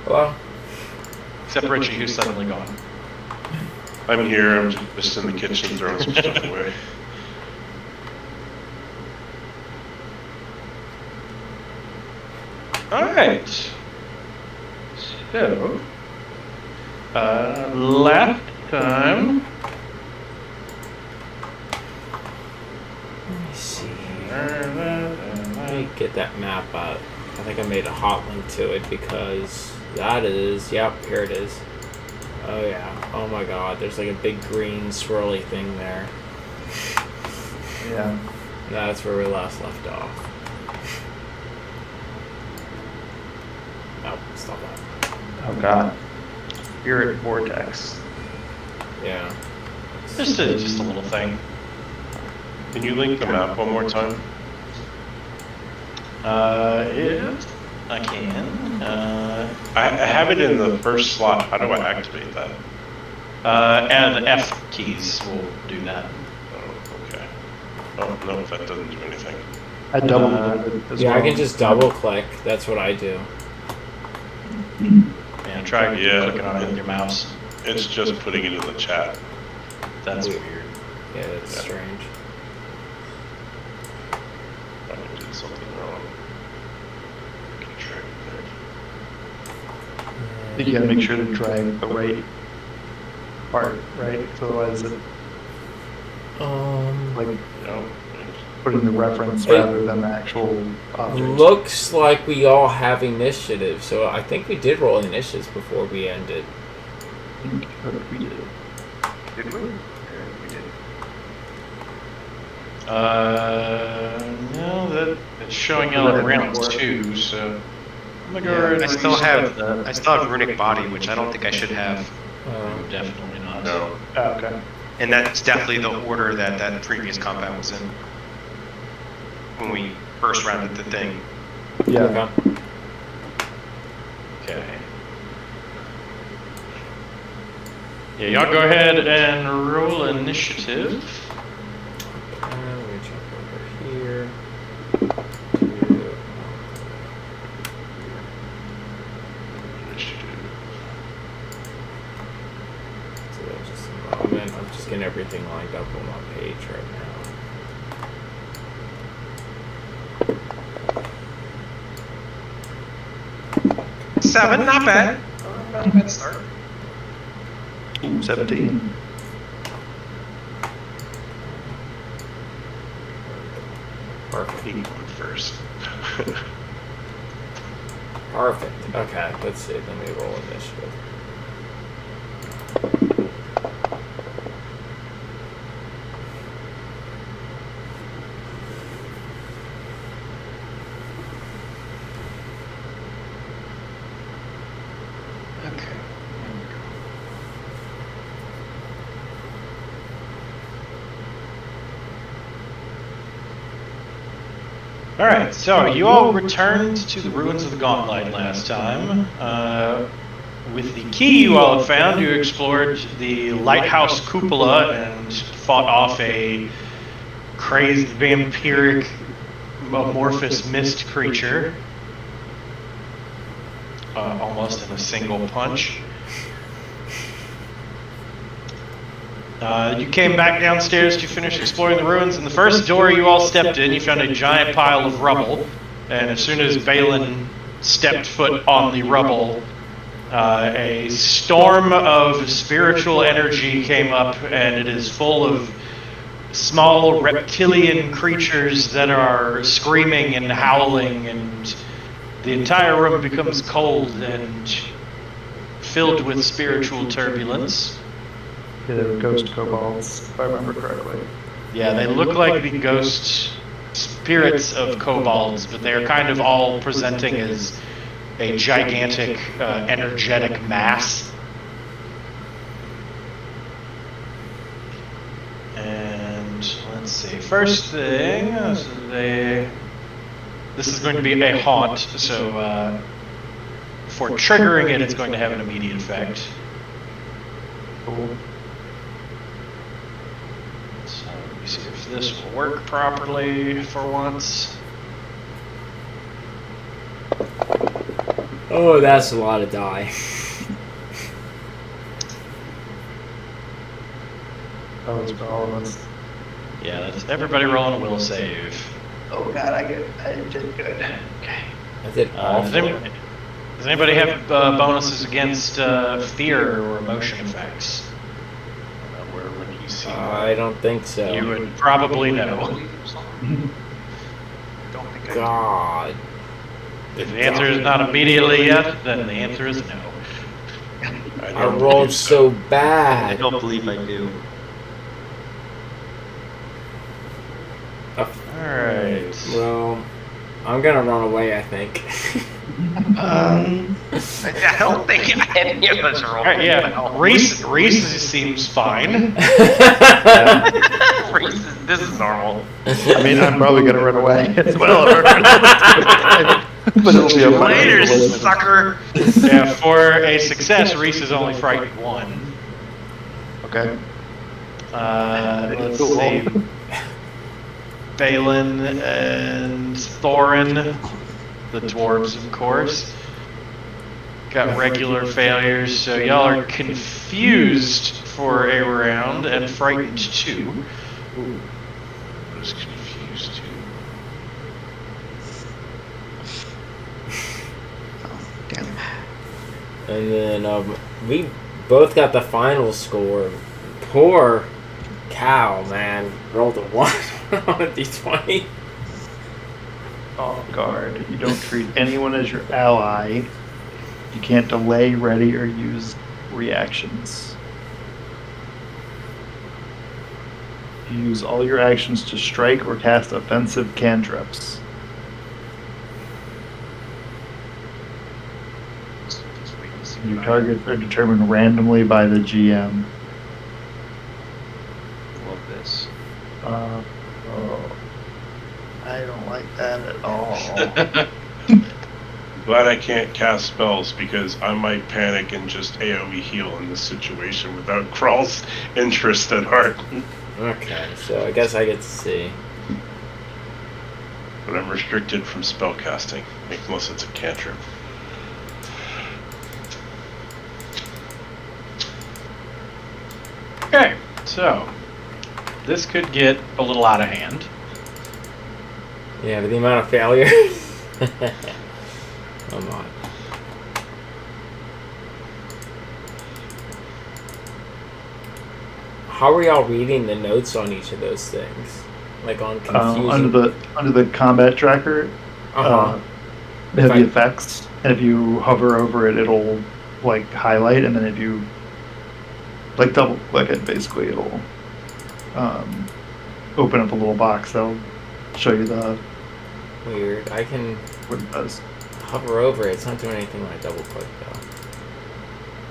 Hello? Except Richie, who's suddenly gone. I'm here, I'm just in the kitchen throwing some stuff away. Alright. So, last time... Let me see. Let me get that map out. I think I made a hot link to it because that is... Yep, here it is. Oh yeah. Oh my god, there's like a big green swirly thing there. Yeah. That's where we last left off. Nope, stop that. Oh god. Spirit vortex. Yeah. Just a little thing. Can you link the map one more time? If I can. I have it in the first slot. How do I activate that? And the F keys will do that. Oh, okay. Oh, no, that doesn't do anything. I double clicked as Yeah, well. I can just double click. That's what I do. And try clicking on it with your mouse. It's just putting it in the chat. That's weird. Yeah, that's strange. I did something wrong. I can try it there. You gotta make sure to drag the right part, right? 'Cause otherwise it, like, No. put in the reference rather than the actual object. Looks like we all have initiative, so I think we did roll initiatives before we ended. I think we did. Did we? Yeah, we did. No, that's showing out round 2, so I'm gonna go ahead and I still have runic body, which I don't think I should have. Definitely not. No. Oh, okay. And that's definitely the order that previous combat was in. When we first rounded the thing. Yeah. Okay. Okay. Yeah, y'all go ahead and roll initiative. Let me jump over here. So just a moment. I'm just getting everything lined up on my page right now. 7, not bad. Not a bad start. Ooh, 17. Perfect. He went first. Perfect. Okay, let's see. Let me roll initiative. Okay. Alright, so you all returned to the ruins of the Gauntlet last time. With the key you all have found, you explored the lighthouse cupola and fought off a crazed vampiric amorphous mist creature. Almost in a single punch. You came back downstairs to finish exploring the ruins, and the first door you all stepped in, you found a giant pile of rubble. And as soon as Balin stepped foot on the rubble, a storm of spiritual energy came up, and it is full of small reptilian creatures that are screaming and howling, and the entire room becomes cold and filled with spiritual turbulence. Yeah, they were ghost kobolds, if I remember correctly. Yeah, they look like the ghost spirits of kobolds, but they are kind of all presenting as a gigantic, energetic mass. And let's see. First thing, this is going to be a haunt, so for triggering it, it's going to have an immediate effect. Cool. So let me see if this will work properly for once. Oh, that's a lot of die. Oh, it's for all of us. Yeah, that's everybody rolling a will save. Oh god, I did good. Okay. I did awful. Does anybody have bonuses against fear or emotion effects? Where would he see I don't think so. You would probably know. Don't think God. If the answer is not immediately yet, then the answer is no. I rolled so I bad. don't believe I do. Alright. Well, I'm gonna run away, I think. I don't think any of us are Alright, yeah. Reese seems fine. This is normal. I mean, I'm probably gonna run away as well. But it'll be a fun Later, way to live. sucker. Yeah, for a success, Reese is only frightened 1. Okay. Let's see. Balin and Thorin, the dwarves, of course, got regular failures, so y'all are confused for a round and frightened 2. I was confused too. Damn. And then we both got the final score. Poor cow, man. Rolled a 1 on a d20. On guard. You don't treat anyone as your ally. You can't delay, ready, or use reactions. You use all your actions to strike or cast offensive cantrips. Your targets are determined randomly by the GM. Love this. Oh, I don't like that at all. Glad I can't cast spells because I might panic and just AoE heal in this situation without Crawl's interest at heart. Okay, so I guess I get to see. But I'm restricted from spell casting, unless it's a cantrip. Okay, so this could get a little out of hand. Yeah, but the amount of failures. Come on. How are y'all reading the notes on each of those things? Like on confusing. Under the combat tracker, they have the effects, and if you hover over it, it'll like highlight, and then if you like double click it, basically it'll open up a little box that'll show you the Weird. I can what it does. hover over it. It's not doing anything when I double click though.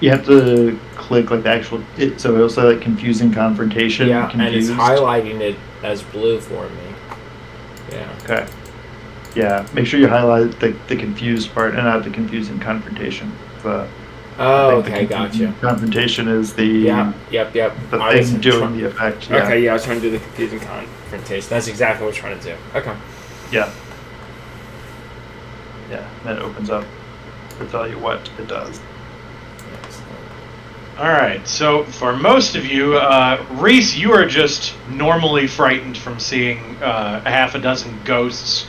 You have to click like the actual so it'll say like confusing confrontation. Yeah, confused. and it's highlighting it as blue for me. Yeah. Okay. Yeah, make sure you highlight the confused part and not the confusing confrontation. I think the Okay, confusing gotcha. Confrontation is the Yep. the I was thing doing the effect. Yeah. Okay, yeah, I was trying to do the confusing confrontation. That's exactly what we're trying to do. Okay. Yeah. Yeah, that opens up to tell you what it does. Alright, so for most of you, Reese, you are just normally frightened from seeing a half a dozen ghosts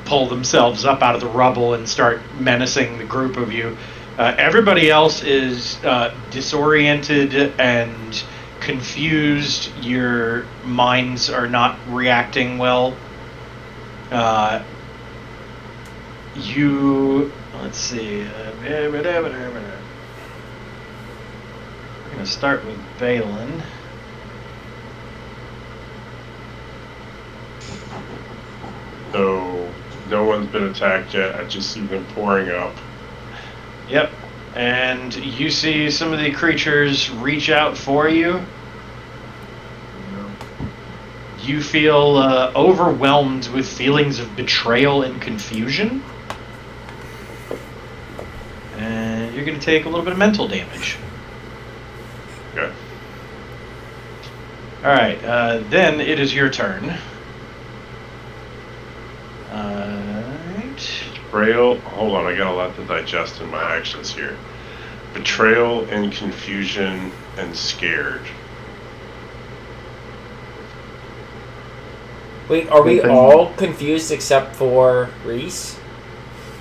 pull themselves up out of the rubble and start menacing the group of you. Everybody else is disoriented and confused. Your minds are not reacting well. Let's see. We're going to start with Balin. No one's been attacked yet. I just see them pouring up. Yep. And you see some of the creatures reach out for you. You feel overwhelmed with feelings of betrayal and confusion. And you're going to take a little bit of mental damage. Okay. Alright, then it is your turn. Alright. Betrayal. Hold on, I got a lot to digest in my actions here. Betrayal and confusion and scared. Wait, are we all confused except for Reese?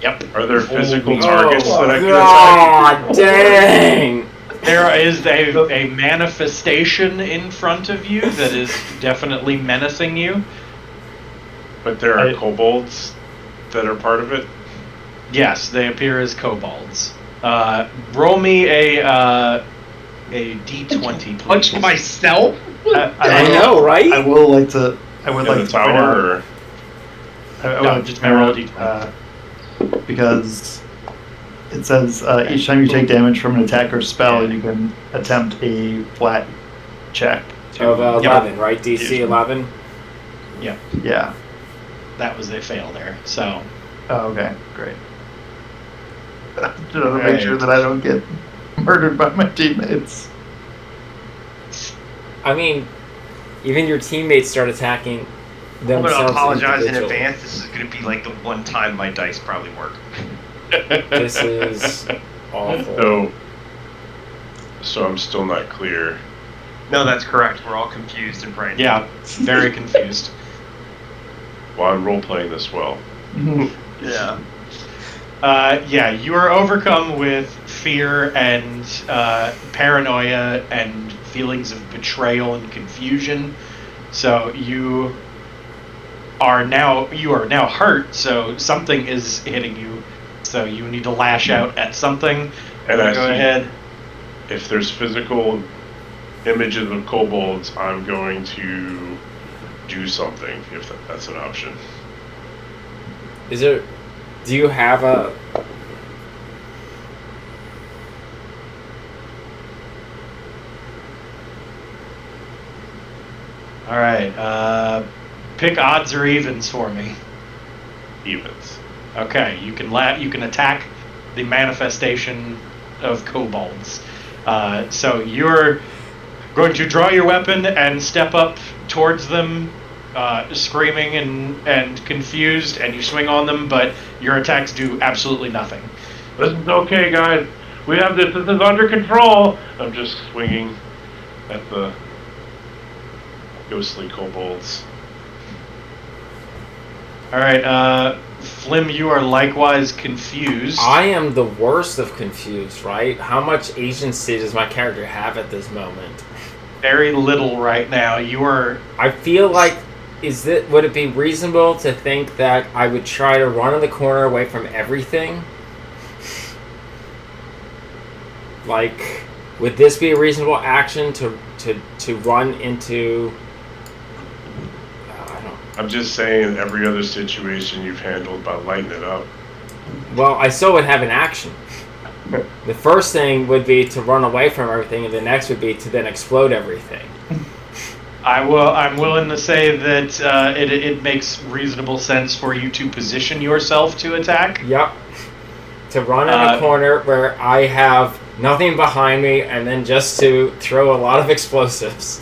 Yep. Are there physical Oh, targets that I can attack? God dang! There is a manifestation in front of you that is definitely menacing you. But there are kobolds that are part of it? Yes, they appear as kobolds. Roll me a d20, please. Punch myself? I know, right? I would like to In point the tower, out. or? I No, would just point roll out, D20. because it says each time you take damage from an attack or spell, you can attempt a flat check. Of 11, right? DC 11? Yeah. That was a fail there. So, Oh, okay, great. Just to make sure that I don't get murdered by my teammates. I mean, even your teammates start attacking I'm themselves. going to apologize in individually. advance. This is going to be like the one time my dice probably work. This is awful. So I'm still not clear. No, that's correct. We're all confused and frightened. yeah, very confused. Well, I'm role-playing this well. Yeah. Yeah, you are overcome with fear and paranoia and feelings of betrayal and confusion. So you are now hurt. So something is hitting you. So you need to lash out at something. And I Go see ahead. if there's physical images of kobolds, I'm going to do something, if that's an option. Is there... Do you have a... All right. Pick odds or evens for me. Evens. Okay, you can attack the manifestation of kobolds. So you're going to draw your weapon and step up towards them, screaming and confused, and you swing on them, but your attacks do absolutely nothing. This is okay, guys. We have this. This is under control. I'm just swinging at the ghostly kobolds. All right, Flim, you are likewise confused. I am the worst of confused, right? How much agency does my character have at this moment? Very little right now. You are... I feel like, would it be reasonable to think that I would try to run in the corner away from everything? Like, would this be a reasonable action to run into... I'm just saying, every other situation you've handled by lighting it up. Well, I still would have an action. The first thing would be to run away from everything, and the next would be to then explode everything. I'm willing to say that it makes reasonable sense for you to position yourself to attack. Yep. To run in a corner where I have nothing behind me, and then just to throw a lot of explosives.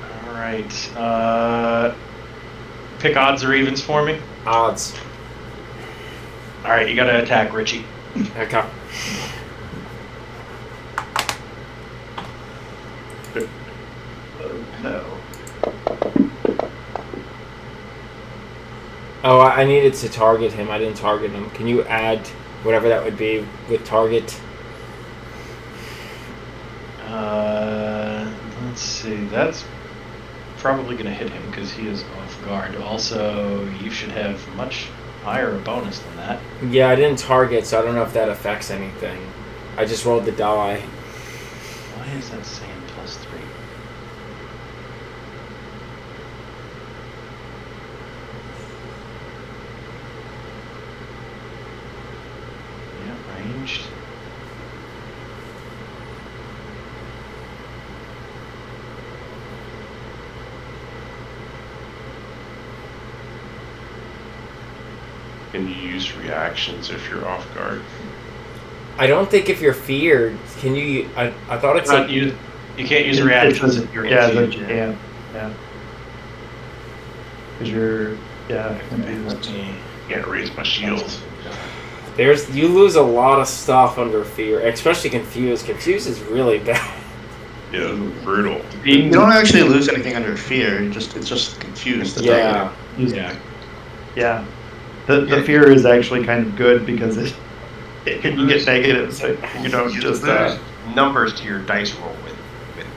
All right. Pick odds or evens for me. Odds. All right, you got to attack Richie. Okay. No. Oh, I needed to target him. I didn't target him. Can you add whatever that would be with target? Let's see. That's probably going to hit him because he is off guard. Also, you should have much higher a bonus than that. Yeah, I didn't target, so I don't know if that affects anything. I just rolled the die. Why is that saying +3? Yeah, ranged. Can you use reactions if you're off guard? I don't think if you're feared, can you... I thought it said... You can't use It reactions says if you're yeah, confused. yeah. Because you're, yeah. Can't raise my shield. You lose a lot of stuff under fear, especially confused. Confused is really bad. Yeah, brutal. You don't actually lose anything under fear. It's just confused. That's Yeah. Yeah. The fear is actually kind of good because it can get negative, so you don't You just lose numbers to your dice roll with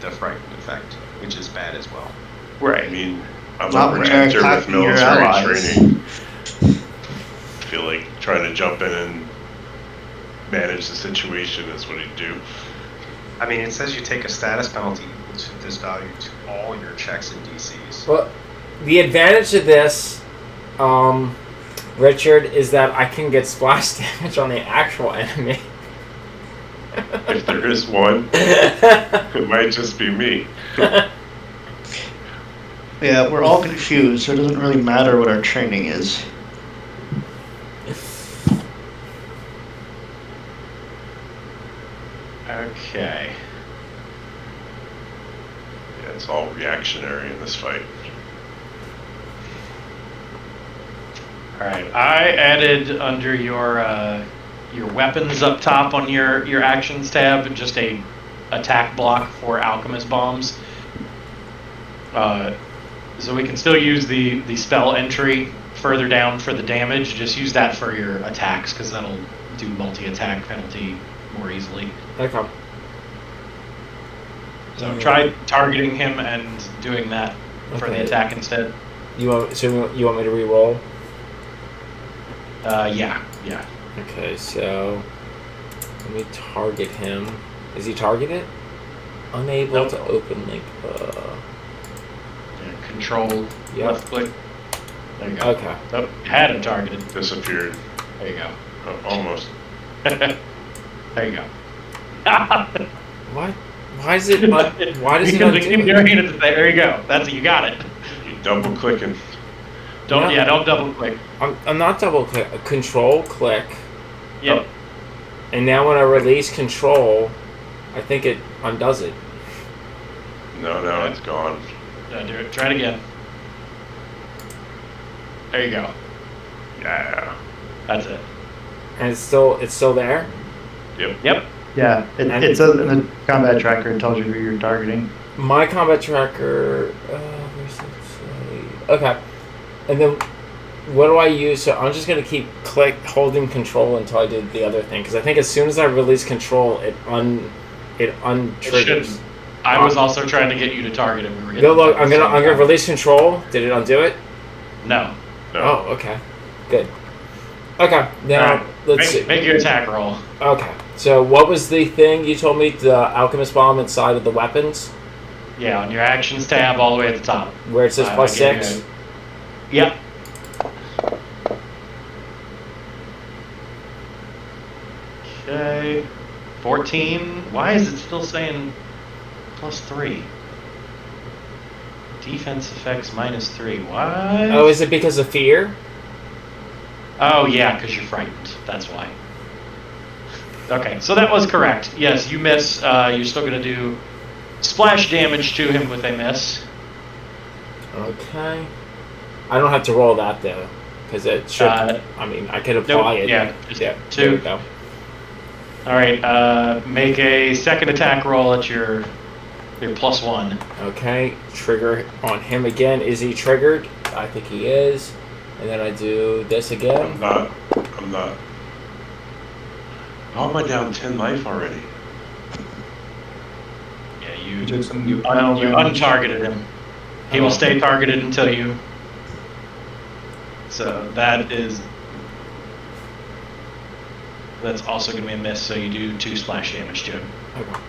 the frightened effect, which is bad as well. I mean, I'm Not a when you're raptor with attacking your military allies. training. I feel like trying to jump in and manage the situation is what he'd do. I mean, it says you take a status penalty equal to this value to all your checks and DCs. Well, the advantage of this, Richard, is that I can get splash damage on the actual enemy. If there is one, it might just be me. Yeah, we're all confused, so it doesn't really matter what our training is. Okay. Yeah, it's all reactionary in this fight. All right. I added under your weapons up top on your actions tab just a attack block for alchemist bombs. So we can still use the spell entry further down for the damage. Just use that for your attacks because that'll do multi-attack penalty more easily. Okay. So try targeting him and doing that for the Okay. attack instead. You want me to re-roll? Yeah. Okay, so let me target him. Is he targeted? Unable Nope. to open link. Yeah, control Yep. left click. There you go. Okay. Oh, had him targeted. Disappeared. There you go. Almost. There you go. What? Why is it? Why does it Because not we keep do doing it? it. There you go. That's it. You got it. You double clicking. Don't No. don't double click. I'm not double click. Control click, Yep. and now when I release control, I think it undoes it. No, it's gone. Do it. Try it again. There you go. Yeah. That's it. And it's still there. Yep. Yep. Yeah, it says in the combat tracker, it tells you who you're targeting. My combat tracker. Where's it say? Okay. And then, what do I use? So I'm just gonna keep holding control until I do the other thing, because I think as soon as I release control, it untriggers. I was also trying to get you to target him. We were No, getting look, at I'm the gonna same time. release control. Did it undo it? No. No. Oh, okay, good. Okay, now Alright, let's see. Make your attack roll. Okay, so what was the thing you told me? The alchemist bomb inside of the weapons, Yeah, on your actions tab, all the way at the top. where it says plus I gave you 6. Yep. Okay. 14. Why is it still saying +3? Defense effects -3. What? Oh, is it because of fear? Oh, yeah, because you're frightened. That's why. Okay, so that was correct. Yes, you miss. You're still going to do splash damage to him with a miss. Okay. I don't have to roll that though, because it should. I mean, I could apply it. Yeah, just Yeah. two. There we go. All right, make a second attack roll at your +1. Okay. Trigger on him again. Is he triggered? I think he is. And then I do this again. I'm not. How am I down 10 life already? Yeah, You took some you final damage. untargeted him. He will stay targeted until you. So that's also going to be a miss. So you do 2 splash damage to him. Okay.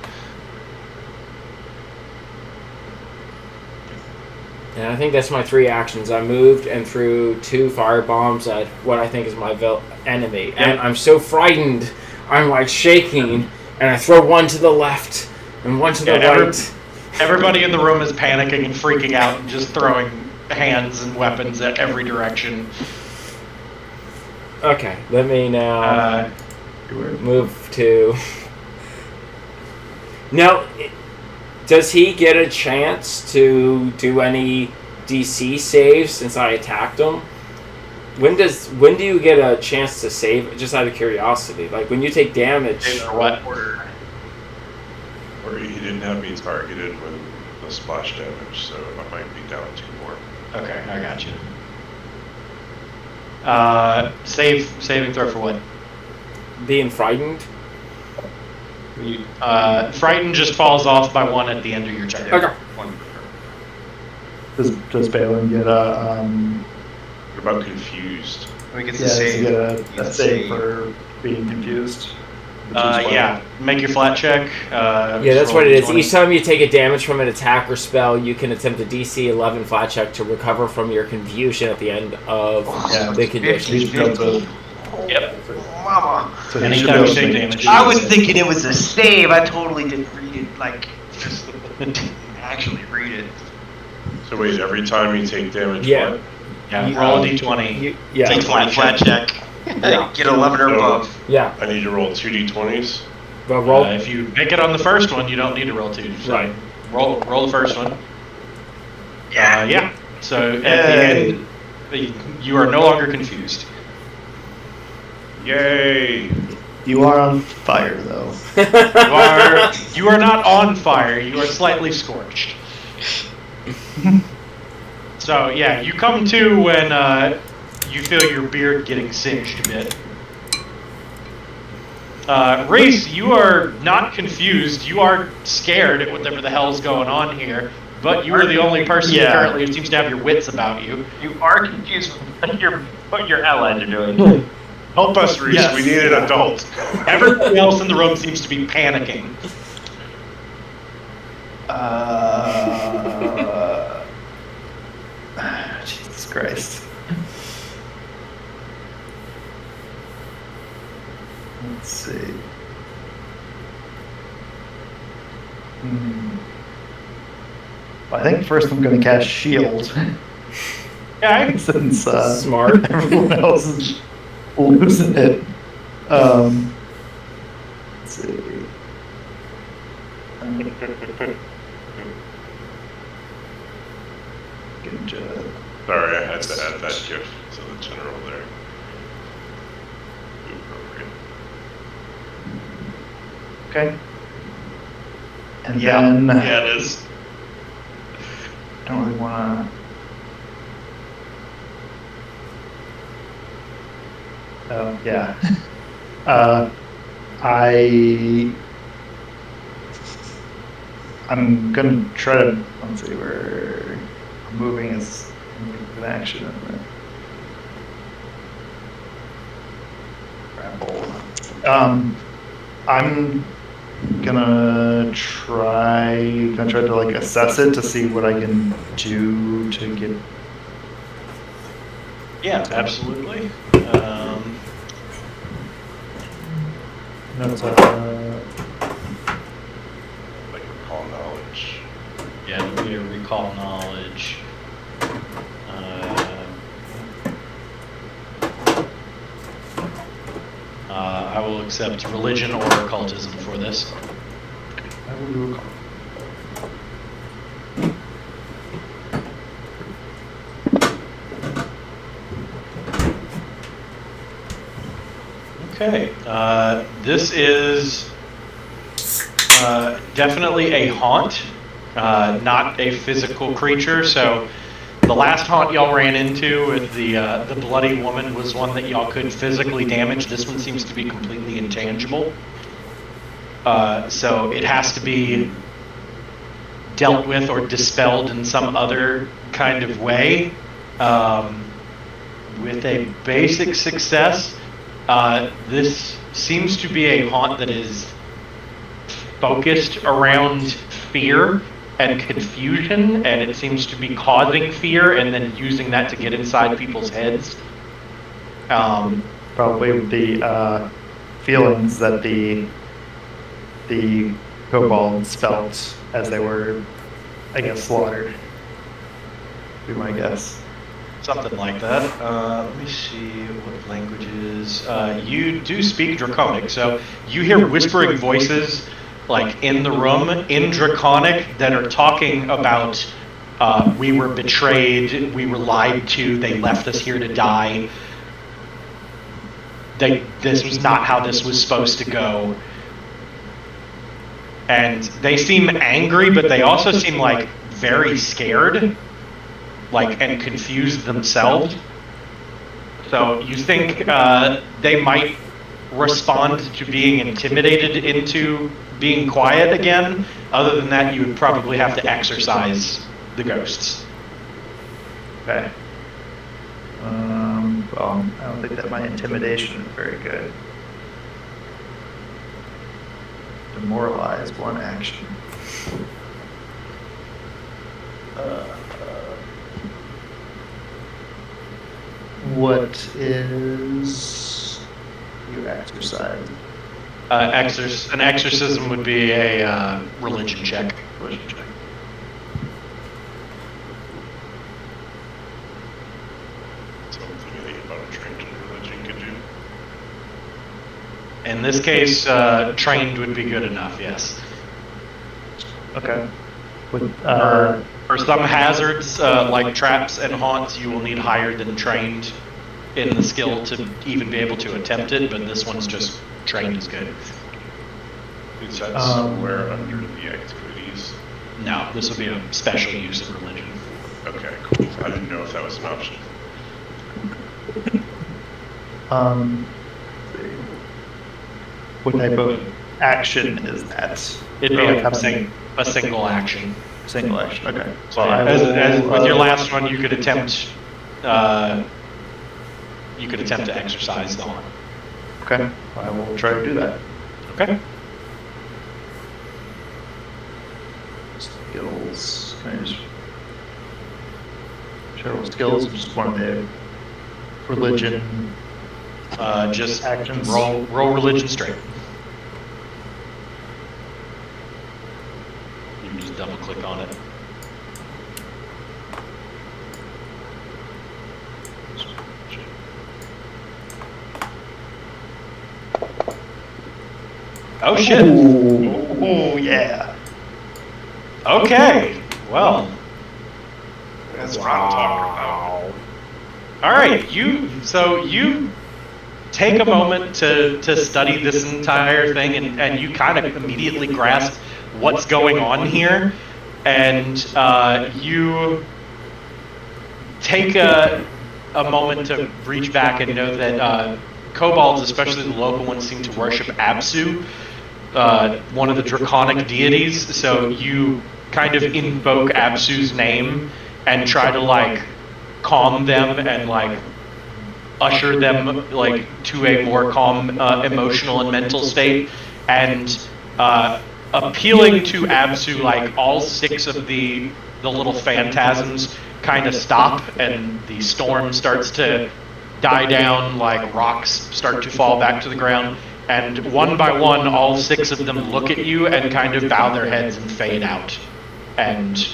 And I think that's my 3 actions. I moved and threw 2 fire bombs at what I think is my enemy. And I'm so frightened, I'm like shaking, and I throw one to the left and one to the right. Everybody in the room is panicking and freaking out and just throwing hands and weapons at every direction. Okay, let me now move to... Now, does he get a chance to do any DC save since I attacked him. When do you get a chance to save? Just out of curiosity, like when you take damage. Or what? Or he didn't have me targeted with the splash damage, so I might be down 2 more. Okay, I got you. Saving throw for what? Being frightened. Frightened just falls off by 1 at the end of your turn. Okay. Does Balin get a What about confused? We get yeah, to does he save. get He a gets save for being confused? Yeah, make your flat check. Yeah, that's what it is. 20. Each time you take a damage from an attack or spell, you can attempt a DC 11 flat check to recover from your confusion at the end of the condition. He should be able to- Yep. Mama. so he should be Anytime able you to take make- damage. I was thinking it was a save. I totally didn't read it. Like, just actually read it. So wait, every time you take damage, Yeah. what? Yeah, roll a d20. Yeah. Take 20 flat check. Get 11 or above. Yeah. I need to roll 2d20s. But roll. If you make it on the first one, you don't need to roll 2. So Right. roll the first one. Yeah. Yeah. So at the end, you are no longer confused. Yay! You are on fire, though. You are not on fire. You are slightly scorched. So yeah, you come to when you feel your beard getting singed a bit. Reese, you are not confused. You are scared at whatever the hell's going on here. But you are the only person currently who seems to have your wits about you. You are confused with what your allies are doing. Help us, Reese. Yes. We need an adult. Everyone else in the room seems to be panicking. Jesus Christ. Let's see. Well, I think first I'm going to cast Shield. Okay. Since Smart. everyone else is losing it. Let's see. Good job. Sorry, I had to add that GIF to the general there. Appropriate. Okay. And Yeah. then Yeah, it is. I don't really want to. Oh yeah. I'm gonna try to. Let's see where moving is an action. I'm gonna try to like assess it to see what I can do to get. Yeah, absolutely. That's Like recall knowledge. Yeah, it'll be a recall knowledge. I will accept religion or occultism for this. I will do a Okay, this is definitely a haunt, not a physical creature. So the last haunt y'all ran into with the bloody woman was one that y'all could physically damage. This one seems to be completely intangible. So it has to be dealt with or dispelled in some other kind of way. With a basic success, this seems to be a haunt that is focused around fear and confusion, and it seems to be causing fear and then using that to get inside people's heads. probably with the feelings that the kobolds felt as they were, I guess, slaughtered. Be my guess. Something like that. Let me see what languages. You do speak Draconic, so you hear whispering voices like in the room in Draconic that are talking about we were betrayed, we were lied to, they left us here to die. This was not how this was supposed to go. And they seem angry, but they also seem like very scared, like, and confused themselves. So you think they might respond to being intimidated into being quiet again? Other than that, you would probably have to exorcise the ghosts. Okay. Well, I don't think that my intimidation is very good. Demoralize, one action. What is your exercise? An exorcism would be a religion check. Religion check. Something about a trained religion could do. In this case, trained would be good enough, yes. Okay. For some hazards, like traps and haunts, you will need higher than trained in the skill to even be able to attempt it, but this one's just trained is good. Is that somewhere under the activities? No, this will be a special use of religion. Okay, cool. I didn't know if that was an option. What type of action is that? It'd be Like a single action. single action. Okay. So as with your last one, you could attempt to exercise the haunt. Okay. I will try to do that. Okay. Skills. Can I just show skills? Just one of the religion. Just actions. roll religion straight. You can just double click on it. Oh shit! Oh yeah. Okay. Well. That's what I'm talking about. All right. You take a moment to study this entire thing, and you kind of immediately grasp what's going on here, and you take a moment to reach back and know that kobolds, especially the local ones, seem to worship Absu, one of the draconic deities. So you kind of invoke Absu's name and try to like calm them and like usher them like to a more calm emotional and mental state, and appealing to Absu, like all 6 of the little phantasms kind of stop, and the storm starts to die down, like rocks start to fall back to the ground, and one by one all 6 of them look at you and kind of bow their heads and fade out, and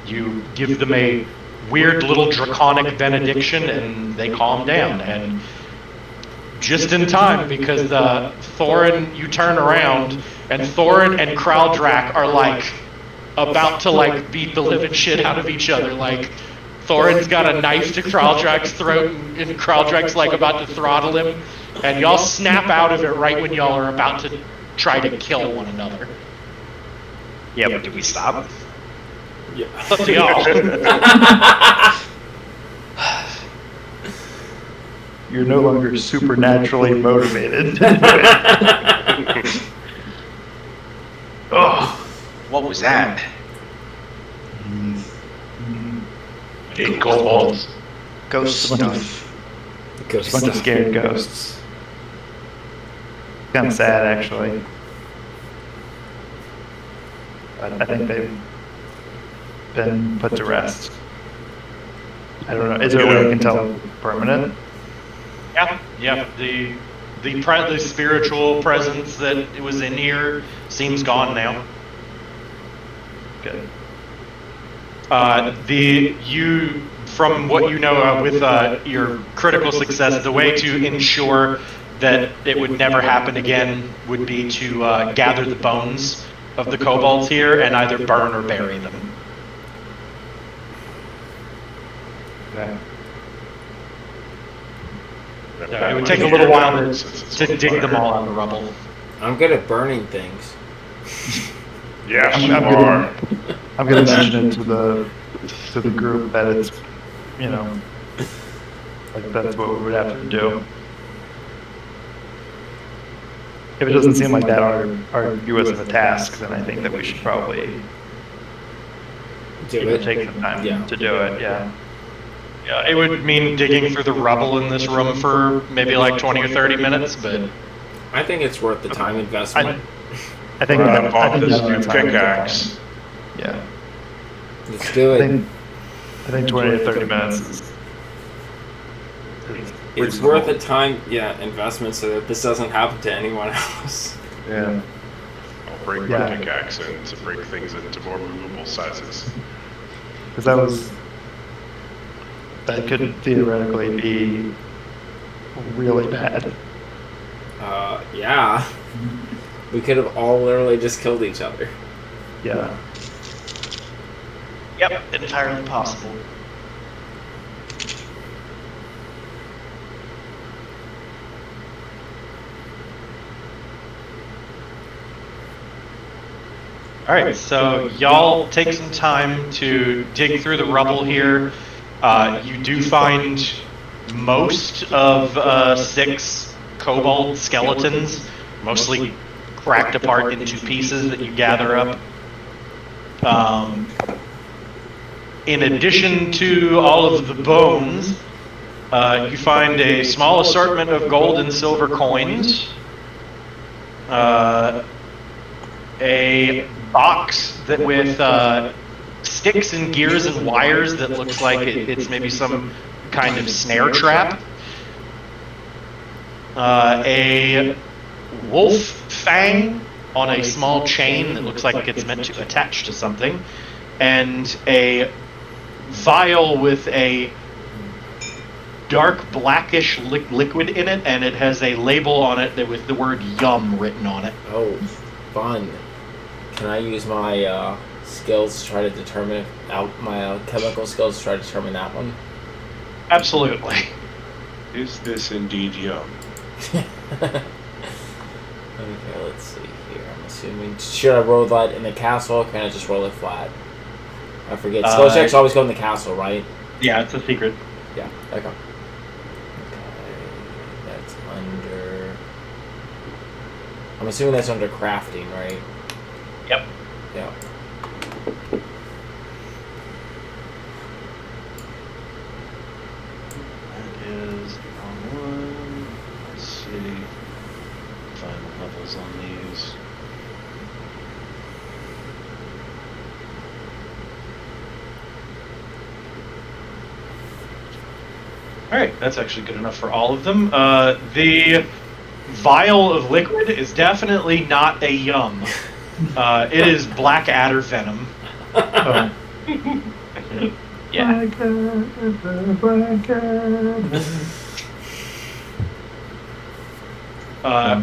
you give them a weird little draconic benediction and they calm down. And just in time, because Thorin, you turn around and Thorin and Kraldrak are like about to like beat the living shit out of each other. Like Thorin's got a knife to Kraldrak's throat and Kraldrak's like about to throttle him, and y'all snap out of it right when y'all are about to try to kill one another. Yeah, but did we stop? Yeah. It's up to y'all. You're no longer supernaturally motivated. Oh, what was that? Eight kobolds. Ghost stuff. Just a bunch of scared ghosts. Kind of sad, actually. But I think they've been put to rest. I don't know. Is there a way I can tell permanent? Yeah. The spiritual presence that was in here seems gone now. Good. From what you know with your critical success, the way to ensure that it would never happen again would be to gather the bones of the kobolds here and either burn or bury them. Okay. It would take a little while to dig them all out of the rubble. I'm good at burning things. Yes, you I'm are. I'm gonna mention it to the group that it's, like that's what we would have to do. If it doesn't seem like that arduous of a task, then I think that we should probably Do it. take some time Yeah. to do it. Yeah. Yeah, it would mean digging through the rubble in this room for maybe like 20 or 30 minutes, but I think it's worth the time investment. I think Right, that, I I think this that's new the time. pickaxe. Yeah. Let's do I it. think 20 to 30 minutes is It's worth the time, investment so that this doesn't happen to anyone else. Yeah. I'll break my pickaxe in to break things into more movable sizes. Because that could theoretically be really bad. Yeah. We could have all literally just killed each other. Yeah. Yep, entirely possible. all right. So y'all take some time to dig through the rubble here. You do find most of 6 kobold skeletons, mostly cracked apart into pieces that you gather up. In addition to all of the bones, you find a small assortment of gold and silver coins, a box that with sticks and gears and wires that looks like it's maybe some kind of snare trap, a wolf fang on a small chain that looks like it's meant to attach to something, and a vial with a dark blackish liquid in it, and it has a label on it that with the word yum written on it. Oh, fun. Can I use my skills to try to determine my chemical skills to try to determine that one? Absolutely. Is this indeed yum? Okay, let's see here. I'm assuming. Should I roll that in the castle, or can I just roll it flat? I forget. Skill checks always go in the castle, right? Yeah, it's a secret. Yeah, okay. Okay, that's under... I'm assuming that's under crafting, right? Yep. Yeah. That is on one. Let's see. Find the levels on these. Alright, that's actually good enough for all of them. The vial of liquid is definitely not a yum. It is black adder venom. Oh. Yeah.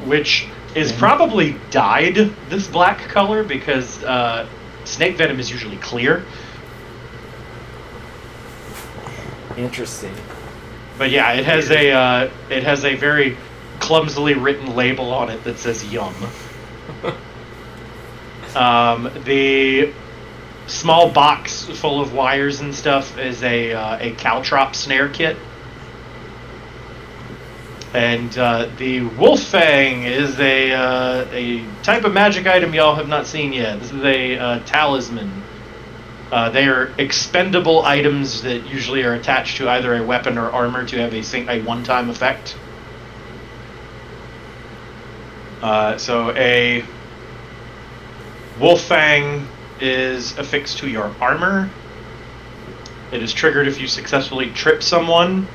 Which is probably dyed this black color because snake venom is usually clear. Interesting. But yeah, it has a very clumsily written label on it that says yum. The small box full of wires and stuff is a caltrop snare kit. And the wolf fang is a type of magic item y'all have not seen yet. This is a talisman. They are expendable items that usually are attached to either a weapon or armor to have a one-time effect. So a wolf fang is affixed to your armor. It is triggered if you successfully trip someone,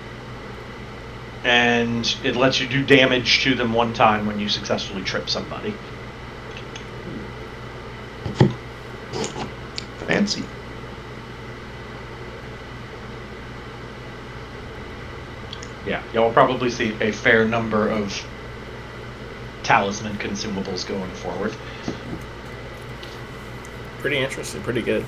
and it lets you do damage to them one time when you successfully trip somebody. Fancy. Yeah, you'll probably see a fair number of talisman consumables going forward. Pretty interesting. Pretty good.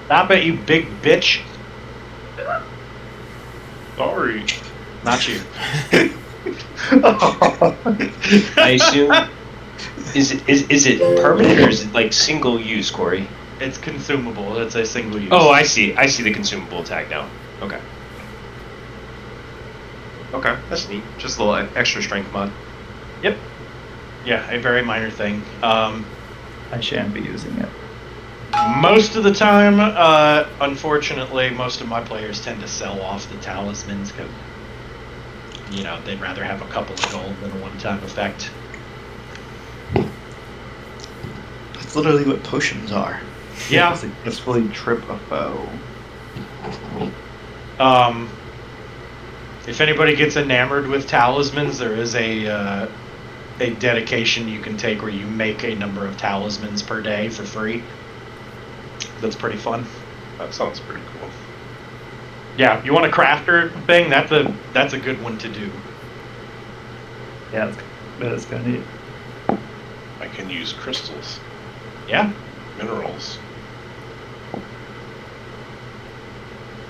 Stop it, you big bitch. Sorry. Not you. I assume. Is it permanent or is it like single use, Corey? It's consumable. It's a single use. Oh, I see. I see the consumable tag now. Okay. Okay, that's neat. Just a little extra strength mod. Yep. Yeah, a very minor thing. I shan't be using it. Most of the time, unfortunately, most of my players tend to sell off the talismans because, you know, they'd rather have a couple of gold than a one-time effect. That's literally what potions are. Yeah. Successfully trip a foe. If anybody gets enamored with talismans, there is a dedication you can take where you make a number of talismans per day for free. That's pretty fun. That sounds pretty cool. Yeah, you want a crafter thing? That's a good one to do. Yeah, that's kind of neat. I can use crystals, Yeah. minerals.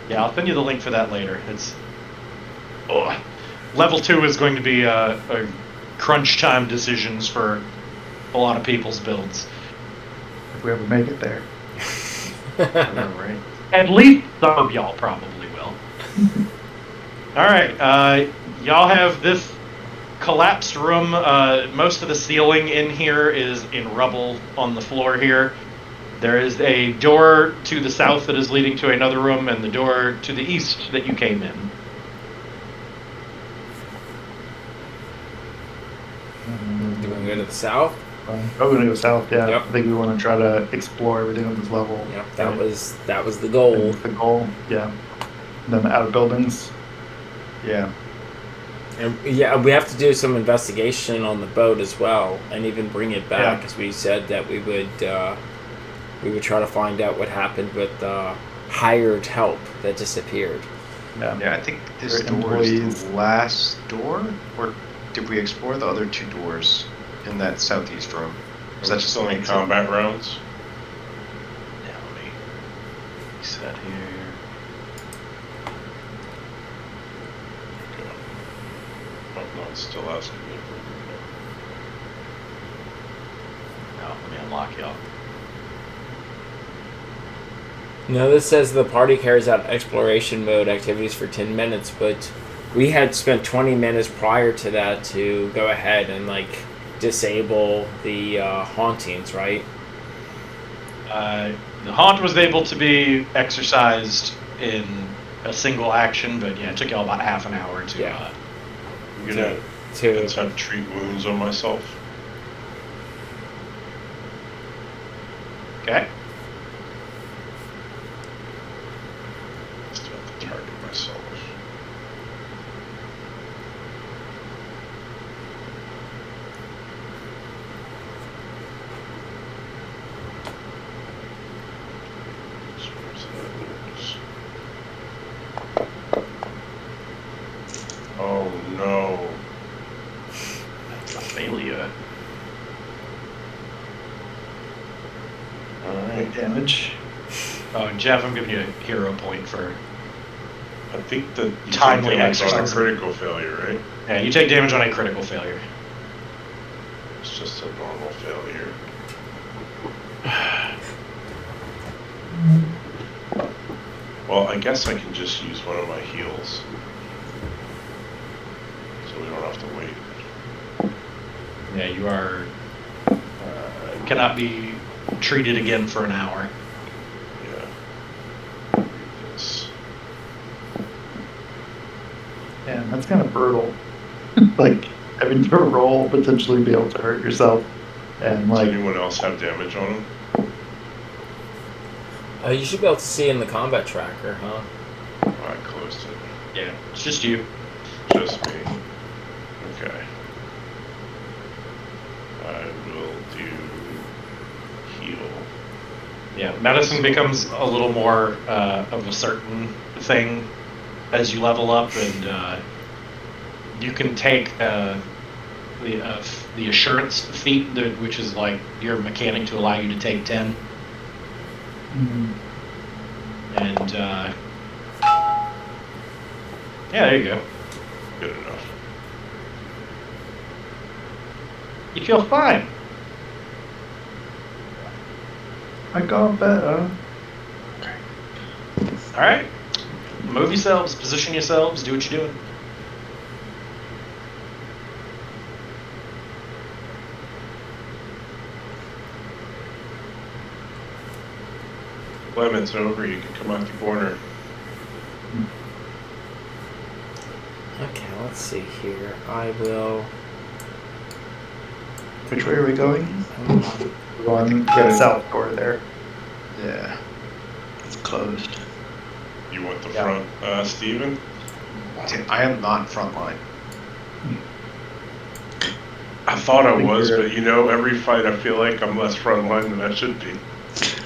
Yeah, I'll send you the link for that later. It's level 2 is going to be a crunch time decisions for a lot of people's builds. If we ever make it there. I know, right? At least some of y'all probably will. All right, y'all have this collapsed room. Most of the ceiling in here is in rubble on the floor here. There is a door to the south that is leading to another room, and the door to the east that you came in. Do we go to the south? We're gonna go south. Yeah, Yep. I think we want to try to explore everything on this level. Yep, that was the goal. The goal. Yeah. And then out of buildings. Yeah. And yeah, we have to do some investigation on the boat as well, and even bring it back, as we said that we would try to find out what happened with hired help that disappeared. Yeah, I think this Their door is employees. the last door? Or did we explore the other two doors in that southeast room? Is that just Still in only combat rounds? Yeah, let me reset here. Oh, no, it's still asking me. No, let me unlock y'all. No, this says the party carries out exploration mode activities for 10 minutes, but we had spent 20 minutes prior to that to go ahead and disable the hauntings, right? The haunt was able to be exercised in a single action, but yeah, it took y'all about half an hour to. Yeah. I'm gonna attempt treat wounds on myself. Okay. Still have to target myself. Oh no. Failure. Alright. Damage. Oh, and Jeff, I'm giving you a hero point for. I think that you Timely take damage on a exercise. critical failure, right? Yeah, you take damage on a critical failure. It's just a normal failure. Well, I guess I can just use one of my heals. So we don't have to wait. Yeah, you are. Cannot be treated again for an hour. Yeah. Yes. Yeah, that's kind of brutal. Like having to roll, potentially be able to hurt yourself, and Does like anyone else have damage on him? You should be able to see in the combat tracker, huh? Oh, I closed it. Yeah, it's just you. Just me. Okay. I will do heal. Yeah, medicine becomes a little more of a certain thing as you level up, and you can take the assurance feat, which is like your mechanic to allow you to take 10. And yeah, there you go. Good enough. You feel fine. I got better. All right. Move yourselves, position yourselves, do what you're doing. Clem, it's over. You can come out the corner. Okay, let's see here. I will. Which way are we going? Going the south door there. Yeah. It's closed. You want the Yeah. front, Steven? See, I am not frontline. I thought I think was, you're- but you know, every fight I feel like I'm less frontline than I should be.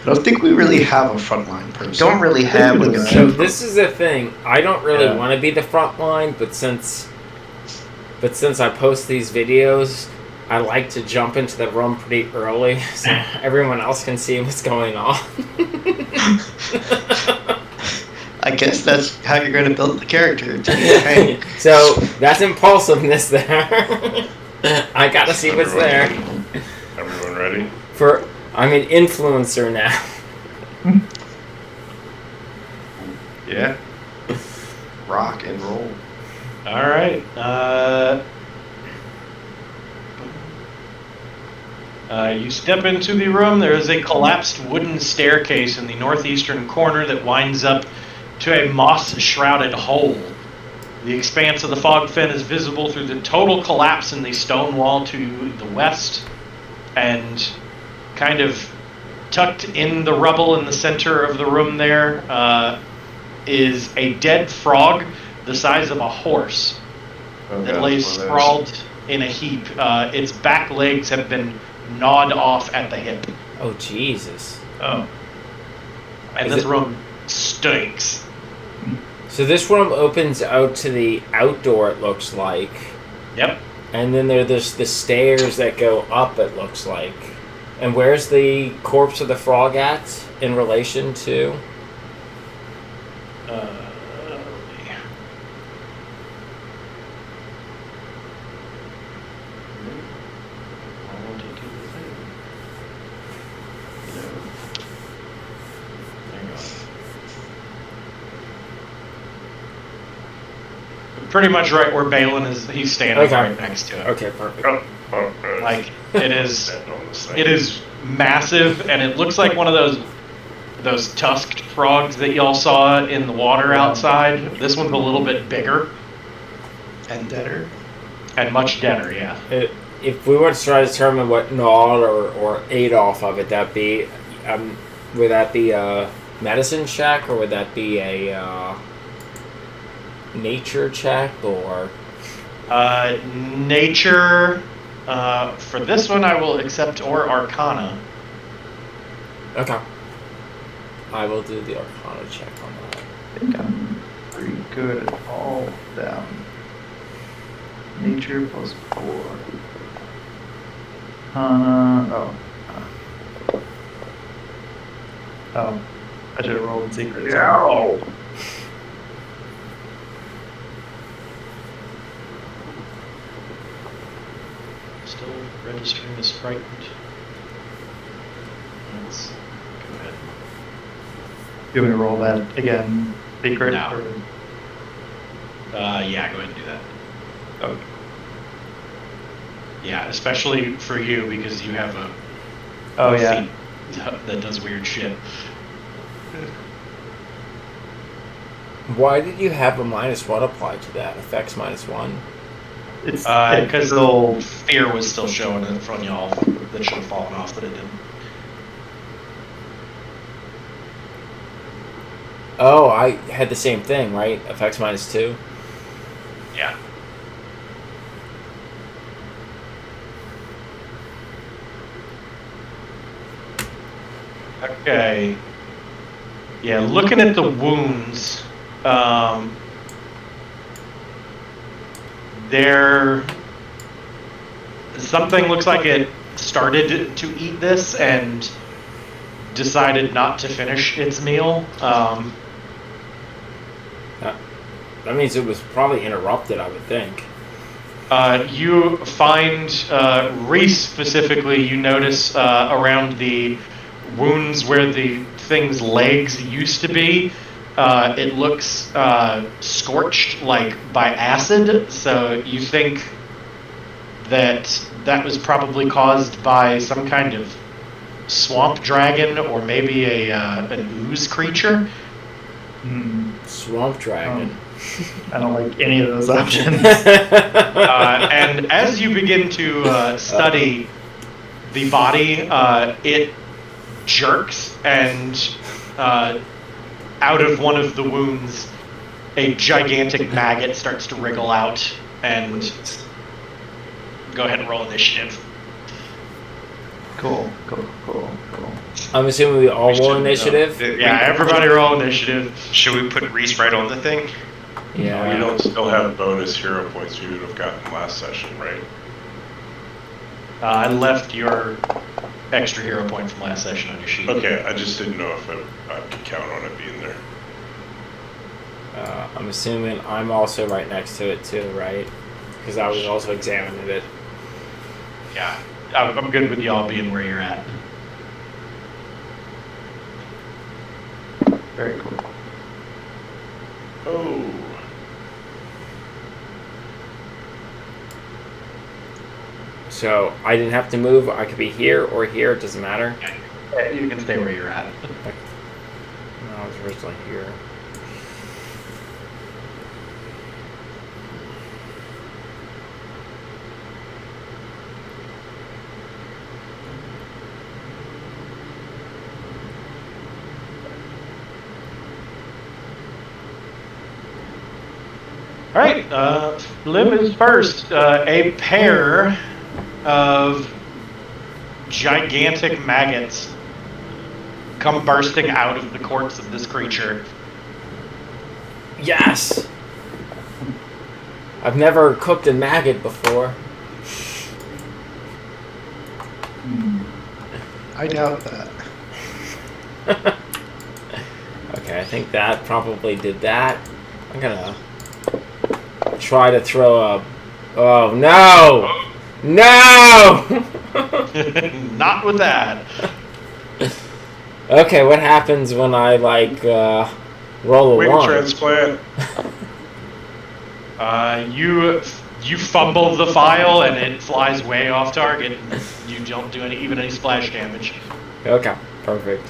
I don't think we really have a frontline person. Don't really have like a So this is the thing. I don't really Yeah. want to be the front line, but since I post these videos, I like to jump into the room pretty early so everyone else can see what's going on. I guess that's how you're going to build the character. To be a tank. So that's impulsiveness there. I gotta see what's there. Everyone ready? I'm an influencer now. yeah. Rock and roll. All right. You step into the room. There is a collapsed wooden staircase in the northeastern corner that winds up to a moss-shrouded hole. The expanse of the fog fin is visible through the total collapse in the stone wall to the west, and kind of tucked in the rubble in the center of the room there is a dead frog the size of a horse that lays sprawled in a heap. Its back legs have been gnawed off at the hip. Oh Jesus! Oh. And Is this it- room stinks. So this room opens out to the outdoor. It looks like, Yep. and then there's the stairs that go up. It looks like. And where's the corpse of the frog at in relation to? Pretty much right where Balin is. He's standing Okay. right next to it. Okay, perfect. Like it is. Stand on the side. It is massive, and it looks like one of those tusked frogs that y'all saw in the water outside. This one's a little bit bigger And deader. and much deader. Yeah. If we were to try to determine what gnawed or ate off of it, would that be a medicine check or would that be a nature check or? Nature. For this one, I will accept or Arcana. Okay. I will do the Arcana check on that. I think I'm pretty good at all of them. Nature plus 4. Oh, I should have rolled in secret. No! Still registering as frightened. Let's go ahead. You want me to roll that again? Secret? No. Or- Yeah, go ahead and do that. Okay. Yeah, especially for you because you have a Oh, yeah. feat that does weird shit. Why did you have a -1 applied to that? Effects -1? It's Because still fear was still showing in front of y'all that should have fallen off, but it didn't. Oh, I had the same thing, right? Effects -2? Yeah. Okay. Yeah, looking at the wounds, there something looks like it started to eat this and decided not to finish its meal. That means it was probably interrupted, I would think. You find, Reese specifically, you notice around the wounds where the thing's legs used to be, it looks scorched, like, by acid, so you think that was probably caused by some kind of swamp dragon or maybe an ooze creature. Swamp dragon. I don't like any of those options. And as you begin to study the body, it jerks, and out of one of the wounds, a gigantic maggot starts to wriggle out. And go ahead and roll initiative. Cool. I'm assuming we all roll initiative. Yeah, everybody roll initiative. Should we put Reese right on the thing? Yeah. You don't still have bonus hero points you would have gotten last session, right? I left your extra hero point from last session on your sheet. Okay, I just didn't know if I could count on it being there. I'm assuming I'm also right next to it too, right? Because I was also examining it. Yeah, I'm good with y'all being where you're at. Very cool. Oh. So I didn't have to move. I could be here or here. It doesn't matter. Yeah, you can stay where you're at. No, I was originally here. All right, Lim is first. A pair of gigantic maggots come bursting out of the corpse of this creature. Yes! I've never cooked a maggot before. I doubt that. Okay, I think that probably did that. I'm gonna try to throw a... Oh, no! No! Not with that. Okay, what happens when I, like, roll a Wing one? transplant. You fumble the file and it flies way off target. You don't do any splash damage. Okay, perfect.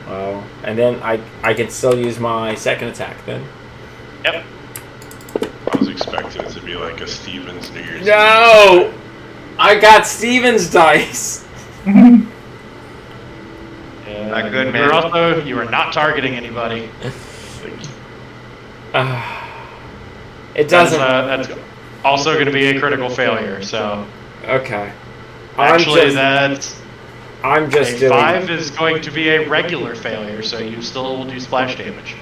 Well, and then I can still use my second attack then. Yep. I was expecting it to be like a Stevens New Year's. No! I got Steven's dice! Not good, man. You are not targeting anybody. It doesn't... That's also going to be a critical failure, so... Okay. I'm just doing... 5 is going to be a regular failure, so you still will do splash damage.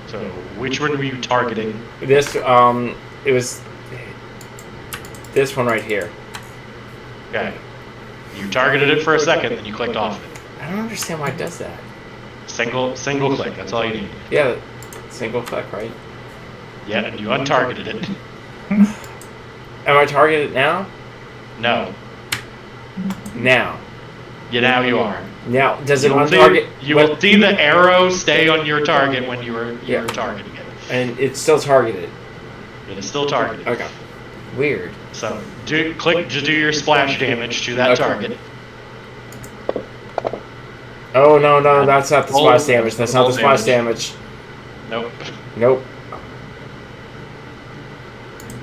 So, which one were you targeting? This, it was... This one right here. Okay. You targeted it for a second, then you clicked off it. I don't understand why it does that. Single click, that's all you need. Yeah, single click, right? Yeah, and you untargeted it. Am I targeted now? No. Now. Yeah, now you are. Now, does it You will untarget? see- You will see the arrow stay on your target when you were targeting it. And it's still targeted. It is still targeted. Okay. Weird. So, click to do your splash damage to that Okay. target. Oh, no, that's not the Roll- splash damage. That's not roll the splash damage. damage. Nope. Nope.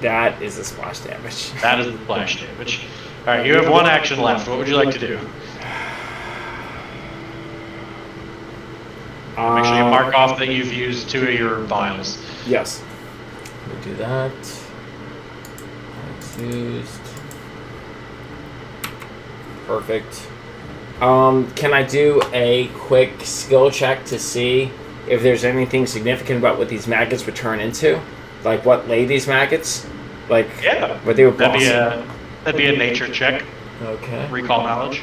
That is the splash damage. That is the splash damage. Alright, you have one action left. What would you like to do? Make sure you mark off that you've used 2 of your vials. Yes. We'll do that. That's used. Perfect. Can I do a quick skill check to see if there's anything significant about what these maggots would turn into? Like what lay these maggots? Like what they would blossom? That'd be a nature check. Okay. Recall knowledge.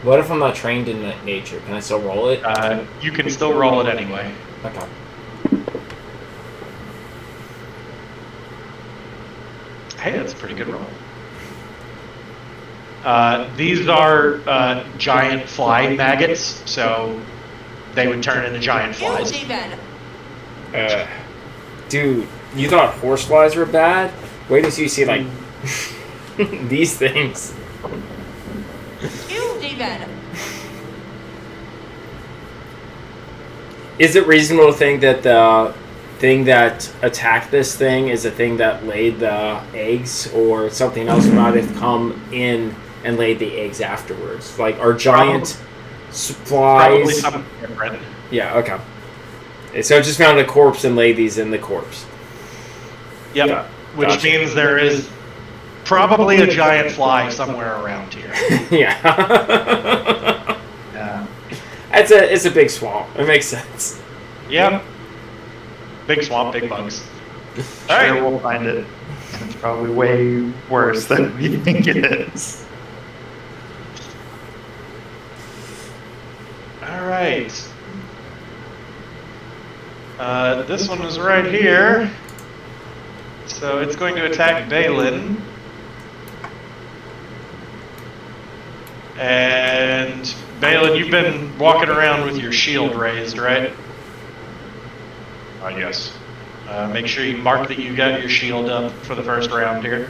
What if I'm not trained in nature? Can I still roll it? You can still roll it anyway. Okay. Hey, that's a pretty good roll. These are giant fly maggots, so they would turn into giant flies. Dude, you thought horseflies were bad? Wait until you see, like, these things. Is it reasonable to think that the thing that attacked this thing is the thing that laid the eggs, or something else might have come in and laid the eggs afterwards? Like, are giant Probably flies... something different. Yeah, okay. So it just found a corpse and laid these in the corpse. Yep. Yeah, Which gotcha. means there is probably a giant fly somewhere around here. Yeah. Yeah. It's a big swamp. It makes sense. Yep. Big swamp, big bugs. All Sure, right. we'll find it. And it's probably way worse than we think it is. All right. This one is right here. So it's going to attack Balin. And Balin, you've been walking around with your shield raised, right? Yes. Make sure you mark that you got your shield up for the first round here.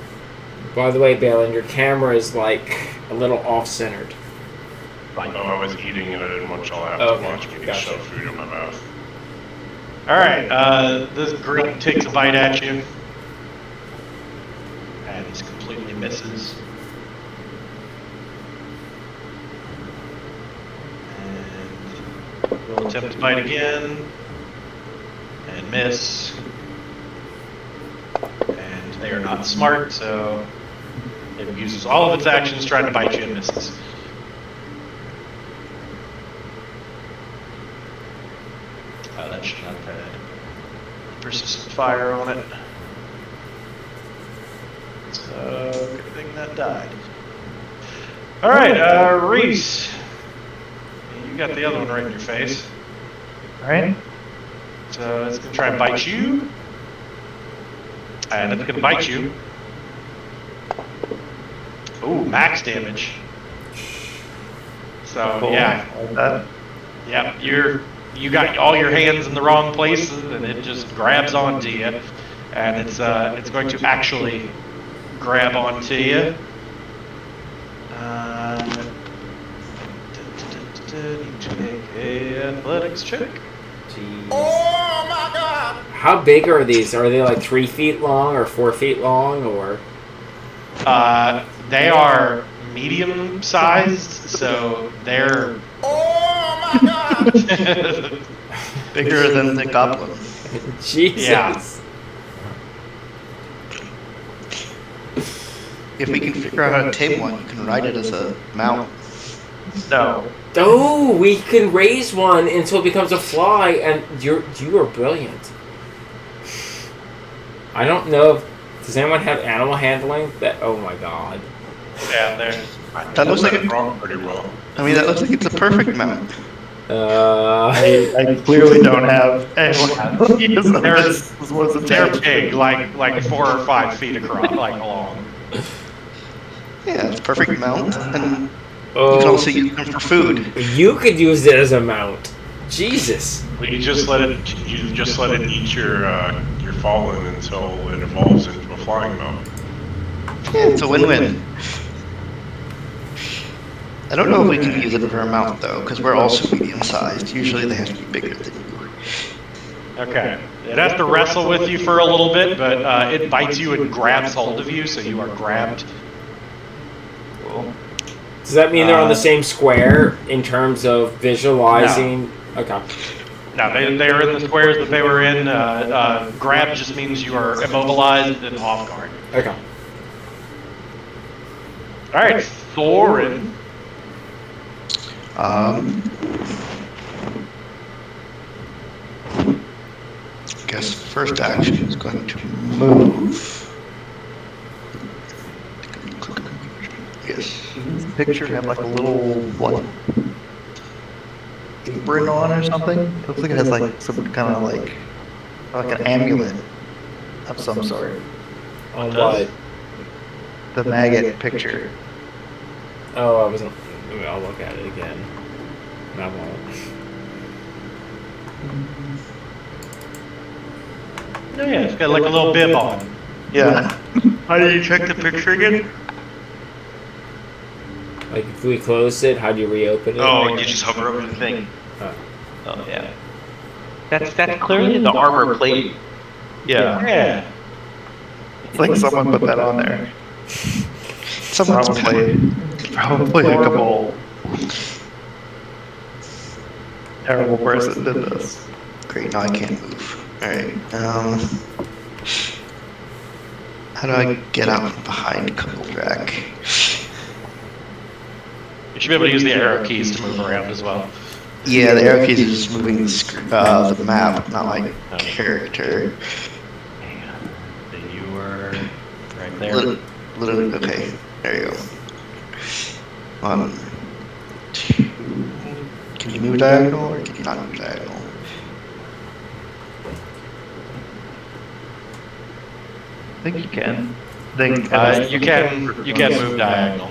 By the way, Balin, your camera is like a little off-centered. Oh, I was eating and I didn't want y'all to have Okay, to watch me gotcha. shove food in my mouth. Alright, this grunt takes a bite at you. And he completely misses. And we'll attempt to bite again. And miss. And they are not smart, so it uses all of its actions trying to bite you and misses. That should not have had persistent fire on it. So, good thing that died. Alright, Reese. You got the other one right in your face. Alright? So, it's going to try and bite you. And it's going to bite you. Ooh, max damage. So, Cool. yeah. Like that. Yeah, you got all your hands in the wrong places, and it just grabs onto you, and it's going to actually grab onto you. Need to make a athletics check. Oh my god! How big are these? Are they like 3 feet long or 4 feet long, or? They are medium sized, so they're. Oh my god! Bigger than the goblin. Jesus. Yeah. If we can figure out how to tame one, you can ride it as a mount. No. Oh, we can raise one until it becomes a fly, and you are brilliant. I don't know if does anyone have animal handling? That oh my god. Yeah, they're. That looks like it it. wrong pretty well. I mean, that looks like it's a perfect mount. I clearly don't have anyone. This was a They're test. big, like 4 or 5 feet across, like long. Yeah, it's a perfect mount, and you can Oh, also use them for food. you could use it as a mount. Jesus. Well, you just let it eat your fallen until it evolves into a flying mount. Yeah, it's a win-win. I don't know if we can use it for a mount though, because we're also medium-sized. Usually they have to be bigger than you. Okay. It has to wrestle with you for a little bit, but it bites you and grabs hold of you, so you are grabbed. Cool. Does that mean they're on the same square in terms of visualizing? Okay. No, they are in the squares that they were in. Grab just means you are immobilized and off guard. Okay. All right, Thorin. Guess first action is going to move. Yes. Does this picture have like a little what apron on or something? It looks like it has like some kind of like an amulet of some sort. On what? the maggot picture. Oh, I wasn't. Maybe I'll look at it again. No, I won't. Oh, yeah, it's got like a little bib on it. Yeah. How do you check the picture again? Like if we closed it, how do you reopen it? Oh, you just hover over the thing. Oh. Oh, yeah. That's clearly the armor plate. Yeah. Yeah. It's like someone put that on there. Someone's Probably a couple terrible person did this. Great, now I can't move. Alright, how do I get out from behind Kumbledrak? You should be able to use the arrow keys to move around as well. Yeah, the arrow keys is just moving the map, not my character. Then you were right there. Literally, okay, there you go. 1, 2. Can you move diagonal or can you not move diagonal? I think you can. Think You can move diagonal.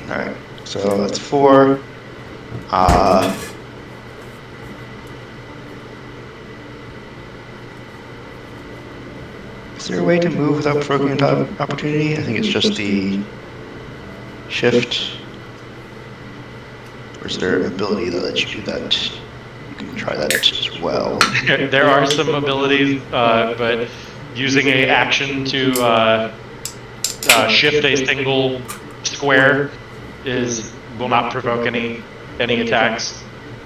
Alright, so that's 4. Is there a way to move without provoking an opportunity? I think it's just the shift. Or is there an ability that lets you do that? You can try that as well. There are some abilities, but using a action to shift a single square will not provoke any attacks.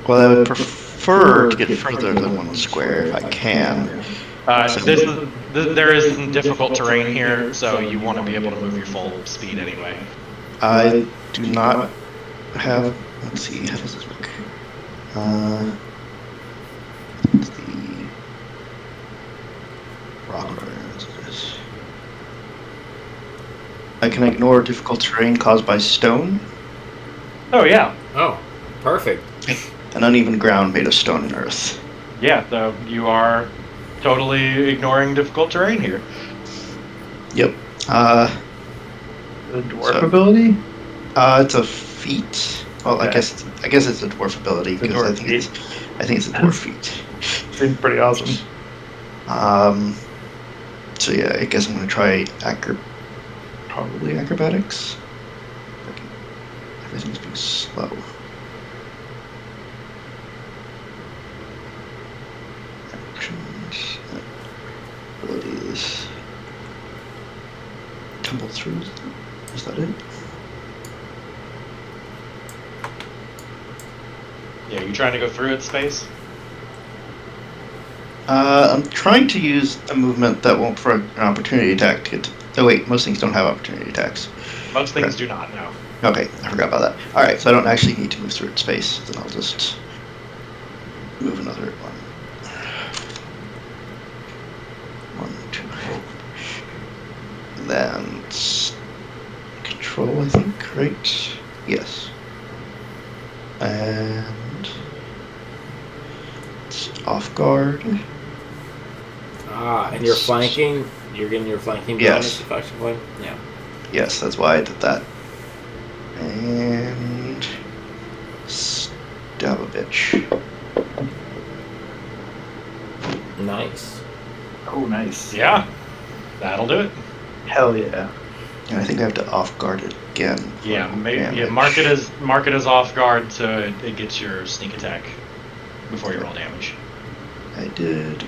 Well, I would prefer to get further than 1 square if I can. There is some difficult terrain here, so you want to be able to move your full speed anyway. I do not have. Let's see, how does this work? It's the Rubblerousers. I can ignore difficult terrain caused by stone. Oh yeah, Oh, perfect. An uneven ground made of stone and earth. yeah. So you are totally ignoring difficult terrain here. Yep. the dwarf ability? It's a feat. Well, Okay. I guess it's a dwarf ability It's a because dwarf I think it's a dwarf feat. Seems pretty awesome. So yeah, I guess I'm gonna try probably acrobatics. Everything's being slow. Actions, abilities, tumble through. Is that it? Yeah, you trying to go through its space? I'm trying to use a movement that won't for an opportunity attack to get to... Oh wait, most things don't have opportunity attacks. Most things do not know. Okay, I forgot about that. Alright, so I don't actually need to move through its space, then I'll just move another one. 1, 2. Then it's control, I think, right? Yes. And it's off guard. Ah, and you're flanking? You're getting your flanking bonus Yes. effectively? Yeah. Yes, that's why I did that. And stab a bitch. Nice. Oh, nice. Yeah, that'll do it. Hell yeah. And I think I have to off guard it again. Yeah, Damage. yeah. Mark it as off guard, so it gets your sneak attack before you roll damage. I did.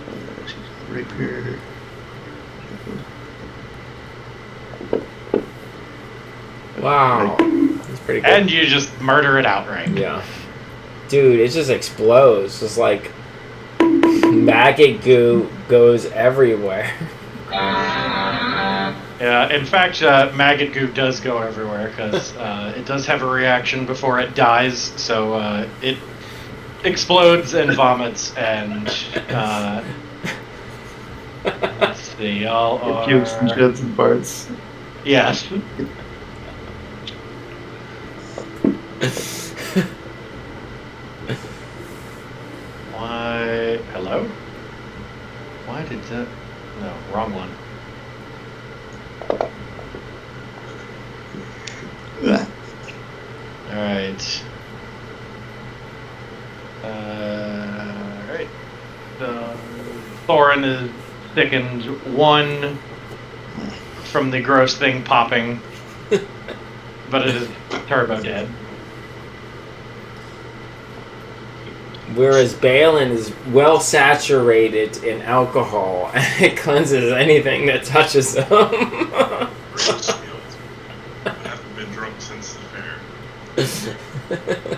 Rapier. Wow. That's pretty good. And you just murder it outright. Yeah. Dude, it just explodes. It's like maggot goo goes everywhere. Yeah, in fact, maggot goo does go everywhere because it does have a reaction before it dies, so it explodes and vomits and let's see, all It pukes and are... shits and farts. Yes. Why? Hello? Why did that? No, wrong one. right. Alright. Thorin is sickened. One from the gross thing popping, but it is turbo dead. Whereas Balin is well saturated in alcohol and it cleanses anything that touches them. I haven't been drunk since the fair.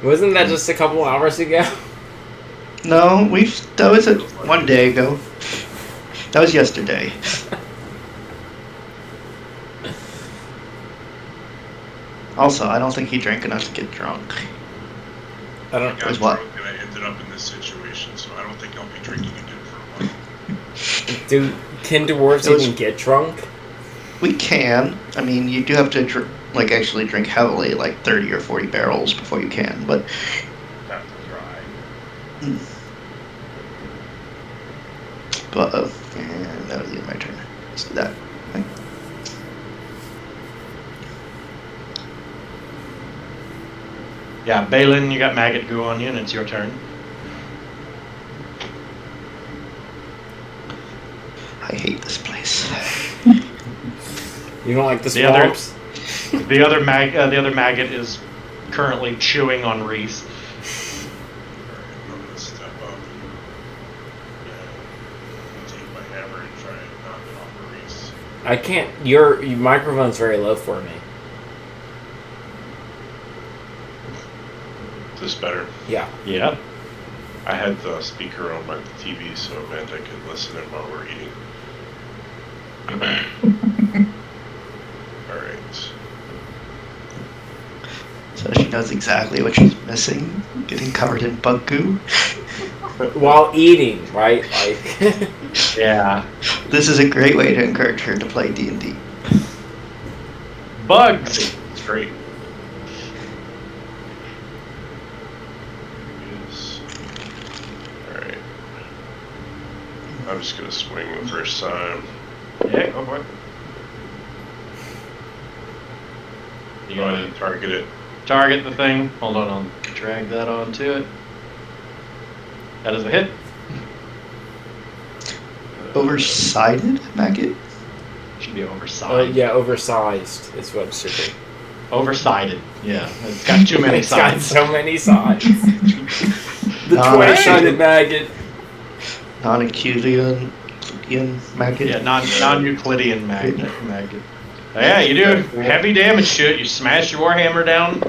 Wasn't that just a couple hours ago? No, that was one day ago. That was yesterday. Also, I don't think he drank enough to get drunk. I don't. I got Was what? drunk and I ended up in this situation, so I don't think I'll be drinking again for a while. Can dwarves It was- even get drunk? We can. I mean, you do have to actually drink heavily, like 30 or 40 barrels before you can. But Have to try. and that was the end of my turn. Let's do that. Okay. Yeah, Balin, you got maggot goo on you, and it's your turn. I hate this place. You don't like the The other- swamps? The other maggot is currently chewing on Reese. Alright, I'm gonna step up and take my hammer and try and knock it off of Reese. I can't. Your microphone's very low for me. Is this better? Yeah. Yeah. I had the speaker on my TV, so it meant I could listen in while we're eating. Alright. So she knows exactly what she's missing. Getting covered in bug goo. While eating, right? Like. Yeah. This is a great way to encourage her to play D&D. Bugs! It's great. Yes. Alright. I'm just gonna swing the first time. Yeah, go for it. You Go ahead gotta and target it. target the thing. Hold on, I'll drag that onto it. That is a hit. Oversighted maggot? Should be oversized. Yeah, oversized is what it should be. Oversighted. Yeah. It's got too many It's got sides. so many sides. The No, 20-sided maggot. Non-Euclidean maggot? Yeah, non-Euclidean magnet. Yeah, you do heavy damage to it. You smash your warhammer down.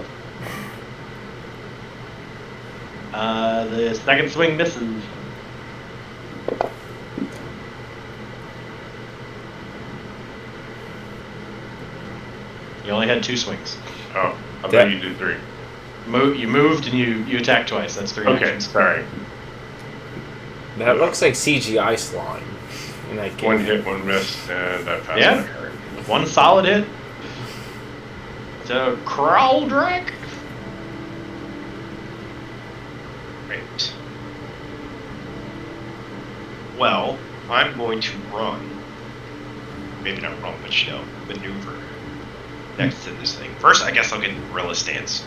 The second swing misses. You only had 2 swings. Oh, I That- thought you did 3. You moved and you attacked twice. That's 3 Okay, actions. sorry. That looks like CGI slime. In that game. One hit, one miss, and I passed Yeah. my turn. One solid hit. So, Kraldrak. Right. Well, I'm going to run. Maybe not run, but maneuver next to this thing. First, I guess I'll get gorilla stance.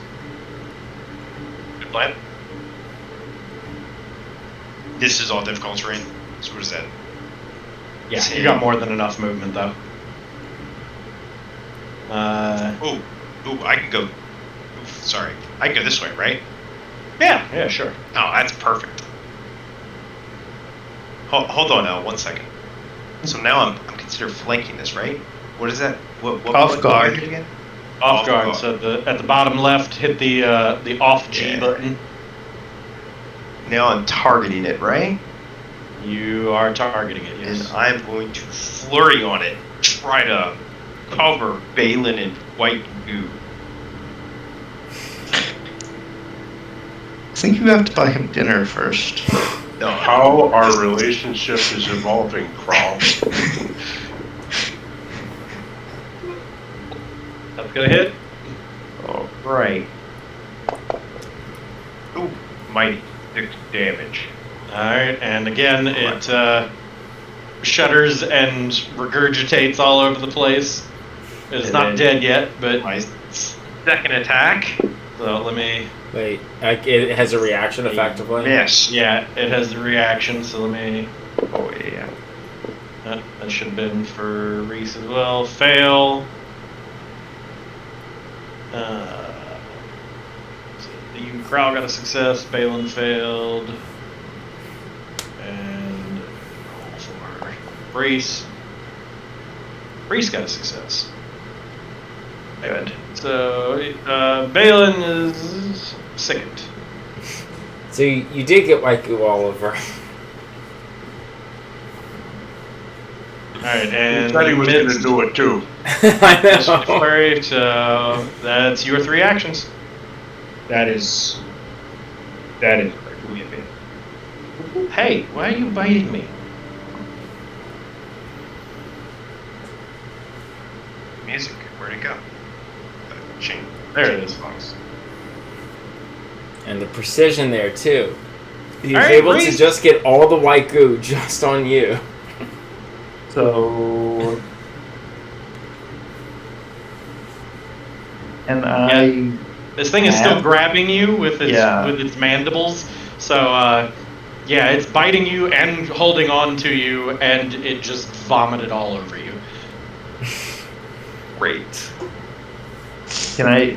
Good plan. This is all difficult terrain. So what is that? Yeah, you got more than enough movement though. Ooh, I can go. Oof, sorry, I can go this way, right? Yeah, sure. Oh, that's perfect. Hold on now, 1 second. So now I'm considered flanking this, right? What is that? What Off guard. button again? Off Off guard. guard. So at the bottom left, hit the off G Yeah. button. Now I'm targeting it, right? You are targeting it. And Yes. I'm going to flurry on it. Try to cover Balin in white goo. I think you have to buy him dinner first. No, How our relationship is evolving, Crawl. That's gonna hit. Oh, right. Ooh, mighty 6 damage. All right, and again it shudders and regurgitates all over the place. It's And not then- dead yet, but My second attack So let me. Wait, it has a reaction effectively? Miss. Yeah, it has the reaction, so let me. Oh yeah. That should have been for Reese as well. Fail. So the crowd got a success. Balin failed. And roll for Reese. Reese got a success. Good. So Balin is second. So you did get Waiku Oliver. Alright, He and said he was going to missed do it too. I know. flurry, so that's your 3 actions. That is very bit. Hey, why are you biting me? Music. Where'd it go? Chain. There it is. Songs. And the precision there too. He was All right, able to Reese. just get all the Waiku just on you. So. And I. This thing is still grabbing you with its Yeah. with its mandibles. So yeah, it's biting you and holding on to you, and it just vomited all over you. Great. Can I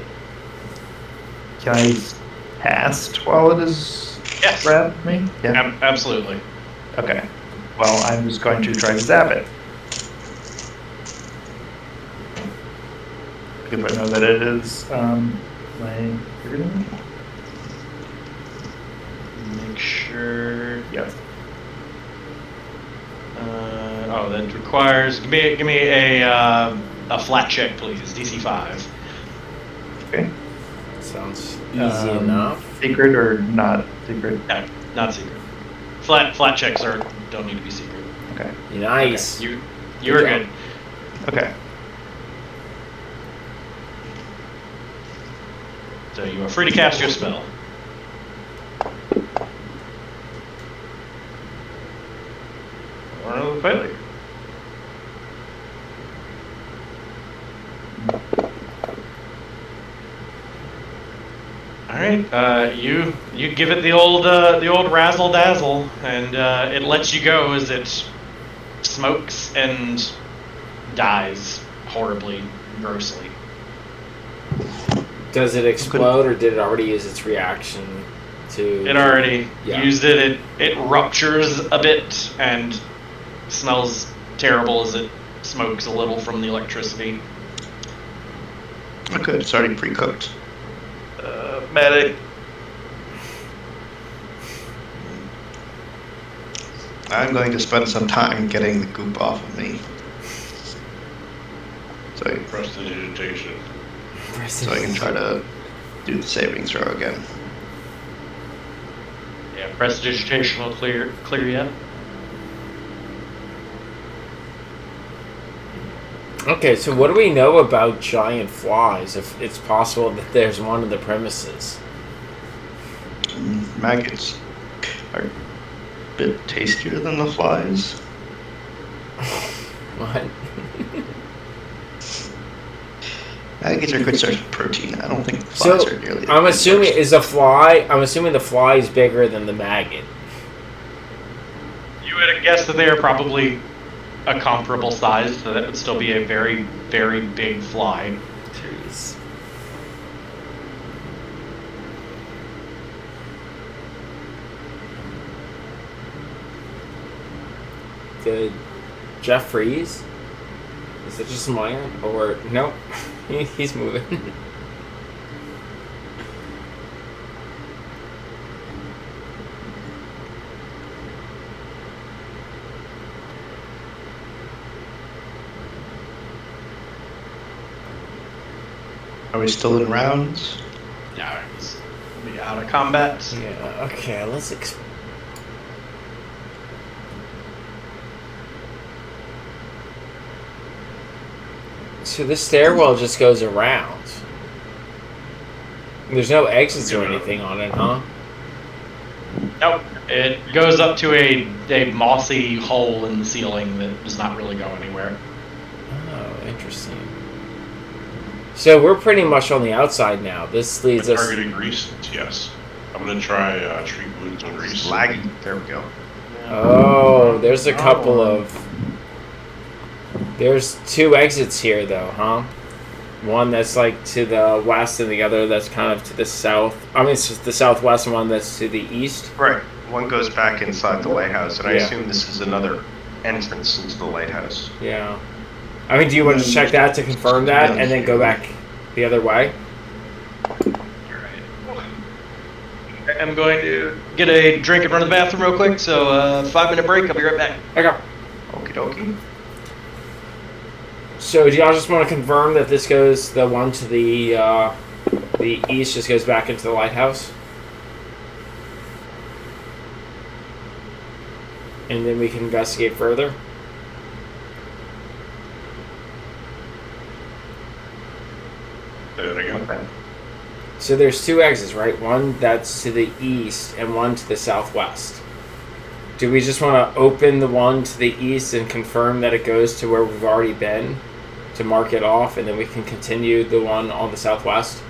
cast while it is Yes, grabbed me? Yeah. absolutely. Okay. Well, I'm just going to try to zap it. Because I know that it is my. Make sure. Yes. Oh, that requires. Give me a flat check, please. DC 5. Okay. Sounds easy enough. Secret or not secret? No, not secret. Flat checks don't need to be secret. Okay. Nice. Okay. You were good. Okay. So you are free to cast your spell. Or another failure. All right, you give it the old razzle dazzle, and it lets you go as it smokes and dies horribly, grossly. Does it explode, or did it already use its reaction to... It already Yeah. used it. It ruptures a bit and smells terrible as it smokes a little from the electricity. Oh, good. It's already pre-cooked. Medic. I'm going to spend some time getting the goop off of me. Prestidigitation. So I can try to do the saving throw again. Yeah, prestidigitation will clear you. Okay, so what do we know about giant flies, if it's possible that there's one in the premises? Maggots are a bit tastier than the flies. What? Maggots are a good source of protein. I don't think flies So, are nearly. I'm assuming the fly is bigger than the maggot. You would guess that they are probably a comparable size, so that would still be a very, very big fly. Jeez. Did Jeff freeze? Is it just mine? Or nope? He's moving. Are we still in rounds? Yeah, it's be out of combat. Yeah. Okay. Let's. So this stairwell just goes around. There's no exits or anything on it, huh? Nope. It goes up to a mossy hole in the ceiling that does not really go anywhere. Oh, interesting. So we're pretty much on the outside now. This leads us. Targeting grease? Yes. I'm gonna try treat wounds on grease. Laggy. There we go. Oh, there's a couple of. There's 2 exits here, though, huh? One that's like to the west, and the other that's kind of to the south. I mean, it's just the southwest, and one that's to the east. Right. One goes back inside the lighthouse, and I Yeah. assume this is another entrance into the lighthouse. Yeah. I mean, do you want to check that to confirm that, and then go back the other way? I'm going to get a drink and run to the bathroom real quick, so 5-minute break, I'll be right back. Okay. Okie dokie. So do y'all just want to confirm that this goes, the one to the east just goes back into the lighthouse? And then we can investigate further? Say that again. So there's 2 exits, right? One that's to the east and one to the southwest. Do we just want to open the one to the east and confirm that it goes to where we've already been to mark it off, and then we can continue the one on the southwest?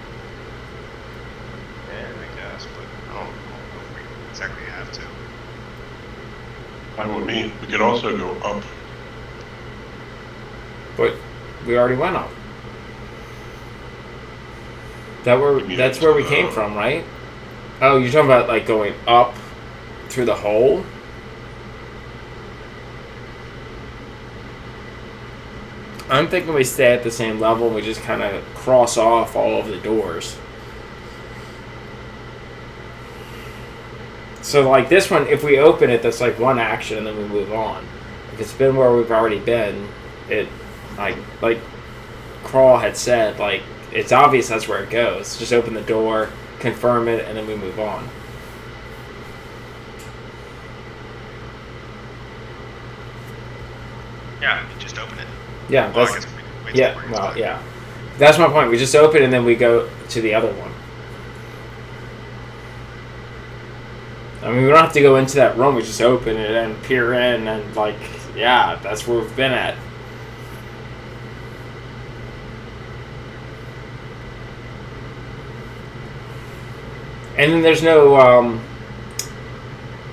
Yeah, I guess, but I don't know if we exactly have to. Fine with me. We could also go up. But we already went up. That's where we came from, right? Oh, you're talking about like going up through the hole? I'm thinking we stay at the same level and we just kind of cross off all of the doors. So like this one, if we open it, that's like one action and then we move on. If it's been where we've already been, it like Crawl had said, like it's obvious that's where it goes. Just open the door, confirm it, and then we move on. Yeah, just open it. Yeah, Well, I that's guess we wait yeah. till we're Well, inside. yeah. That's my point. We just open and then we go to the other one. I mean, we don't have to go into that room. We just open it and peer in and like, yeah, that's where we've been at. And then there's no,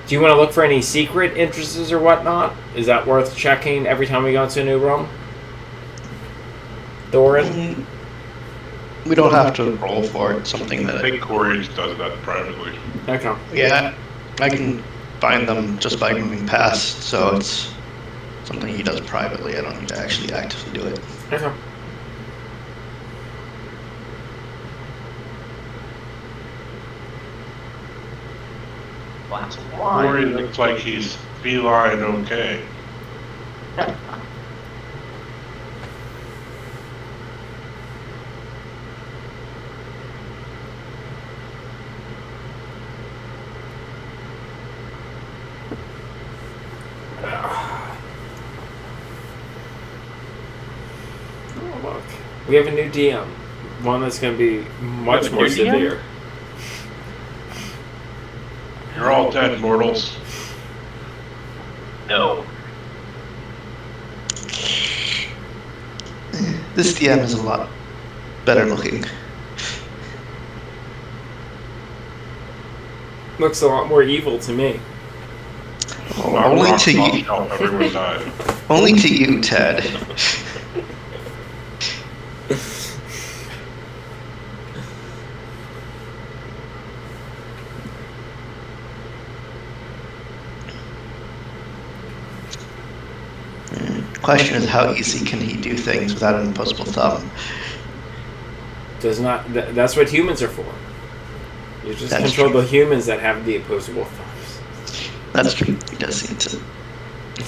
do you want to look for any secret entrances or whatnot? Is that worth checking every time we go into a new room? Thorin? We don't have to roll for it. Something I that think Corey does that privately. Okay. yeah, I can find them just by moving past. So it's something he does privately. I don't need to actually actively do it. Okay. Glass of Corey wine. looks like he's feline okay. Oh, look. We have a new DM. One that's going to be much more new DM? severe. You're all dead, mortals. No. This DM is a lot better looking. Looks a lot more evil to me. Only to you. Oh, everyone died. Only to you, Ted. Question is, how easy can he do things without an opposable thumb? Does not. That's what humans are for. You just That's control true. the humans that have the opposable thumbs. That's true. He does need to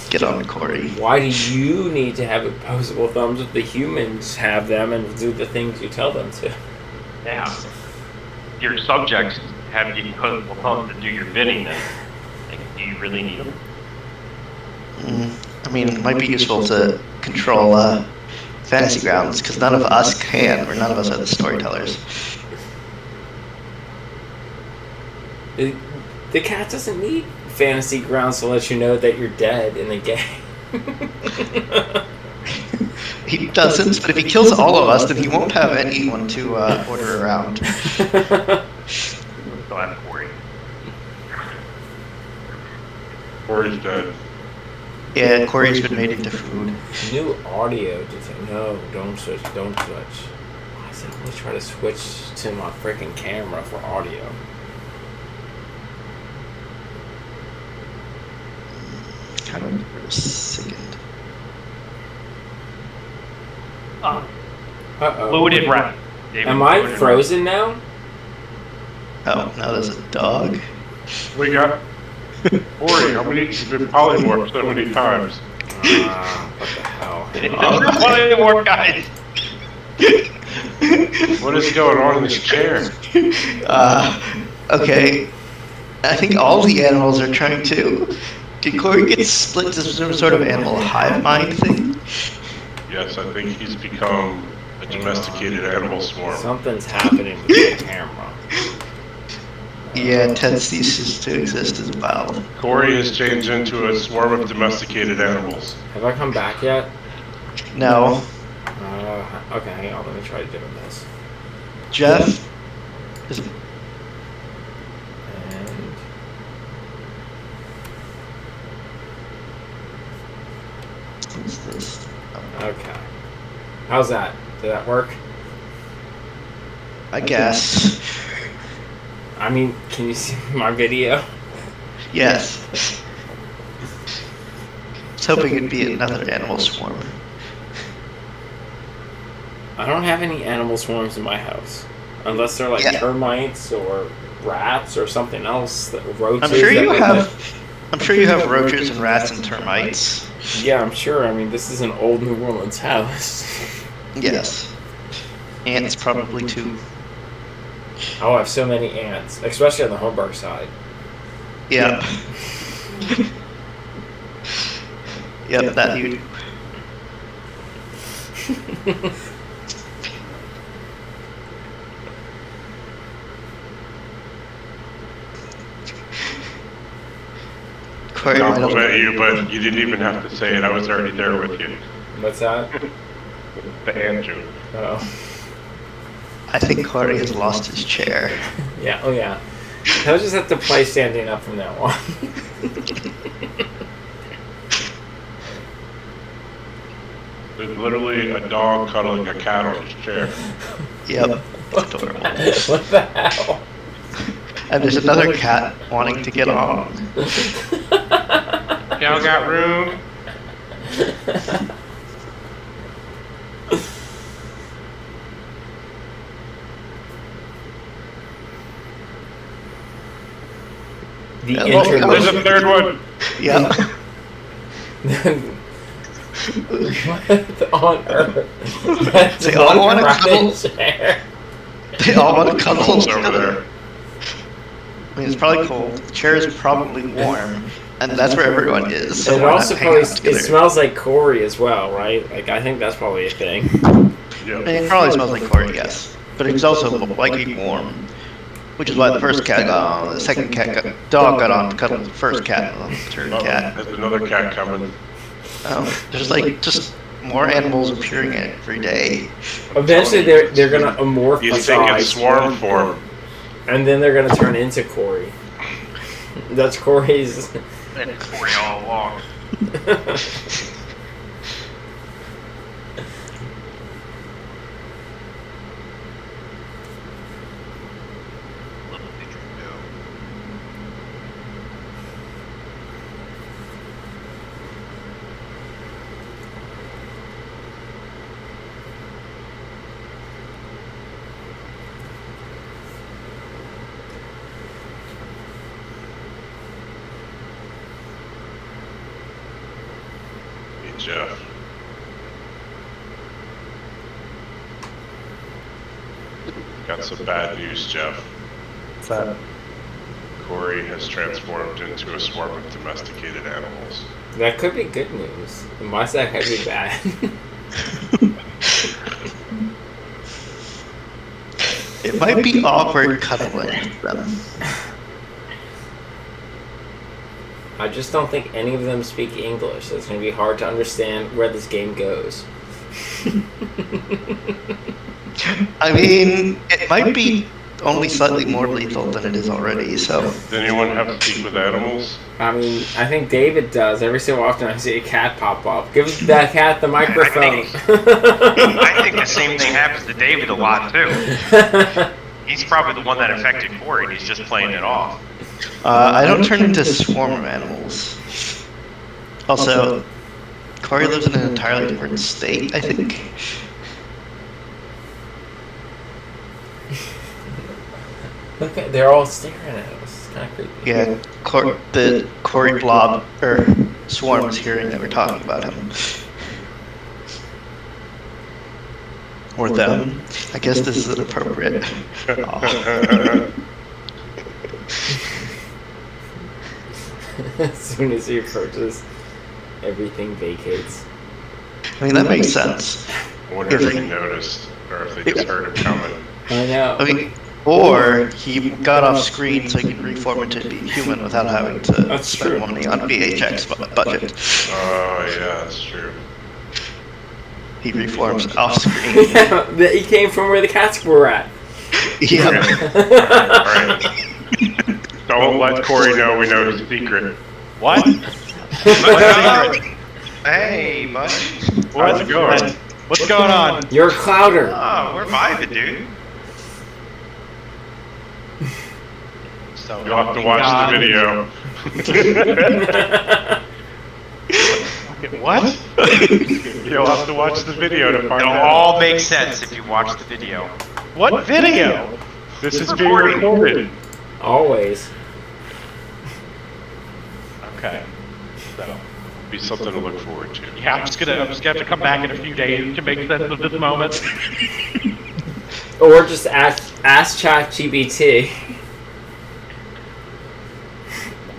get on Corey. Why do you need to have opposable thumbs if the humans have them and do the things you tell them to? Yeah. Your subjects have the opposable thumbs to do your bidding, then. Like, do you really need them? I mean, it might be useful to control fantasy grounds, because none of us can, or none of us are the storytellers. The cat doesn't need fantasy grounds to let you know that you're dead in the game. He doesn't, but if he kills all of us, then he won't have anyone to order around. Glad for you. Corey's dead. Yeah, Corey's been made into food. New audio. No, don't switch. Don't switch. Why does it always try to switch to my freaking camera for audio? Kind of for a second. Uh-oh. Loaded right. David, Am I loaded frozen now? Oh, now there's a dog. We got Corey. How many? You've been polymorphed so many times. What the hell? There's plenty more guys. What is going on in this chair? Okay. I think all the animals are trying to. Did Corey get split to some sort of animal hive mind thing? Yes, I think he's become a domesticated animal swarm. Something's happening with the camera. Yeah, Ted ceases to exist as well. Corey has changed into a swarm of domesticated animals. Have I come back yet? No. Okay, hang on. Let me try doing this. Jeff is. And What's this? okay. How's that? Did that work? I guess. I mean, can you see my video? Yes. I was hoping it'd be another animal swarm. I don't have any animal swarms in my house. Unless they're like Yeah. termites or rats or something else. Roaches. I'm sure that you live have. I'm sure you have roaches and rats and termites. in- Yeah, I'm sure. I mean, this is an old New Orleans house. Yes. Ants probably too. Oh, I have so many ants. Especially on the Holmberg side. Yep. Yep, that you. Corey, I Compliment don't- you, but you didn't even have to say it. I was already there with you. What's that? The ant joke. Oh. I think Corey has lost his chair. Yeah, oh yeah. He'll just have to play standing up from now on. There's literally a dog cuddling a cat on his chair. Yep. It's adorable. What the hell? And there's another cat wanting to get on. Y'all got room? The Well, There's interlude. a third one. Yep. What on earth? That's They all one wanna rocking cuddle. chair. They all want to cuddle Cuddles over together. there. I mean, it's probably cold. The chair is probably warm, and that's where everyone is. So It why also not hang out probably together? it smells like Corey as well, right? Like I think that's probably a thing. Yep. And it probably smells like Corey, yes. But it's also likely warm, which is why the first cat got on, the second dog got on to cuddle the first cat, and the third cat. There's another cat coming. There's like just more animals appearing every day. Eventually, they're gonna You think amorphize, it's swarm form. and then they're gonna turn into Corey. That's Corey's. Been Corey all along. Little did you know. Hey, Jeff. Got some bad news, Jeff. What's that? Corey has transformed into a swarm of domesticated animals. That could be good news. And why's that could be bad? It might be awkward cuddling them. I just don't think any of them speak English. So it's gonna be hard to understand where this game goes. I mean, it might be only slightly more lethal than it is already, so... Does anyone have to speak with animals? I mean, I think David does. Every so often I see a cat pop up. Give that cat the microphone. I think the same thing happens to David a lot too. He's probably the one that affected Corey, and he's just playing it off. I don't turn into swarm of animals. Also, Corey lives in an entirely different state, I think. Look at, they're all staring at us. It's kind of creepy. Yeah, the Corey blob, or swarm is hearing that we're talking about him. Or them. I guess this is inappropriate. As soon as he approaches, everything vacates. I mean, that makes sense. I wonder if they noticed, or if they just heard it coming. I know. I mean, or he got off screen so he can reform into a human without having to That's spend true. money on VHX budget. Oh, yeah, that's true. He reforms off screen. Yeah, he came from where the cats were at. Yeah. Alright. Don't let Corey know we know his secret. What? Hey, bud. How's it going? What's going on? You're a clouder. Oh, we're vibing, dude. So You'll have to watch the video. What? You'll have to watch the video to find It'll out. all make sense if you watch the video. What video? This is being recorded. Always. Okay. So, Be something to look forward to. yeah, I'm just gonna have to come back in a few days to make sense of this moment. Or just ask ChatGPT.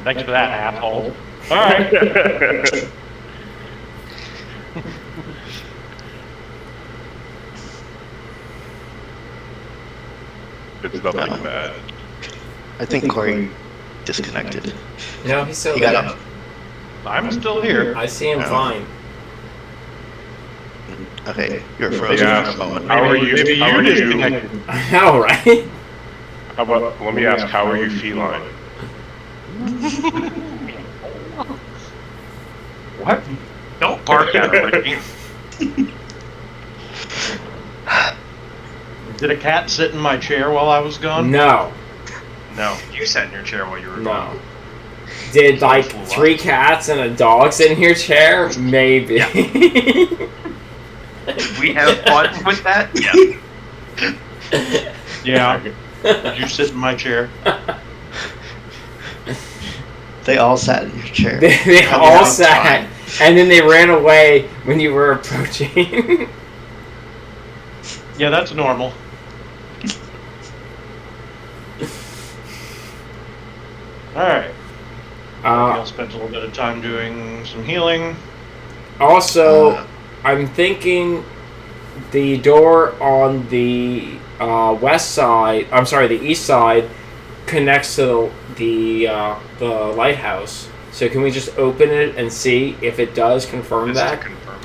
Thanks for that, asshole. All right. It's nothing bad. I think Corey disconnected. No, he's still He there. got up. I'm still here. I see him No. fine. Okay, you're frozen Yeah. for a moment. How are you? Maybe How you are you? disconnected. I know, right? How about, let me ask, how are you feline? What? Don't bark at her. Did a cat sit in my chair while I was gone? No. No, you sat in your chair while you were No. gone. Did like 3 cats and a dog sit in your chair? Maybe. Did we have fun with that? Yeah. Yeah. Did you sit in my chair? They all sat in your chair. They On the all outside. sat, and then they ran away when you were approaching. Yeah, that's normal. Alright. I'll spend a little bit of time doing some healing. Also, I'm thinking the door on the west side, I'm sorry, the east side, connects to the lighthouse. So can we just open it and see if it does confirm Just to that? confirm.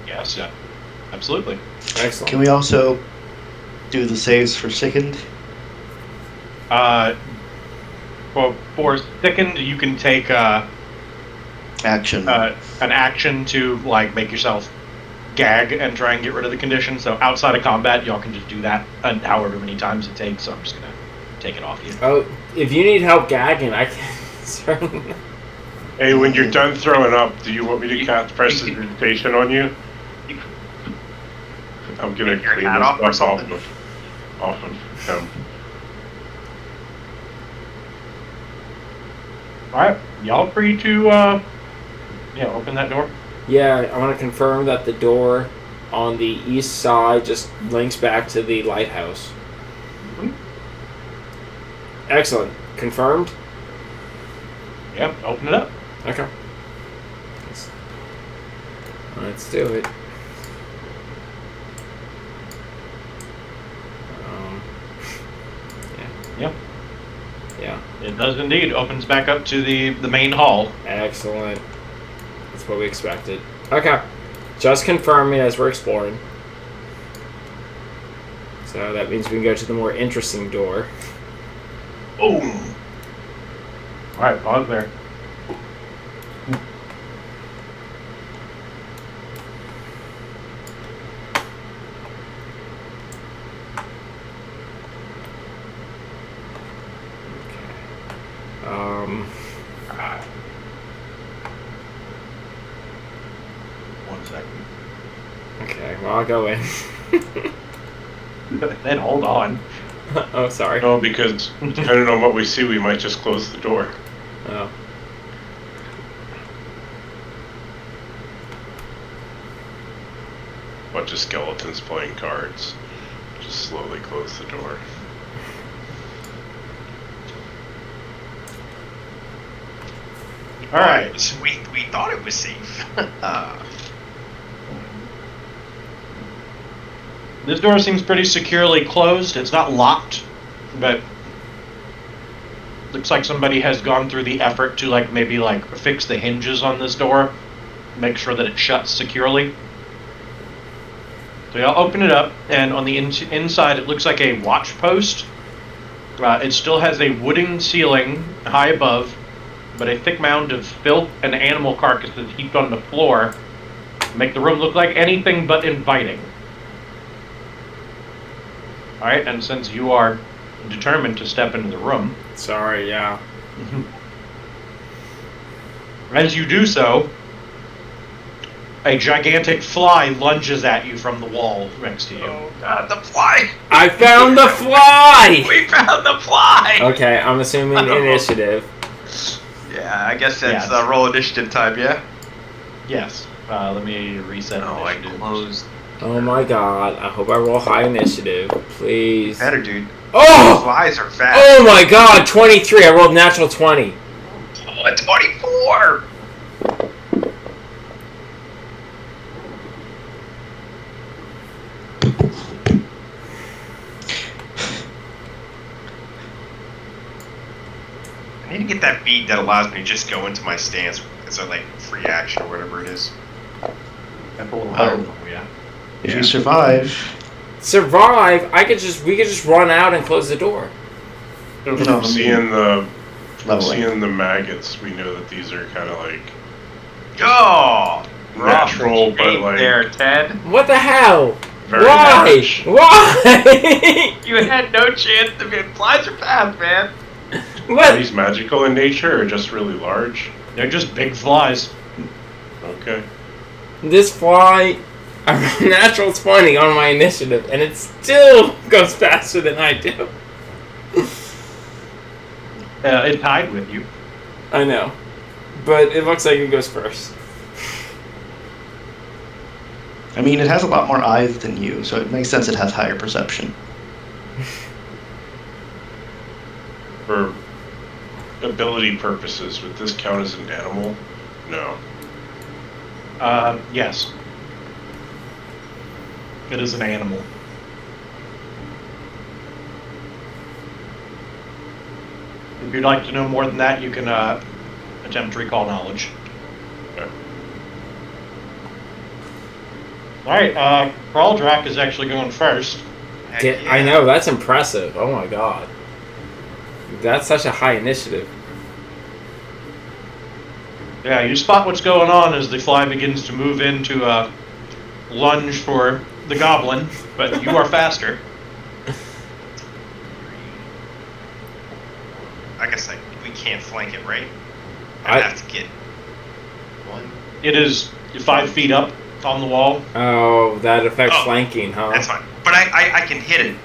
Yes, yeah. Absolutely. Excellent. Can we also do the saves for sickened? Well, for thickened, you can take Action. an action to like make yourself gag and try and get rid of the condition. So outside of combat, y'all can just do that however many times it takes. So I'm just gonna take it off you. Oh, if you need help gagging, I can certainly. Hey, when you're done throwing up, do you want me to cast prestidigitation on you? I'm gonna Take your clean hat this off or stuff something? off of him. Alright, y'all free to open that door. Yeah, I want to confirm that the door on the east side just links back to the lighthouse. Mhm. Excellent. Confirmed? Yep, open it up. Okay. Let's do it. Yep. Yeah. It does indeed. Opens back up to the main hall. Excellent. That's what we expected. Okay. Just confirming as we're exploring. So that means we can go to the more interesting door. Boom. Alright, pause there. One second. Okay, well, I'll go in. Then hold on. Oh, sorry. No, because depending on what we see, we might just close the door. Oh. Bunch of skeletons playing cards. Just slowly close the door. Alright. We thought it was safe. This door seems pretty securely closed. It's not locked, but looks like somebody has gone through the effort to maybe fix the hinges on this door, make sure that it shuts securely. So y'all open it up, and on the inside it looks like a watch post. It still has a wooden ceiling high above, but a thick mound of filth and animal carcasses heaped on the floor make the room look like anything but inviting. Alright, and since you are determined to step into the room, Sorry, yeah. as you do so, a gigantic fly lunges at you from the wall next to you. Oh god, the fly! I found the fly! We found the fly! Okay, I'm assuming initiative. Yeah, I guess that's Yes. roll initiative time, yeah? Yes. Let me reset initiative. closed. Oh my god, I hope I roll high initiative. Please. Better, dude. Oh! Flies are fast. Oh my god, 23. I rolled natural 20. Oh, a 24! I need to get that beat that allows me to just go into my stance as a free action or whatever it is. That's a little higher than we are. If you survive, Survive? We could just run out and close the door. From No, seeing the leveling. seeing the maggots, we know that these are kind of Oh! natural, but there, Ted. What the hell? very Why? large. Why? You had no chance to be. Flies are fast, man. Are What? these magical in nature or just really large? They're just big flies. Okay. This fly, I rolled natural 20 on my initiative, and it still goes faster than I do. It tied with you. I know. But it looks like it goes first. I mean, it has a lot more eyes than you, so it makes sense it has higher perception. For ability purposes, would this count as an animal? No. Yes. It is an animal. If you'd like to know more than that, you can attempt to recall knowledge. Okay. Alright, Kraldrak is actually going first. Heck yeah. I know, that's impressive. Oh my god. That's such a high initiative. Yeah, you spot what's going on as the fly begins to move into a lunge for the goblin, but you are faster. I guess we can't flank it, right? I- I have to get one. It is 5 feet up on the wall. Oh, that affects Oh, flanking, huh? That's fine. But I can hit it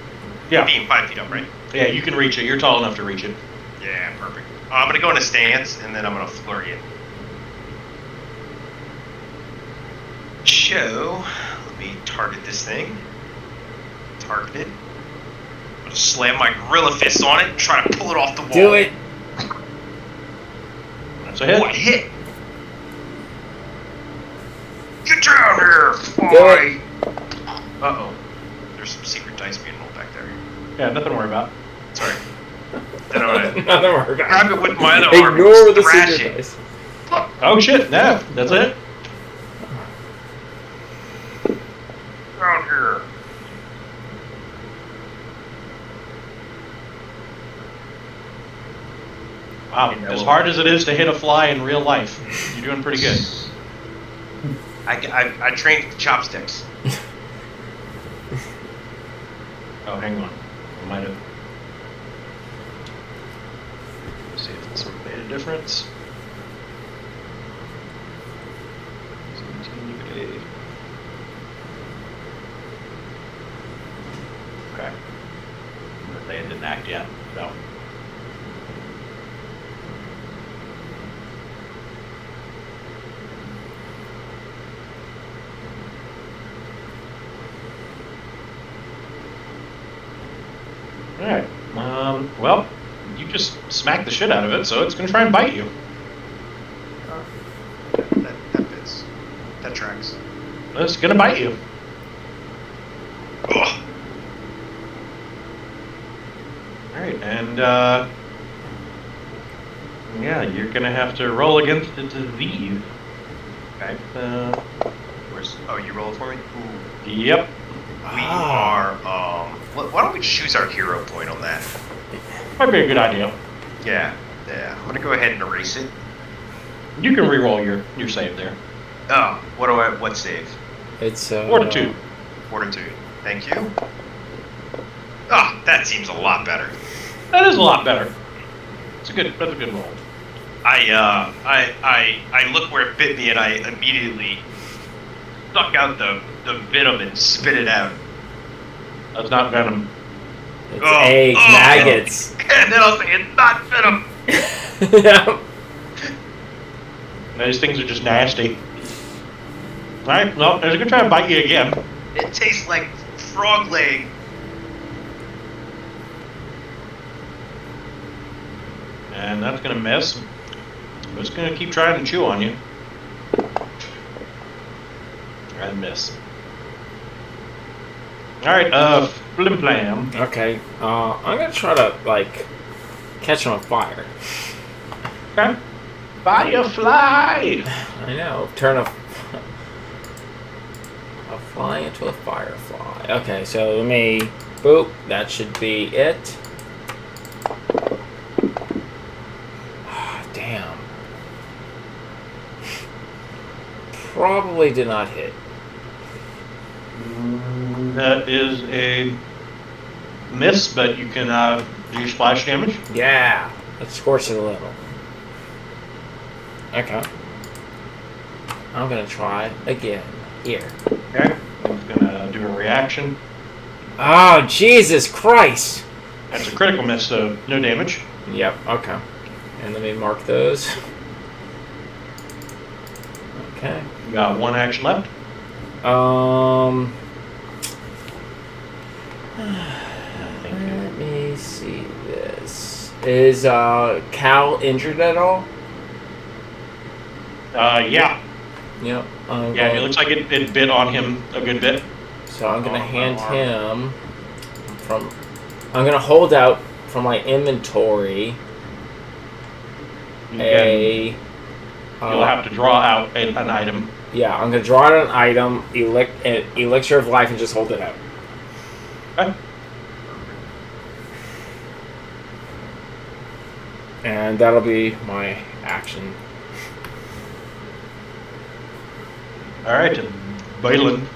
Yeah, being 5 feet up, right? yeah, you can reach it. You're tall enough to reach it. Yeah, perfect. I'm going to go in a stance, and then I'm going to flurry it. So, let me target this thing. Target it. I'm going to slam my gorilla fist on it and try to pull it off the wall. Do it. That's a hit. Oh, I hit! Get down here, Do boy! Uh-oh. There's some secret dice being rolled back there. Yeah, nothing to worry about. Sorry. Then I'm going to Nothing worry about grab it. it with my other arm and Ignore the thrash secret it. dice. Oh shit, no, that's it. Wow, as hard as it is to hit a fly in real life, you're doing pretty good. I trained with chopsticks. Oh, hang on. I might have. Let's see if this one made a difference. 17 Okay. They didn't act yet. No. Alright. Well, you just smacked the shit out of it, so it's going to try and bite you. That fits. That tracks. It's going to bite you. Ugh. Alright, and, yeah, you're going to have to roll against the disease. Okay. Oh, you roll it for me? Ooh. Yep. We are, why don't we just use our hero point on that? Might be a good idea. Yeah. I'm gonna go ahead and erase it. You can re-roll your save there. Oh, what save? It's Fortitude. Fortitude. Thank you. Ah, that seems a lot better. That is a lot better. That's a good roll. I look where it bit me and I immediately suck out the venom and spit it out. That's not venom. It's eggs, maggots. And then I'll say it's not venom. Yeah. These things are just nasty. Alright, well, there's a good try to bite you again. It tastes like frog leg. And that's gonna miss. It's gonna keep trying to chew on you. Try and miss. Alright, Flim Flam. Okay. I'm gonna try to like catch on fire. Okay. Firefly! I know. Turn a fly into a firefly. Okay, so let me. Boop. That should be it. Damn. Probably did not hit. That is a miss, but you can do splash damage. Yeah. Let's scorch it a little. Okay. I'm gonna try again. Here. Okay. I'm gonna do a reaction. Oh, Jesus Christ! That's a critical miss, so no damage. Yep, okay. And let me mark those. Okay. You got one action left. Let me see this. Is Cal injured at all? Yeah. Yep. Yeah, it looks like it bit on him a good bit. So I'm gonna hand him from. I'm gonna hold out from my inventory a. You'll have to draw out an item. Yeah, I'm gonna draw out an item, elixir of life, and just hold it out. Okay. And that'll be my action. All right, Balin.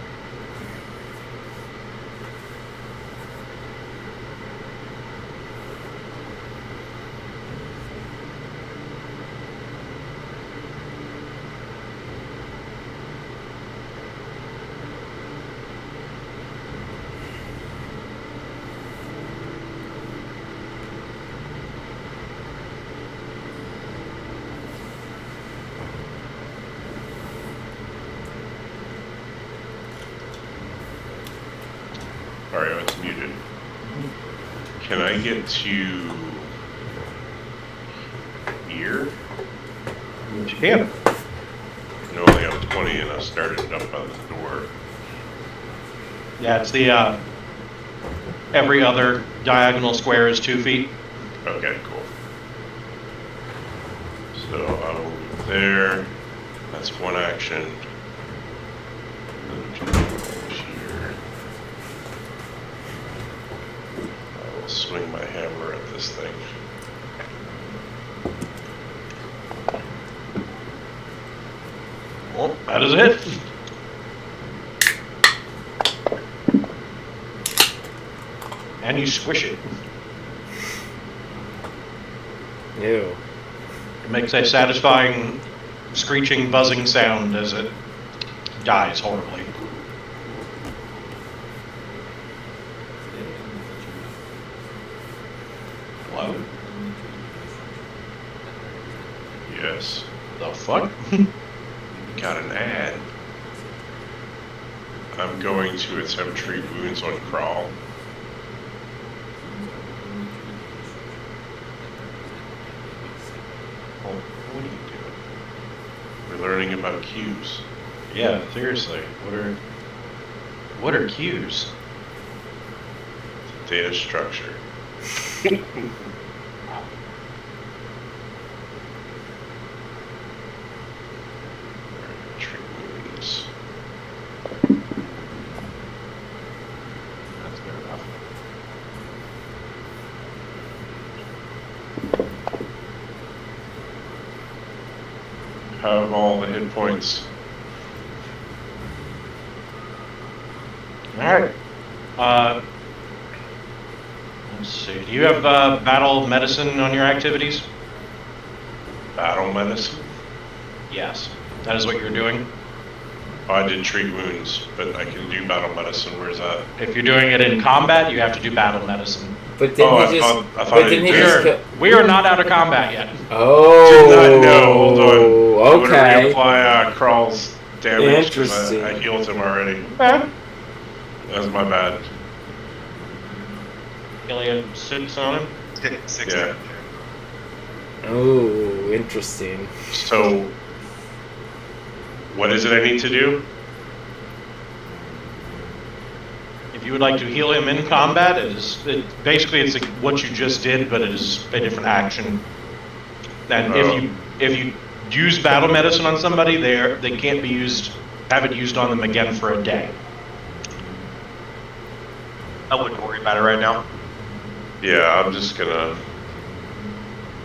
Sorry, I was muted. Can I get to here? You can. No, I only have 20 and I started up on the door. Yeah, it's the every other diagonal square is 2 feet. Okay, cool. So I'll move there. That's one action. And here. I will swing my hammer at this thing. Well, that is it. And you squish it. Ew. It makes a satisfying, screeching, buzzing sound as it dies horribly. Hello? Yes. The fuck? Got an ad. I'm going to attempt treat wounds on Crawl. Oh, what are you doing? We're learning about cues. Yeah, seriously. What are cues? Data structure. Treat wounds. That's fair enough. Have all the hit points. Alright. Let's see. Do you have battle medicine on your activities? Battle medicine? Yes. That is what you're doing? Oh, I did treat wounds, but I can do battle medicine. Where's that? If you're doing it in combat, you have to do battle medicine. But didn't Oh, he just? I thought But it didn't he did. just? We are not out of combat yet. Oh. Did not know. Hold on. I'm Okay. gonna reapply Crawl's damage because Interesting. I healed him already. Okay. That was my bad. Iliad 6 on him. 6 Yeah. damage. Oh, interesting. So, what is it I need to do? If you would like to heal him in combat, basically it's like what you just did, but it is a different action. And Oh. if you use battle medicine on somebody, they can't be used. Have it used on them again for a day. I wouldn't worry about it right now. Yeah, I'm just gonna.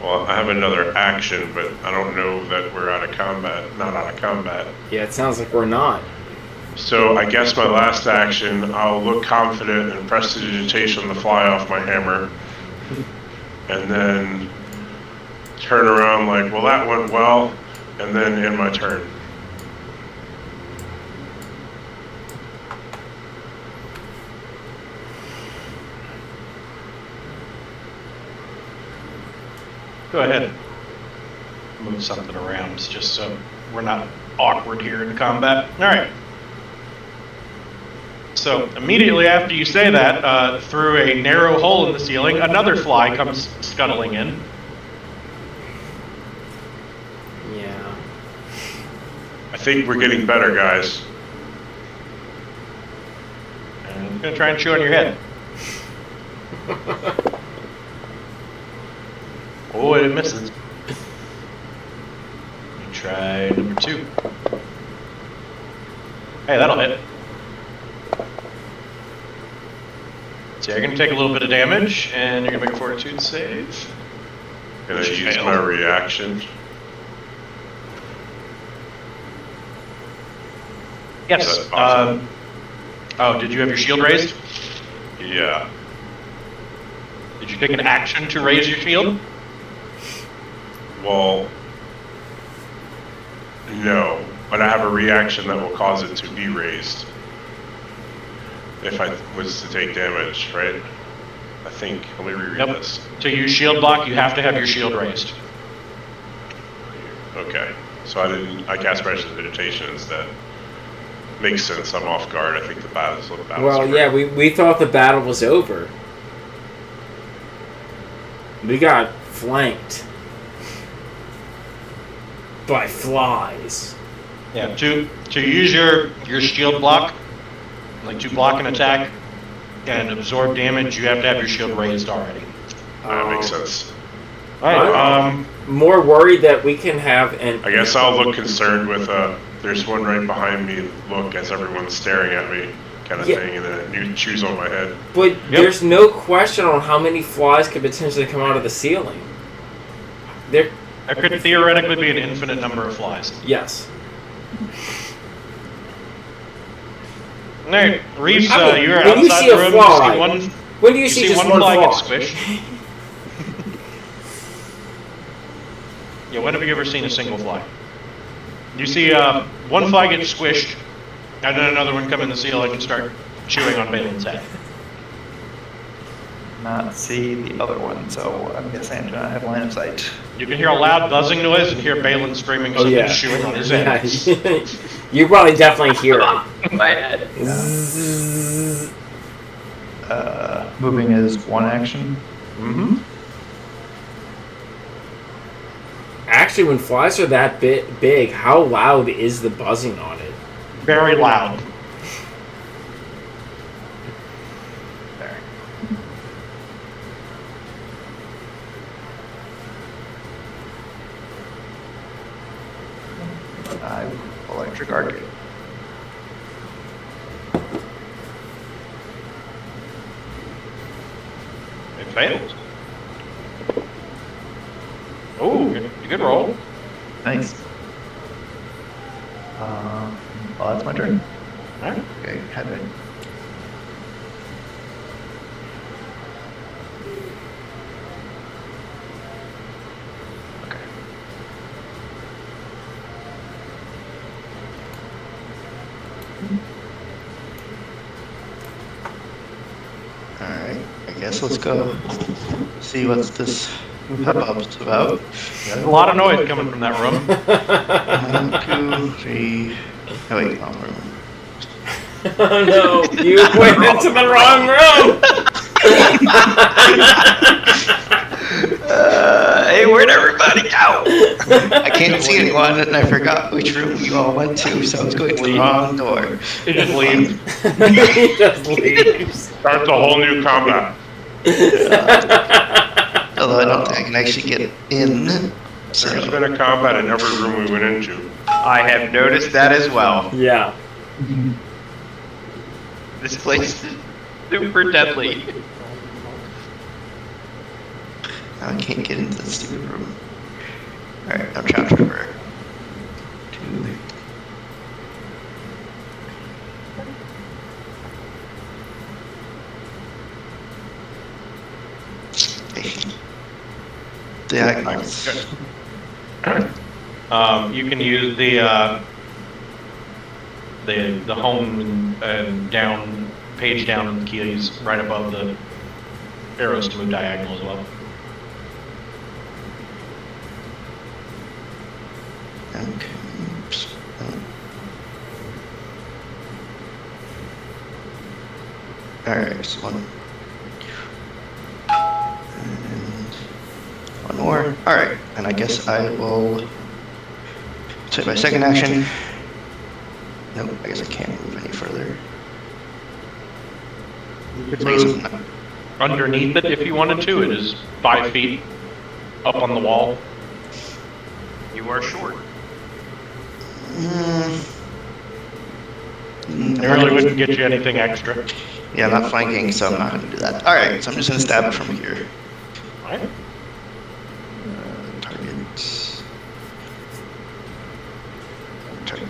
Well, I have another action, but I don't know that we're out of combat. Not out of combat. Yeah, it sounds like we're not. So I guess my last action, I'll look confident and prestidigitation the fly off my hammer, and then turn around like, well, that went well, and then end my turn. Go ahead. Move something around just so we're not awkward here in combat. All right. So immediately after you say that, through a narrow hole in the ceiling, another fly comes scuttling in. Yeah. I think we're getting better, guys. And it's going to try and chew on your head. Oh, it misses. Try number 2. Hey, that'll hit. So you're going to take a little bit of damage, and you're going to make a fortitude save. Gonna Which use failed. my reaction. Yes. That's awesome. Oh, did you have your shield raised? Yeah. Did you take an action to raise your shield? Well, no, but I have a reaction that will cause it to be raised. If I was to take damage, right? I think. Let me reread Yep. this. To use shield block, you have to have your shield raised. Okay. So I cast prestidigitation instead. Makes sense. I'm off guard. I think the battle's Well, over. yeah, we thought the battle was over. We got flanked by flies. Yeah. To use your shield block, like to block an attack and absorb damage, you have to have your shield raised already. That makes sense. Alright, More worried that we can have an. I guess I'll look concerned with there's one right behind me, look as everyone's staring at me kind of Yeah. thing, and then it chews on my head. But there's no question on how many flies could potentially come out of the ceiling. There. there could theoretically be an infinite number of flies. Yes. Alright, Reese, I mean, you're when you outside see the a room. fly, You when do you see see just one one fly get fly? squished. Yeah, when have you ever seen a single fly? You see one fly get squished, and then another one come in the ceiling and start chewing on Balin's head. Not see the other one, so I'm guessing I do not have line of sight. You can hear a loud buzzing noise and hear Balin screaming Oh something yeah. chewing on his head. Yeah. You probably definitely hear it. My head. Zzz. Moving is one action. Mm-hmm. Actually, when flies are that big, how loud is the buzzing on it? Very loud. There. Electric arc. It fails. Oh, good roll. Nice. Well, that's my turn. Alright. Okay, headwind. Okay. Alright, I guess let's go see what this hubbub's about. There's a lot of noise coming from that room. 1, 2, 3. Oh, wait, wrong room. Oh no, you went into the wrong room! Hey, where'd everybody go? I can't see anyone, and I forgot which room you all went to, so I was going to the wrong door. It just leaves. He just leaves. Starts a whole new combat. Although I don't think I can actually get in. There's been a combat in every room we went into. I have noticed that as well. Yeah. This place is super deadly. I can't get into the stupid room. Alright, I'm trying to remember. 2. Diagonals. You can use the home and down page down in the keys right above the arrows to move diagonal as well. Okay. Oops. Alright, so one. And one more. Alright, and I guess I will take my second action. Nope, I guess I can't move any further. You could move underneath it if you wanted to. It is 5 feet up on the wall. You are short. It really wouldn't get you anything extra. Yeah, I'm not flanking, so I'm not going to do that. Alright, so I'm just going to stab it from here. Alright. Target.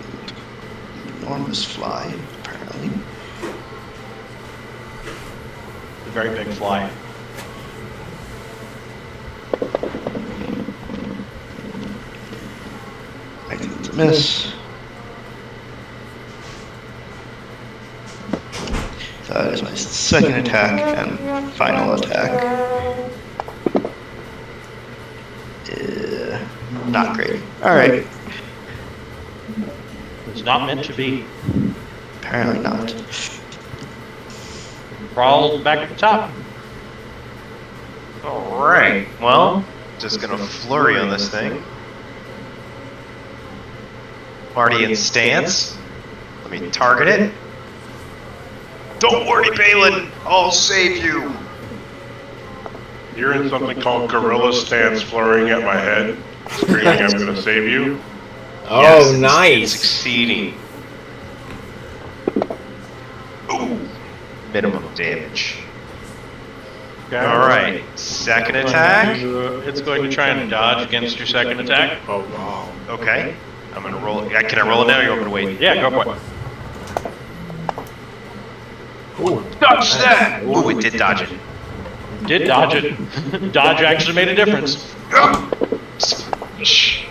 Enormous fly, apparently. A very big fly. I think it's a miss. So that is my second attack and final attack. Not great. Alright. It's not meant to be. Apparently not. Crawl back at the top. Alright, well, just gonna flurry on this thing. Already in stance. Let me target it. Don't worry, Balin, I'll save you. You're in something called gorilla stance, flurrying at my head, screaming, "I'm going to save you." Oh, Yes, it's nice. succeeding. Ooh, minimum damage. Alright, second attack. It's going to try and dodge against your second attack. Oh wow. Okay. I'm gonna roll it. Can I roll it now or you want me to wait? Yeah, go for it. Ooh, Dodge that! Ooh, it did dodge it. Did dodge it. Dodge actually made a difference. Squish.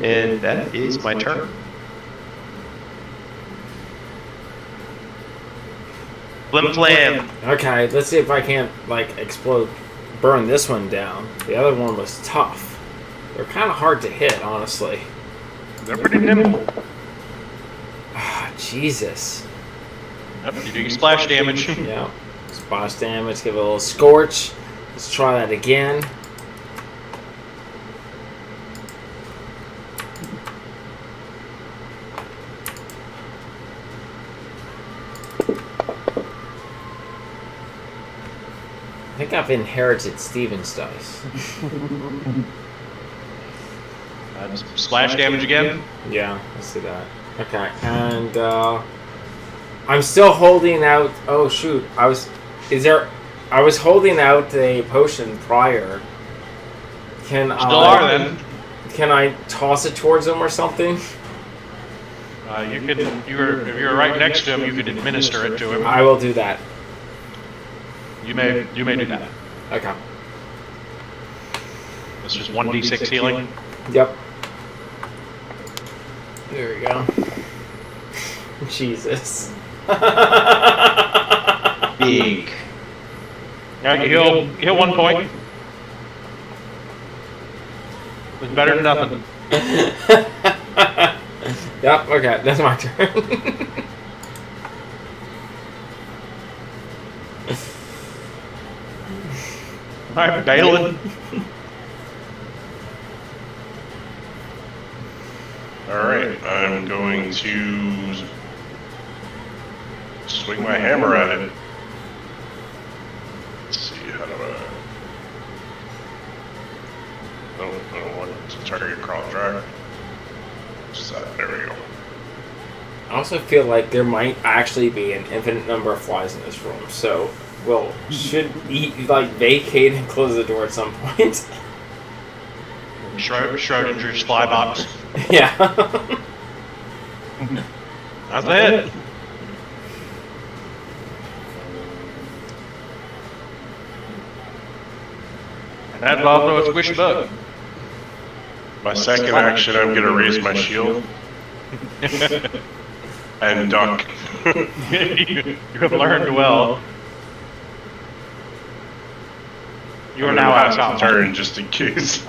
And that is my turn. Flim flam. Okay, let's see if I can't, like, burn this one down. The other one was tough. They're kind of hard to hit, honestly. They're pretty nimble. Ah, Jesus. Yep, you're doing splash damage. Yeah. Splash damage, give it a little scorch. Let's try that again. I think I've inherited Steven's dice. Splash damage again? Yeah, let's see that. Okay, and I'm still holding out. Oh shoot, I was holding out a potion prior. Can Still are then. Can I toss it towards him or something? You could. If you were right next to him, you could administer it to him. I will do that. You may do that. Okay. It's just 1d6 healing. Yep. There we go. Jesus. Big. Yeah, you heal 1 point. It's better than nothing. Yep, okay, that's my turn. Alright, Balin. Alright, I'm going to swing my hammer at it. Let's see, how do I don't want to target cross drag. Just that, there we go. I also feel like there might actually be an infinite number of flies in this room, so should vacate and close the door at some point. Schrodinger's fly box. Yeah. That's a hit. And that's also a squish bug. My second action, I'm going to raise my shield and duck. You have learned well. You are now out of turn just in case.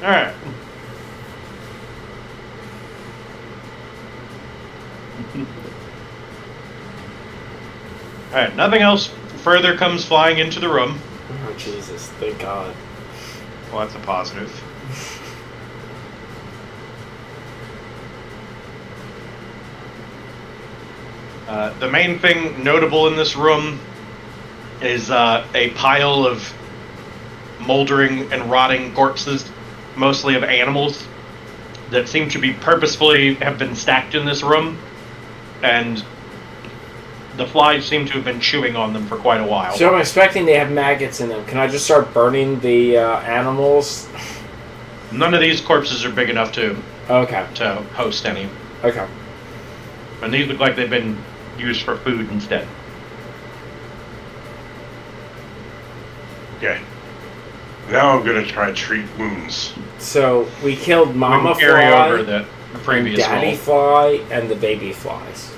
Alright. Alright, nothing else further comes flying into the room. Oh, Jesus, thank God. Well, that's a positive. The main thing notable in this room is a pile of moldering and rotting corpses, mostly of animals, that seem to be purposefully have been stacked in this room, and the flies seem to have been chewing on them for quite a while. So I'm expecting they have maggots in them. Can I just start burning the animals? None of these corpses are big enough to host any. Okay. And these look like they've been used for food instead. Okay. Now I'm gonna try treat wounds. So we killed Mama carry Fly, over the previous Daddy roll. Fly, and the baby flies.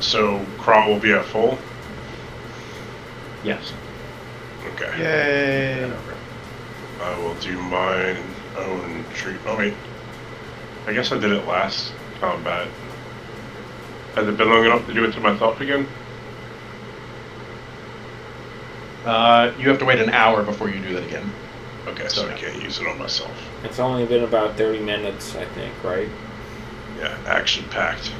So crawl will be at full. Yes. Okay. Yay! I will do mine own treat. Oh wait. I guess I did it last combat. Has it been long enough to do it to myself again? You have to wait an hour before you do that again. Okay, so I can't use it on myself. It's only been about 30 minutes, I think, right? Yeah, action packed.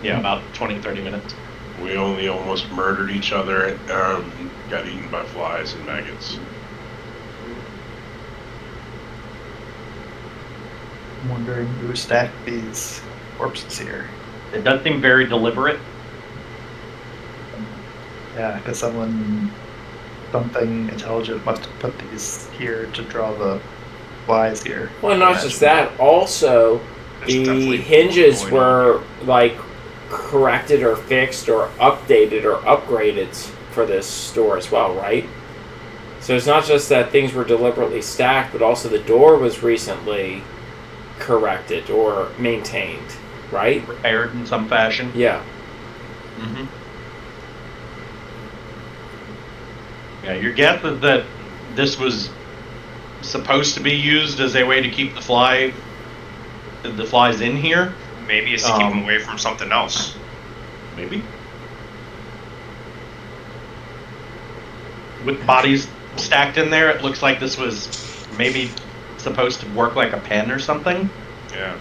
Yeah, about 20, 30 minutes. We only almost murdered each other and got eaten by flies and maggots. I'm wondering who stacked these corpses here. It does seem very deliberate. Yeah, because something intelligent must have put these here to draw the flies here. Well, not just that. Also, There's the definitely hinges more going on were like corrected or fixed or updated or upgraded for this store as well, right? So it's not just that things were deliberately stacked, but also the door was recently corrected or maintained, right? Repaired in some fashion. Yeah. Mm-hmm. Yeah, your guess is that this was supposed to be used as a way to keep the flies in here. Maybe it's to keep them away from something else. Maybe. With bodies stacked in there, it looks like this was maybe supposed to work like a pen or something. Yeah.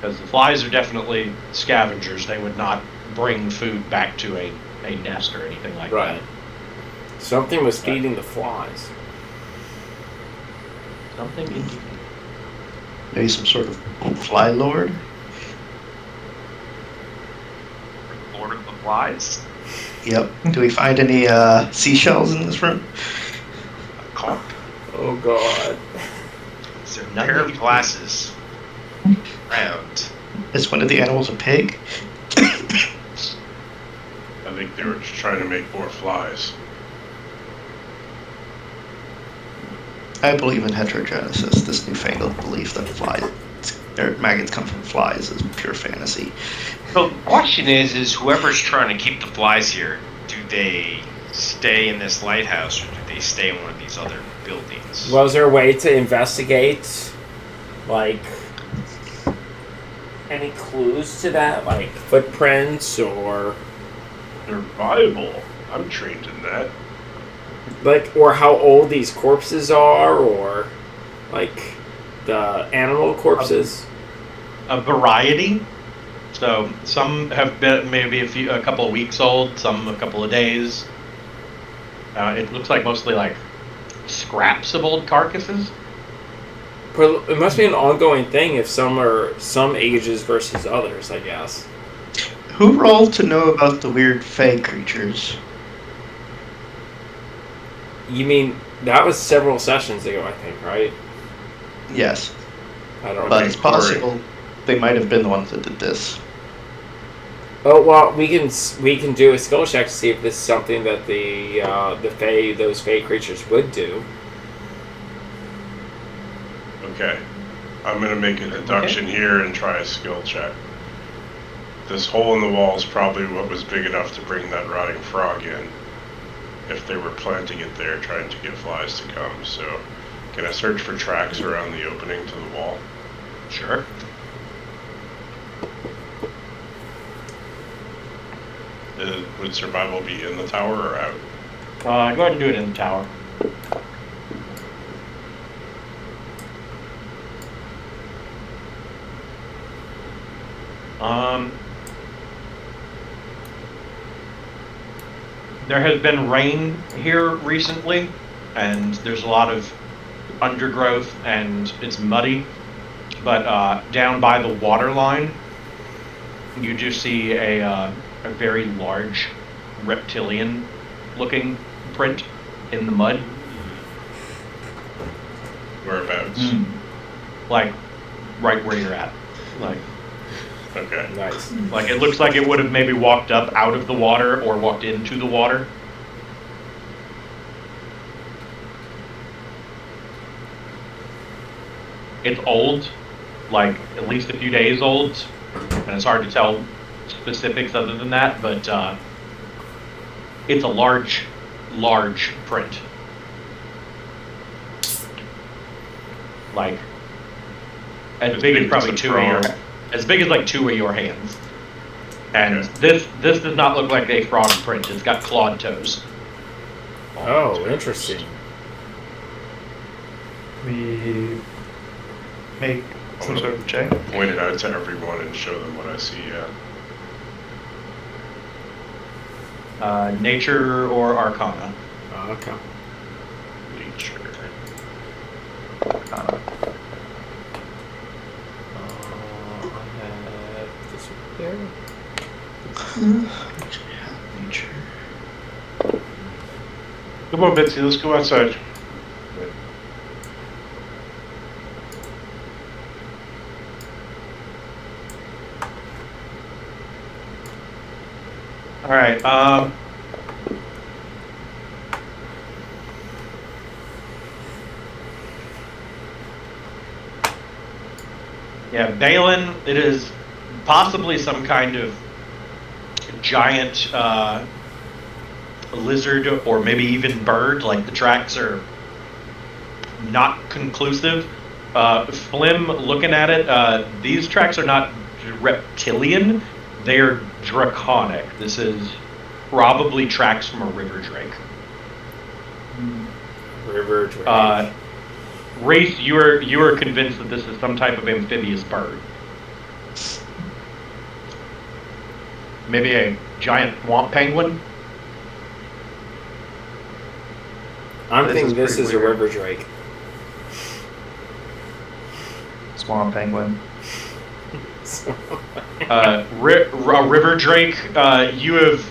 Because the flies are definitely scavengers. They would not bring food back to a nest or anything like Right. that. Something was feeding the flies. Something indeed. Maybe some sort of fly lord? Lord of the Flies. Yep. Do we find any seashells in this room? A conch. Oh god. It's a Nothing pair of you- glasses. Round. Is one of the animals a pig? I think they were just trying to make more flies. I believe in heterogenesis. This newfangled belief that flies or maggots come from flies is pure fantasy. So the question is whoever's trying to keep the flies here, do they stay in this lighthouse or do they stay in one of these other buildings? Was there a way to investigate, like, any clues to that? Like, footprints or, Survival. I'm trained in that. like, or how old these corpses are, or, like, the animal corpses? A variety. So some have been maybe a couple of weeks old, some a couple of days. It looks like mostly like scraps of old carcasses. But it must be an ongoing thing if some are some ages versus others, I guess. Who rolled to know about the weird fey creatures? You mean, that was several sessions ago, I think, right? Yes, I don't but know. it's possible they might have been the ones that did this. Oh well, we can do a skill check to see if this is something that those fey creatures would do. Okay. I'm gonna make a deduction here and try a skill check. This hole in the wall is probably what was big enough to bring that rotting frog in. If they were planting it there, trying to get flies to come. So, can I search for tracks around the opening to the wall? Sure. Would survival be in the tower or out? Go ahead and do it in the tower. There has been rain here recently, and there's a lot of undergrowth, and it's muddy. But down by the water line, you do see a very large reptilian-looking print in the mud. Whereabouts? Like right where you're at. Okay. Nice. Like it looks like it would have maybe walked up out of the water or walked into the water. It's old, like at least a few days old, and it's hard to tell specifics other than that, but it's a large print. Like as big as probably as big as like two of your hands. And this does not look like a frog print. It's got clawed toes. Oh, interesting. We make some sort of check. Point it out to everyone and show them what I see, yeah. Nature or Arcana. Okay. Nature. I have this here? Nature. Come on, Betsy, let's go outside. All right. Yeah, Balin. It is possibly some kind of giant lizard, or maybe even bird. Like the tracks are not conclusive. Flim, looking at it, these tracks are not reptilian. They are draconic. This is probably tracks from a river drake. River drake. Race, you are convinced that this is some type of amphibious bird. Maybe a giant swamp penguin. I'm This thinking is this pretty is a weird. river drake. Swamp penguin. A river drake. You have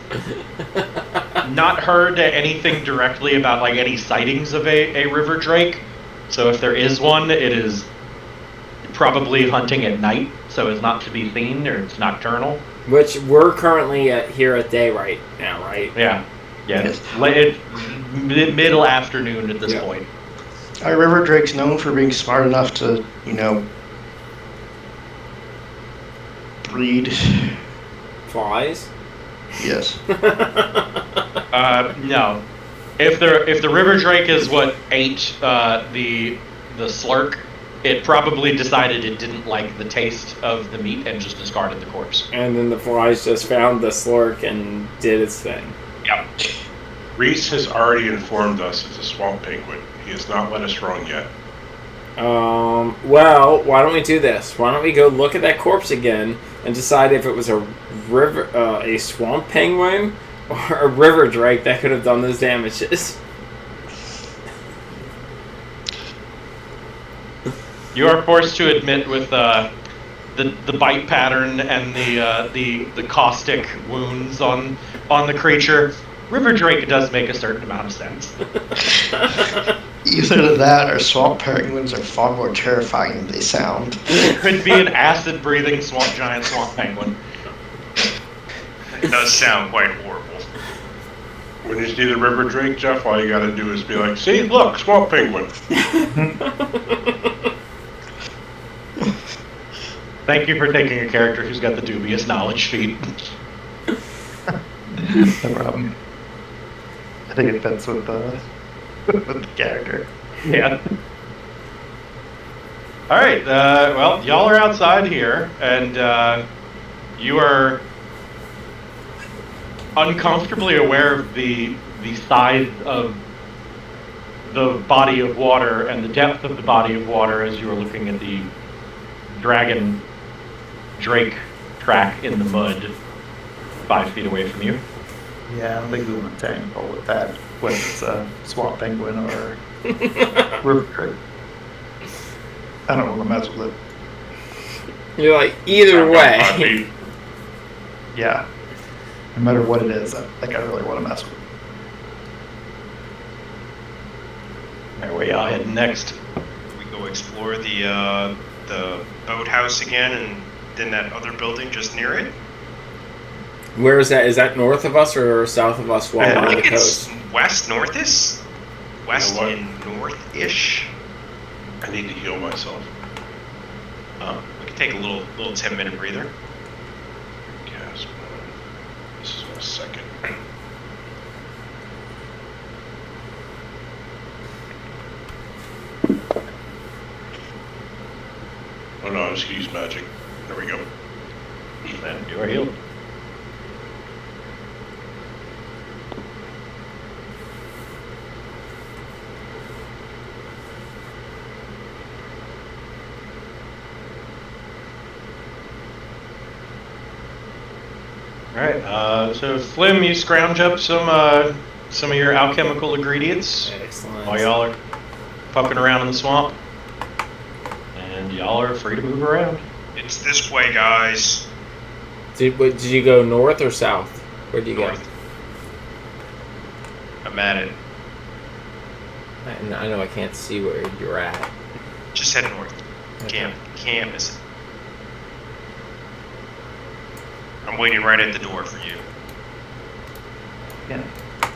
not heard anything directly about like any sightings of a river drake. So if there is one, it is probably hunting at night, so it's not to be seen, or it's nocturnal. Which we're currently here at day right now, right? Yeah. It's late, middle afternoon at this point. Our river drake's known for being smart enough to, breed. Flies? Yes. No. If the river drake is what ate the slurk, it probably decided it didn't like the taste of the meat and just discarded the corpse. And then the flies just found the slurk and did its thing. Yep. Reese has already informed us it's a swamp penguin. He has not let us wrong yet. Well, why don't we do this? Why don't we go look at that corpse again and decide if it was a swamp penguin or a river drake that could have done those damages. You are forced to admit with the bite pattern and the caustic wounds on the creature, river drake does make a certain amount of sense. Either that or swamp penguins are far more terrifying than they sound. It could be an acid-breathing giant swamp penguin. It does sound quite horrible. When you see the river drake, Jeff, all you gotta do is be like, see, look, swamp penguin. Thank you for taking a character who's got the dubious knowledge feat. No problem. I think it fits with the character. Yeah. All right. Well, y'all are outside here, and you are uncomfortably aware of the size of the body of water and the depth of the body of water as you are looking at the dragon drake track in the mud 5 feet away from you. Yeah, I don't think we want to tangle with that, whether it's a swamp penguin or river drake. I don't want to mess with it. You're like, either way. Yeah. No matter what it is, I really want to mess with it. Alright, where y'all heading next? We go explore the boathouse again, and then that other building just near it. Where is that? Is that north of us or south of us while I on the think coast? it's west north-ish. West You know what? and north-ish. I need to heal myself. We can take a little 10-minute breather. Gasp. This is my second. Oh no, I'm just gonna use magic. There we go. Then you are healed. Alright, so Flim, you scrounge up some of your alchemical ingredients Excellent. while y'all are poking around in the swamp. And y'all are free to move around. It's this way, guys. Did you go north or south? Where'd you North. I'm at it. go? I know I can't see where you're at. Just head north. Okay. Can't miss it. I'm waiting right at the door for you. Yeah.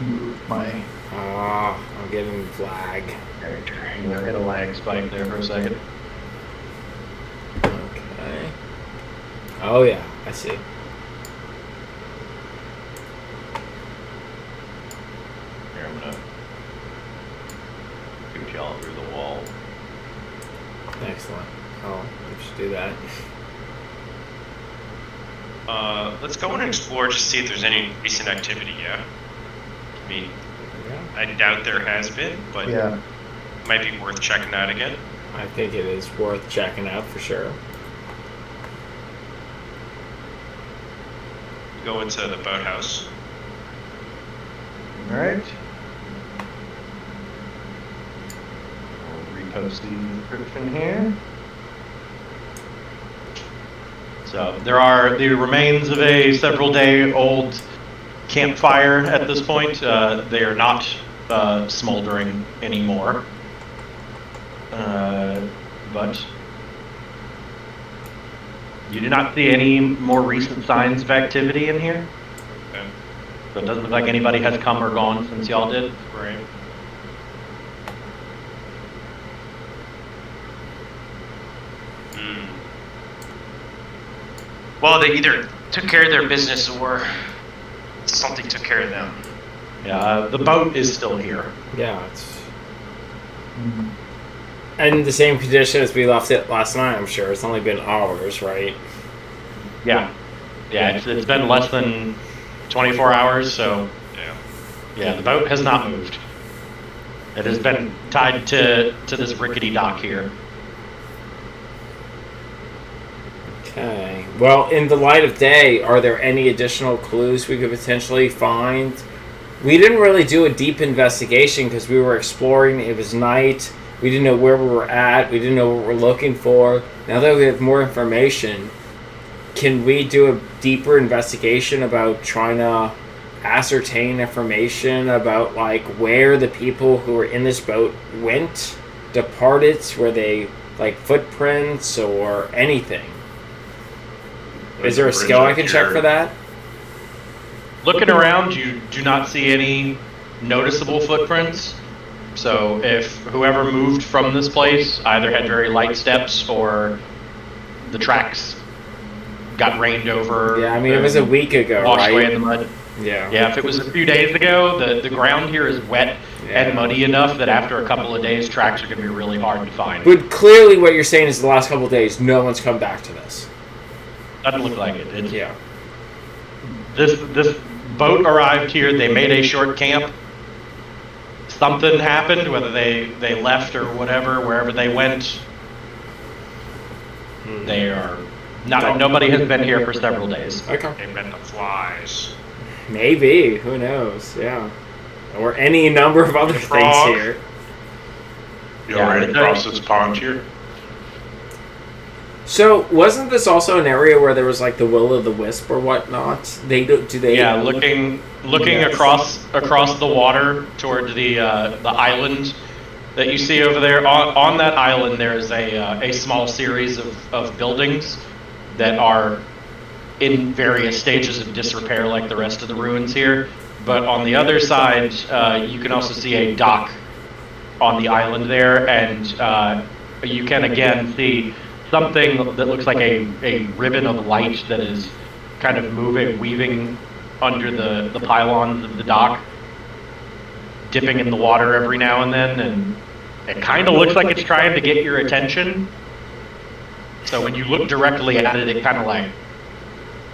Move my Ah, I'm getting lag. Character. You hit a lag spike there for a second. Okay. Oh yeah, I see. Here, I'm gonna shoot y'all through the wall. Excellent. Oh, we should do that. Let's go in and explore just to see if there's any recent activity, yeah? I mean, Yeah, I doubt there has been, but yeah. it might be worth checking out again. I think it is worth checking out for sure. Go into the boathouse. Alright. I'll repost the description here. So there are the remains of a several-day-old campfire at this point. They are not smoldering anymore. But you do not see any more recent signs of activity in here. Okay. So it doesn't look like anybody has come or gone since y'all did. Right. Well, they either took care of their business or something took care of them. Yeah, the boat is still here. Yeah, it's in the same condition as we left it last night. I'm sure it's only been hours, right? Yeah. Yeah, it's been less than 24 hours, so Yeah. yeah, the boat has not moved. It has been tied to this rickety dock here. Okay. Well, in the light of day, are there any additional clues we could potentially find? We didn't really do a deep investigation because we were exploring. It was night. We didn't know where we were at. We didn't know what we're looking for. Now that we have more information, can we do a deeper investigation about trying to ascertain information about like where the people who were in this boat went, departed? Were they like footprints or anything? Is there a skill I can check for that? Looking around, you do not see any noticeable footprints. So if whoever moved from this place either had very light steps or the tracks got rained over. Yeah, I mean, it was a week ago, washed right? away in the mud. Yeah. Yeah, if it was a few days ago, the ground here is wet Yeah. and muddy enough that after a couple of days, tracks are going to be really hard to find. But clearly what you're saying is the last couple of days, no one's come back to this. Doesn't look like it. It's, Yeah. This boat arrived here. They made a short camp. Something happened, whether they left or whatever, wherever they went. They are not. Nobody has been here for several days. Okay. They met the flies. Maybe. Who knows? Yeah. Or any number of other things Frog. here. You Yeah, already but- crossed this pond here? So, wasn't this also an area where there was like the will-o'-the-wisp or whatnot? They do they? Yeah, looking across the water toward the island that you see over there. On that island, there is a small series of buildings that are in various stages of disrepair, like the rest of the ruins here. But on the other side, you can also see a dock on the island there, and you can again see something that looks like a ribbon of light that is kind of weaving under the pylons of the dock, dipping in the water every now and then, and it kind of looks like it's trying to get your attention. So when you look directly at it, it kind of like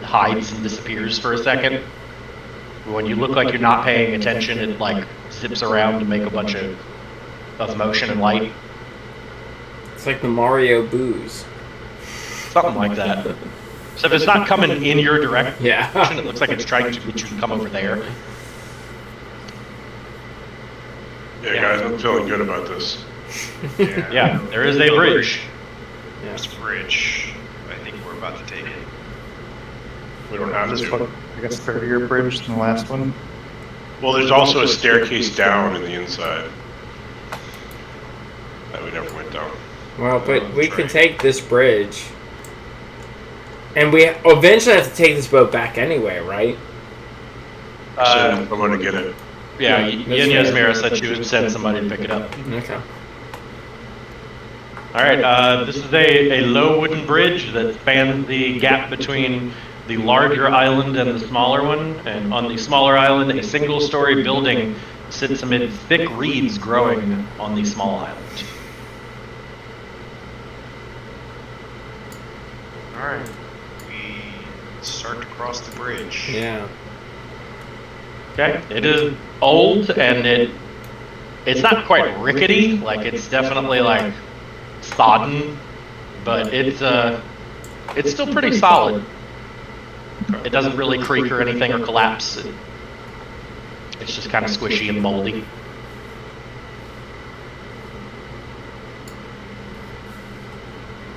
hides and disappears for a second. When you look like you're not paying attention, it like zips around to make a bunch of motion and light. It's like the Mario booze. Something like that. So if it's not coming in your direction, Yeah. it looks like it's trying to get you to come over there. Yeah, guys, I'm feeling good about this. Yeah, there is a bridge. This bridge. I think we're about to take it. We don't have This to. one, I guess, barrier bridge than the last one. Well, there's also a staircase down in the inside that we never went down. Well, but we can take this bridge. And we eventually have to take this boat back anyway, right? I'm going to get it. Yeah, Yasmira said she would send somebody to pick it up. Okay. Alright, this is a low wooden bridge that spans the gap between the larger island and the smaller one. And on the smaller island, a single-story building sits amid thick reeds growing on the small island. Alright. We start to cross the bridge. Yeah. Okay, it is old and it's not quite rickety, like it's definitely like sodden, but it's still pretty solid. It doesn't really creak or anything or collapse. It's just kind of squishy and moldy.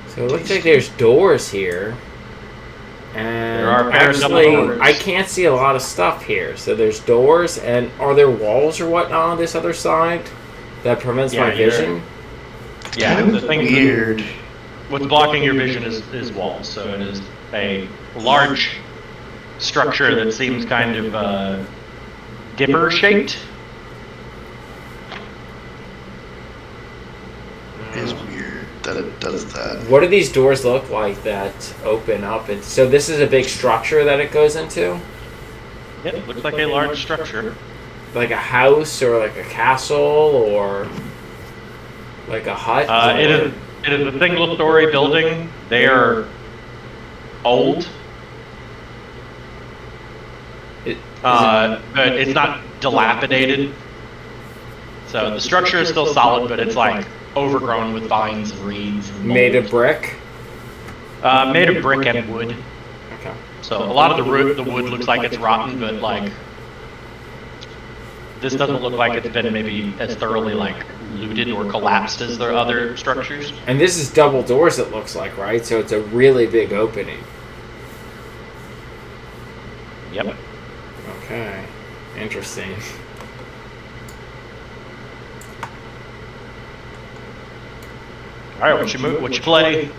So it looks like there's doors here. And There are a pair of double actually, doors. I can't see a lot of stuff here. So there's doors, and are there walls or whatnot on this other side that prevents my you're- vision? Yeah, Kind the of thing weird. what's blocking your vision is walls. So it is a large structure that seems kind of dipper shaped. It is weird that it does that. What do these doors look like that open up? And so this is a big structure that it goes into, Yeah, it looks like a large structure. like a house or like a castle or like a hut. It is a single-story building. They are old, but it's not dilapidated. So the structure is still solid, but it's like overgrown with vines and reeds. And Made mold. of brick. Made of brick and wood. Okay. So a lot of the wood looks like it's rotten, but like this doesn't look like it's been maybe as thoroughly like looted or collapsed as their other structures. And this is double doors, it looks like, right? So it's a really big opening. Yep. Okay. Interesting. All right, what you play?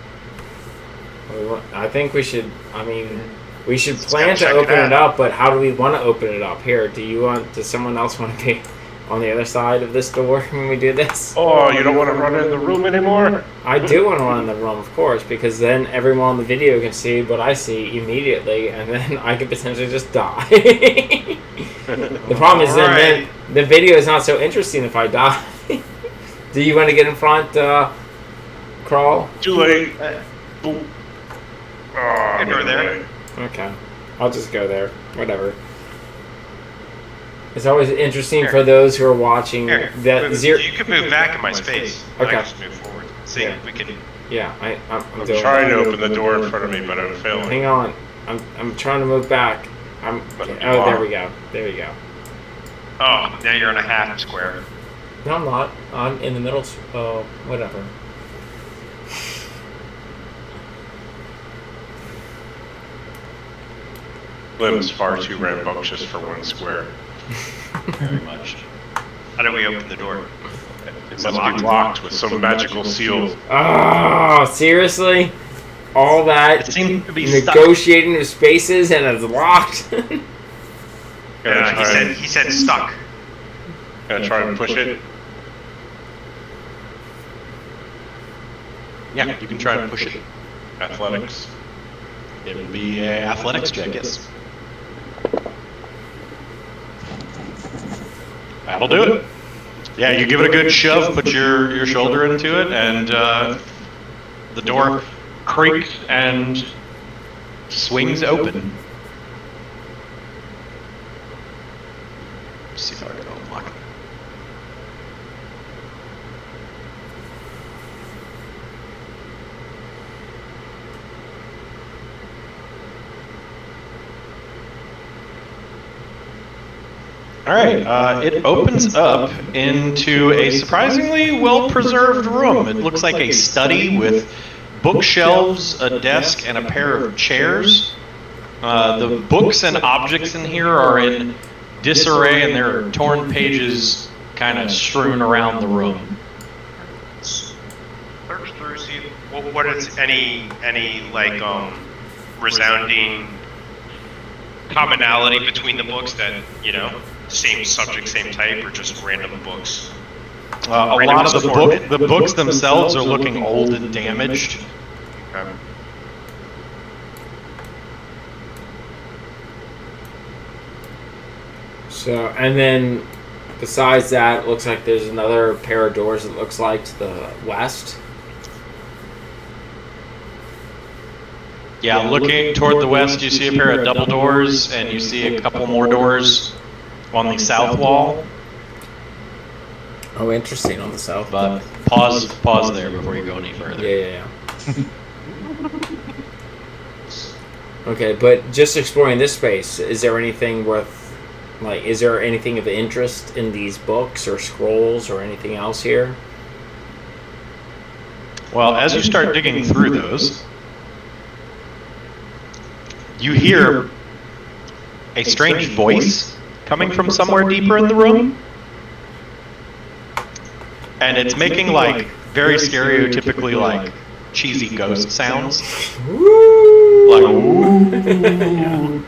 I think we should, I mean, we should Let's plan go to check it open it out. up, but how do we want to open it up? Here, does someone else want to be on the other side of this door when we do this? Oh, you don't want to run in the room anymore? I do want to run in the room, of course, because then everyone on the video can see what I see immediately, and then I could potentially just die. The problem is then the video is not so interesting if I die. Do you want to get in front, Crawl? Too late. Boom. Oh, I'm Go in the there. way. Okay. I'll just go there. Whatever. It's always interesting Here. for those who are watching Here, that zero. you can move back in my space. Okay. I can just move forward. See, Yeah. we can. Yeah, I'm I'm doing trying to it. open the door in front of me, but I'm failing. Hang on. I'm trying to move back. Oh, there we go. There we go. Oh, now you're in a half square. No, I'm not. I'm in the middle. Oh, whatever. Lim is far too rambunctious for one square. Very much. How do we open the door? It must be locked with some magical seal. Oh, seriously? All It that seems to be stuck. negotiating of spaces and it's locked? He said stuck. Gonna try and push it. Yeah, you can try and push it. Athletics. It would be a athletics check, yes. That'll do it. Yeah, you give it a good shove, put your shoulder into it, and the door creaks and swings open. Let's see if I can unlock it. All right, it opens up into a surprisingly well-preserved room. It looks like a study with bookshelves, a desk, and a pair of chairs. The books and objects in here are in disarray, and there are torn pages kind of strewn around the room. Search through, see what is any like resounding commonality between the books that, you know, same subject, same type, or just random books. A lot of the books themselves are looking old and damaged. Okay. So, and then besides that, it looks like there's another pair of doors, it looks like, to the west. Yeah, looking toward the west, you see a pair of double doors, and you see a couple more doors on the south wall. Oh, interesting, on the south. But pause there before you go any further. Yeah. Okay, but just exploring this space, is there anything worth, like, is there anything of interest in these books or scrolls or anything else here? Well, as you start digging through those, you hear a strange voice coming from somewhere deeper in the room. And it's making, like, very stereotypically, like, cheesy ghost sounds. Like, ooh.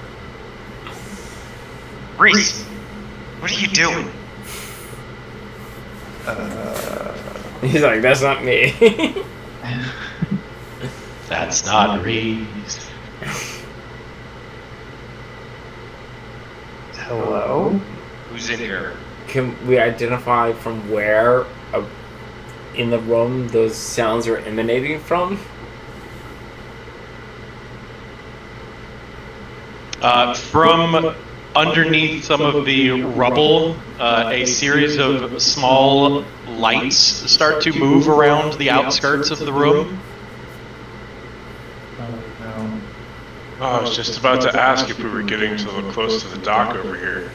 Reese, what are you doing? He's like, that's not me. That's not Reese. Hello? Who's in here? Can we identify from where in the room those sounds are emanating from? From underneath some of the rubble, a series of small lights start to move around the outskirts of the room. Oh, I was just about to ask if we were getting to the close to the dock over here.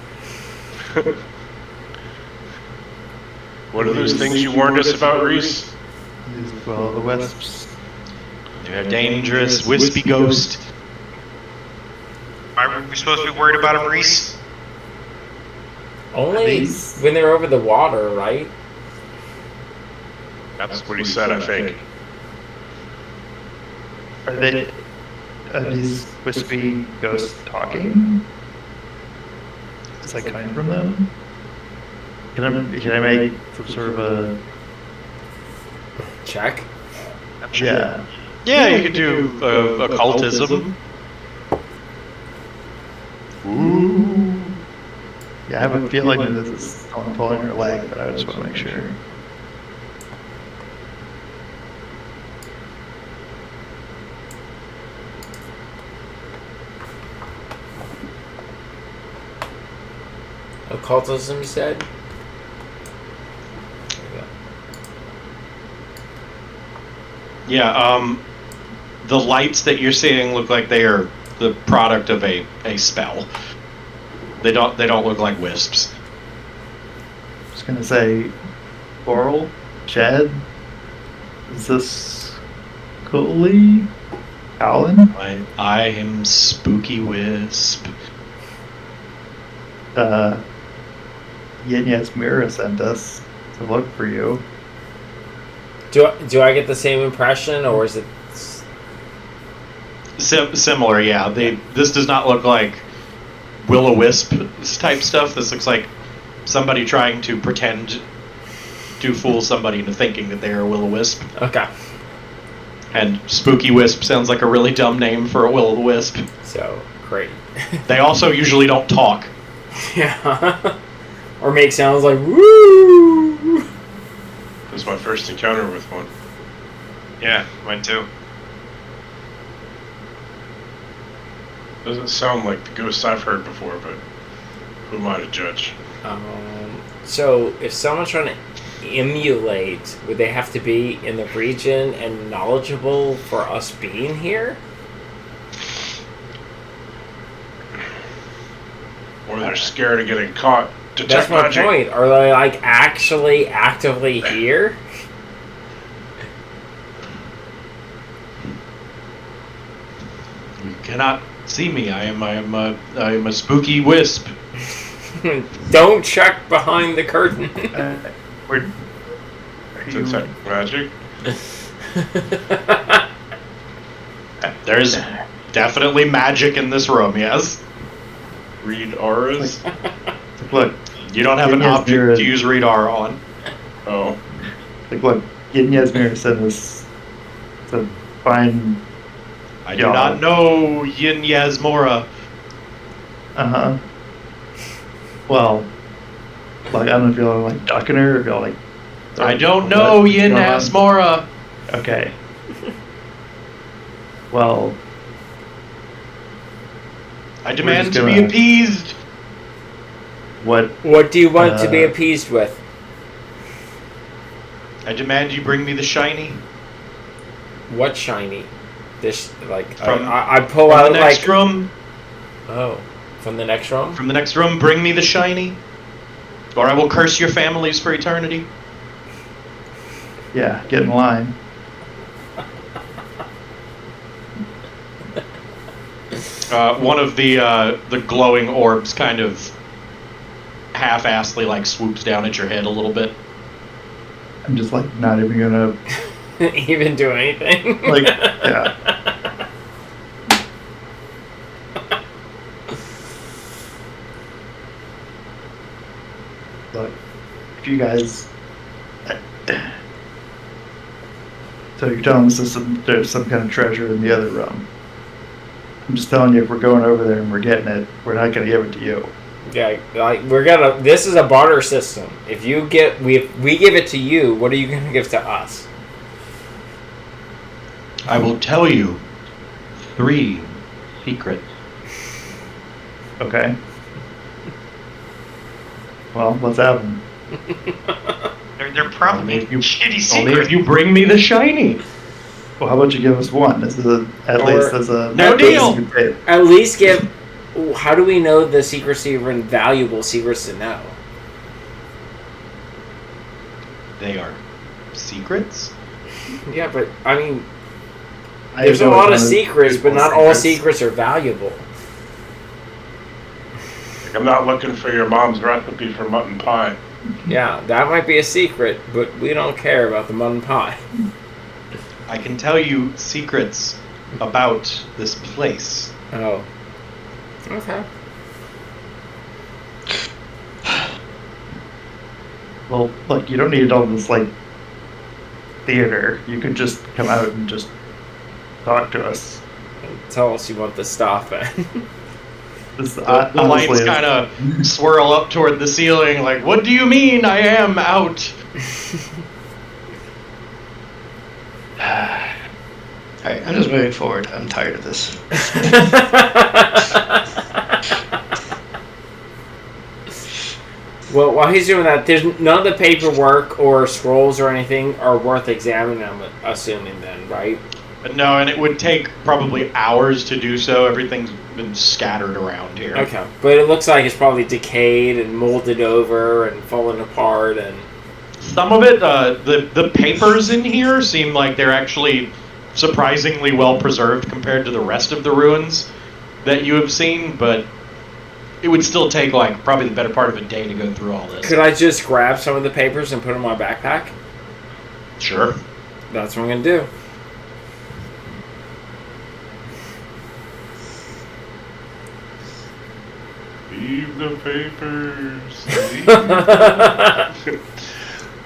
What are those things you warned us about, Reese? Well, the wisps. They're a dangerous, wispy ghost. Are we supposed to be worried about him, Reese? Only when they're over the water, right? That's what he said, I think. Are these wispy ghosts talking? Is that coming from them? Can I make some sort of a Check. yeah? Yeah, you could do occultism. Ooh. Yeah, I have a feeling that this is someone pulling her leg, but I just want to make sure. Occultism, you said? Yeah, the lights that you're seeing look like they are the product of a spell. They don't look like wisps. I was gonna say, Laurel, Chad, is this Cooley, Alan? I am Spooky Wisp. Yenya's Mira sent us to look for you. Do I get the same impression, or is it Similar? Yeah. This does not look like will-o-wisp type stuff. This looks like somebody trying to pretend to fool somebody into thinking that they are a will-o-wisp. okay? And Spooky Wisp sounds like a really dumb name for a will-o-wisp. So great. They also usually don't talk. Yeah. Or make sounds like woo. This is my first encounter with one. Yeah, mine too. Doesn't sound like the ghosts I've heard before, but who am I to judge? So if someone's trying to emulate, would they have to be in the region and knowledgeable for us being here? Or they're scared of getting caught. That's my point. Are they like actually actively here? You cannot See me. I am a spooky wisp. Don't check behind the curtain. Are you, Detect magic. There's definitely magic in this room. Yes. Read auras. look, You don't have an Yes, object there is. to use read aura on. Oh. look, Yin Yasmir said this. To find. I do Yeah. not know Yin Yasmora. Well, like I don't know if y'all like ducking her or if y'all like. I don't know what's Yin going on. Yasmora. Okay. Well, I demand just to be gonna- appeased. what? What do you want to be appeased with? I demand you bring me the shiny What shiny? This like From- I pull from out the next like room. oh from the next room. From the next room, bring me the shiny, or I will curse your families for eternity. Yeah, get in line. One of the glowing orbs kind of half-assedly like swoops down at your head a little bit. I'm just like not even gonna Even do anything. like yeah. But if you guys, so you're telling us there's some kind of treasure in the other room. I'm just telling you, if we're going over there and we're getting it, we're not gonna give it to you. Yeah, like we're gonna. This is a barter system. If you get, we give it to you. What are you gonna give to us? I will tell you 3 secrets. Okay. Well, let's have them. They're probably Only if you- shitty Only if secrets. you bring me the shiny. Well, how about you give us one? This is at Or- least as a No deal. At least give. How do we know the secrecy are invaluable secrets to know? They are secrets? Yeah, but I mean, there's a lot of secrets, but not all secrets are valuable. Like, I'm not looking for your mom's recipe for mutton pie. Yeah, that might be a secret, but we don't care about the mutton pie. I can tell you secrets about this place. Oh. Okay. Well, look, you don't need all this like theater. You could just come out and just talk to us. Tell us you want the stuff, man. This, The lights honestly, kind of swirl up toward the ceiling, like, what do you mean I am out? Alright, I'm just moving forward. I'm tired of this. Well, while he's doing that, there's none of the paperwork or scrolls or anything are worth examining, I'm assuming then, right? No, and it would take probably hours to do so. Everything's been scattered around here. Okay. But it looks like it's probably decayed and molded over and fallen apart and... Some of it, the papers in here seem like they're actually surprisingly well preserved compared to the rest of the ruins that you have seen, but it would still take like probably the better part of a day to go through all this. Could I just grab some of the papers and put them in my backpack? Sure. That's what I'm going to do. Leave the papers. Leave the-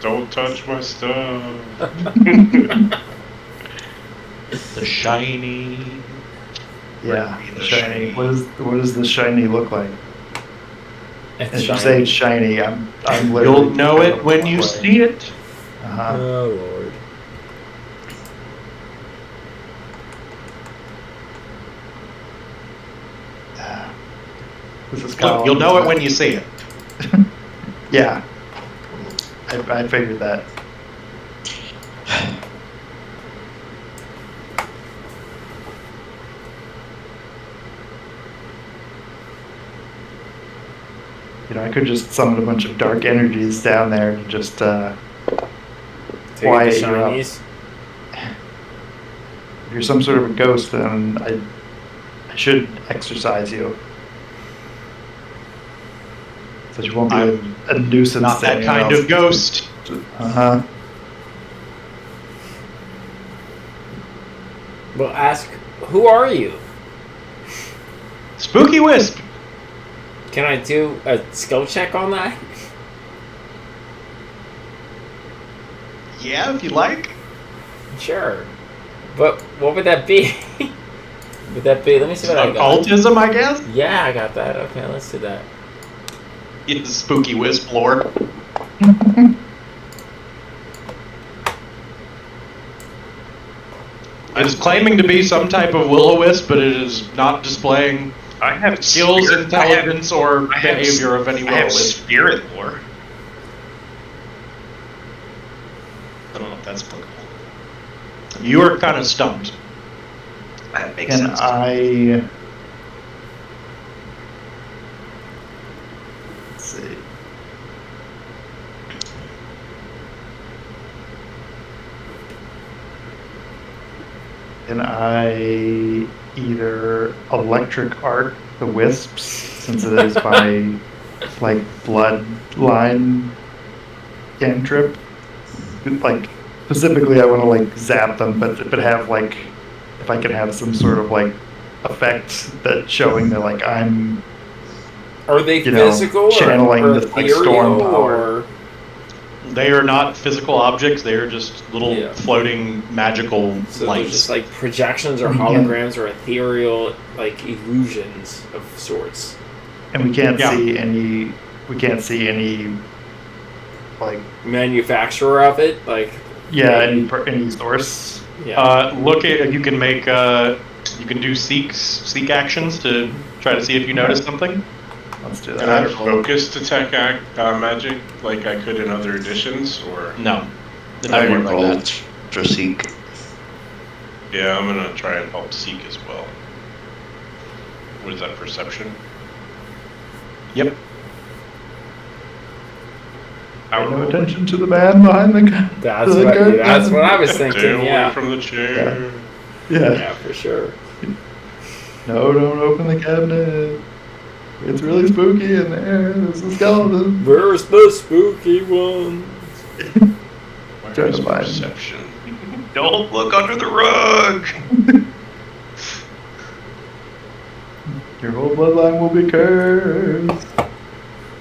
Don't touch my stuff. The shiny. yeah, Bring me the shiny. shiny. What does the shiny look like? It's As you shiny. say, it's shiny. I'm literally. You'll know it when you see it. Uh-huh. Oh, Lord. This is Look, you'll know it when you see it. Yeah, I figured that. You know, I could just summon a bunch of dark energies down there and just Take quiet the you up. shinies. If you're some sort of a ghost, then I should exercise you. So you won't be a nuisance. Not that kind of ghost. Uh-huh. Well, ask, who are you? Spooky Wisp. Can I do a skill check on that? Yeah, if you like. Sure. But what would that be? Would that be? Let me see what I got. Occultism, I guess? Yeah, I got that. Okay, let's do that. It's Spooky Wisp lore. It is claiming to be some type of will-o-wisp, but it is not displaying I have skills, spirit- intelligence, or I have- behavior of any I have will-o-wisp. spirit lore. I don't know if that's applicable. You are kind of stumped. That makes Can sense. I... Let's see. Can I either electric arc the wisps, since it is by like bloodline cantrip? Like specifically, I want to like zap them, but have like, if I could have some sort of like effect that showing that like I'm, Are they you know, physical channeling or this, like, storm ethereal, power. or They are not physical objects. They are just little Yeah. floating magical so they're lights. just like projections or holograms or ethereal like illusions of sorts? and we can't Yeah. see any, like, Manufacturer of it, like yeah, any source. yeah. Look at, you can make, you can do seek actions to try to see if you notice something. Let's do Can I that. focus detect magic like I could in other editions, or? No. It I doesn't work like rolled that. for seek. Yeah, I'm gonna try and help seek as well. What is that, perception? Yep. I Pay no attention to the man behind the gun. That's what I was Stay thinking. away Yeah. from the chair. Yeah. Yeah, for sure. No, don't open the cabinet. It's really spooky in there. There's a skeleton. Where's the spooky one? Where Try is to find- perception? Don't look under the rug. Your whole bloodline will be cursed.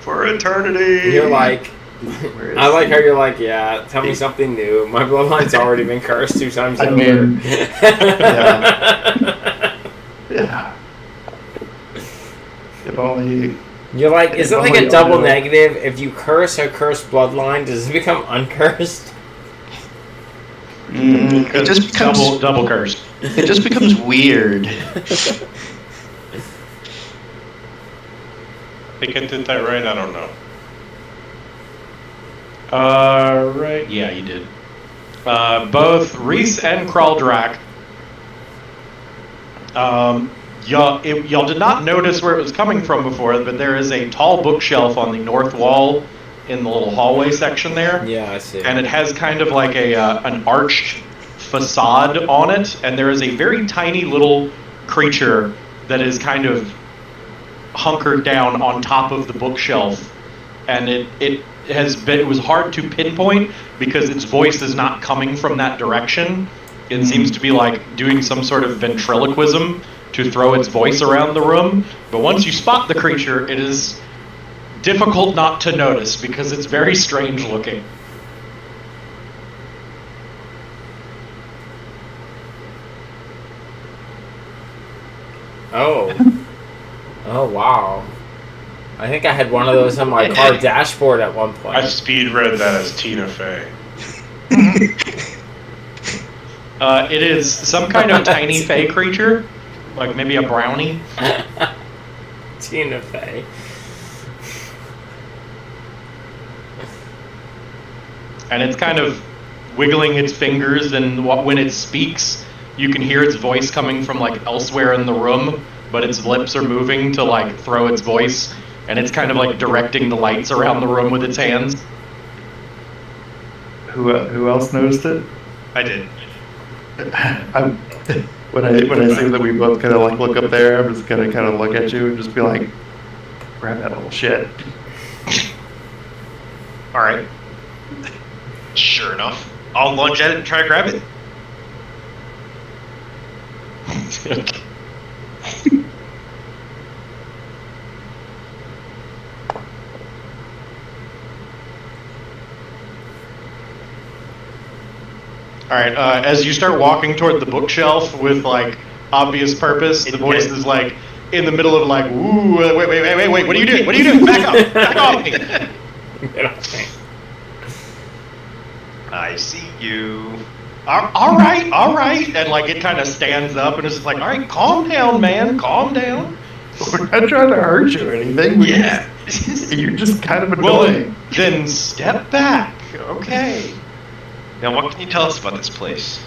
For eternity. You're like, Where is I like he? how you're like, yeah, tell me something new. My bloodline's already been cursed 2 times I over. mean, Yeah. If only. You're like, is it like Only a double audio. negative? If you curse a cursed bloodline, does it become uncursed? It just becomes double cursed. it just becomes weird. I think I did that right, I don't know. Right. Yeah, you did. Both Reese and Kraldrak. Y'all did not notice where it was coming from before, but there is a tall bookshelf on the north wall in the little hallway section there. Yeah, I see. And it has kind of like an arched facade on it, and there is a very tiny little creature that is kind of hunkered down on top of the bookshelf, and it was hard to pinpoint because its voice is not coming from that direction. It seems to be like doing some sort of ventriloquism to throw its voice around the room, but once you spot the creature, it is difficult not to notice because it's very strange looking. Oh. Oh, wow. I think I had one of those on my car dashboard at one point. I speed read that as Tina Fey. It is some kind of tiny fey creature, like maybe a brownie. Tina Fey. And it's kind of wiggling its fingers, and when it speaks, you can hear its voice coming from like elsewhere in the room, but its lips are moving to like throw its voice, and it's kind of like directing the lights around the room with its hands. Who else noticed it? I did. when I say that we both kind of like look up there, I'm just gonna kind of look at you and just be like, grab that little shit. All right. Sure enough, I'll lunge at it and try to grab it. All right. As you start walking toward the bookshelf with like obvious purpose, the voice is like in the middle of like, "Ooh, wait! What are you doing? What are you doing? Back up! Back off me!" I see you. All right. And like it kind of stands up and is just like, "All right, calm down, man. Calm down." We're not trying to hurt you or anything. Yeah. You're just kind of Well, annoying. then step back. Okay. Now, what can you tell us about this place?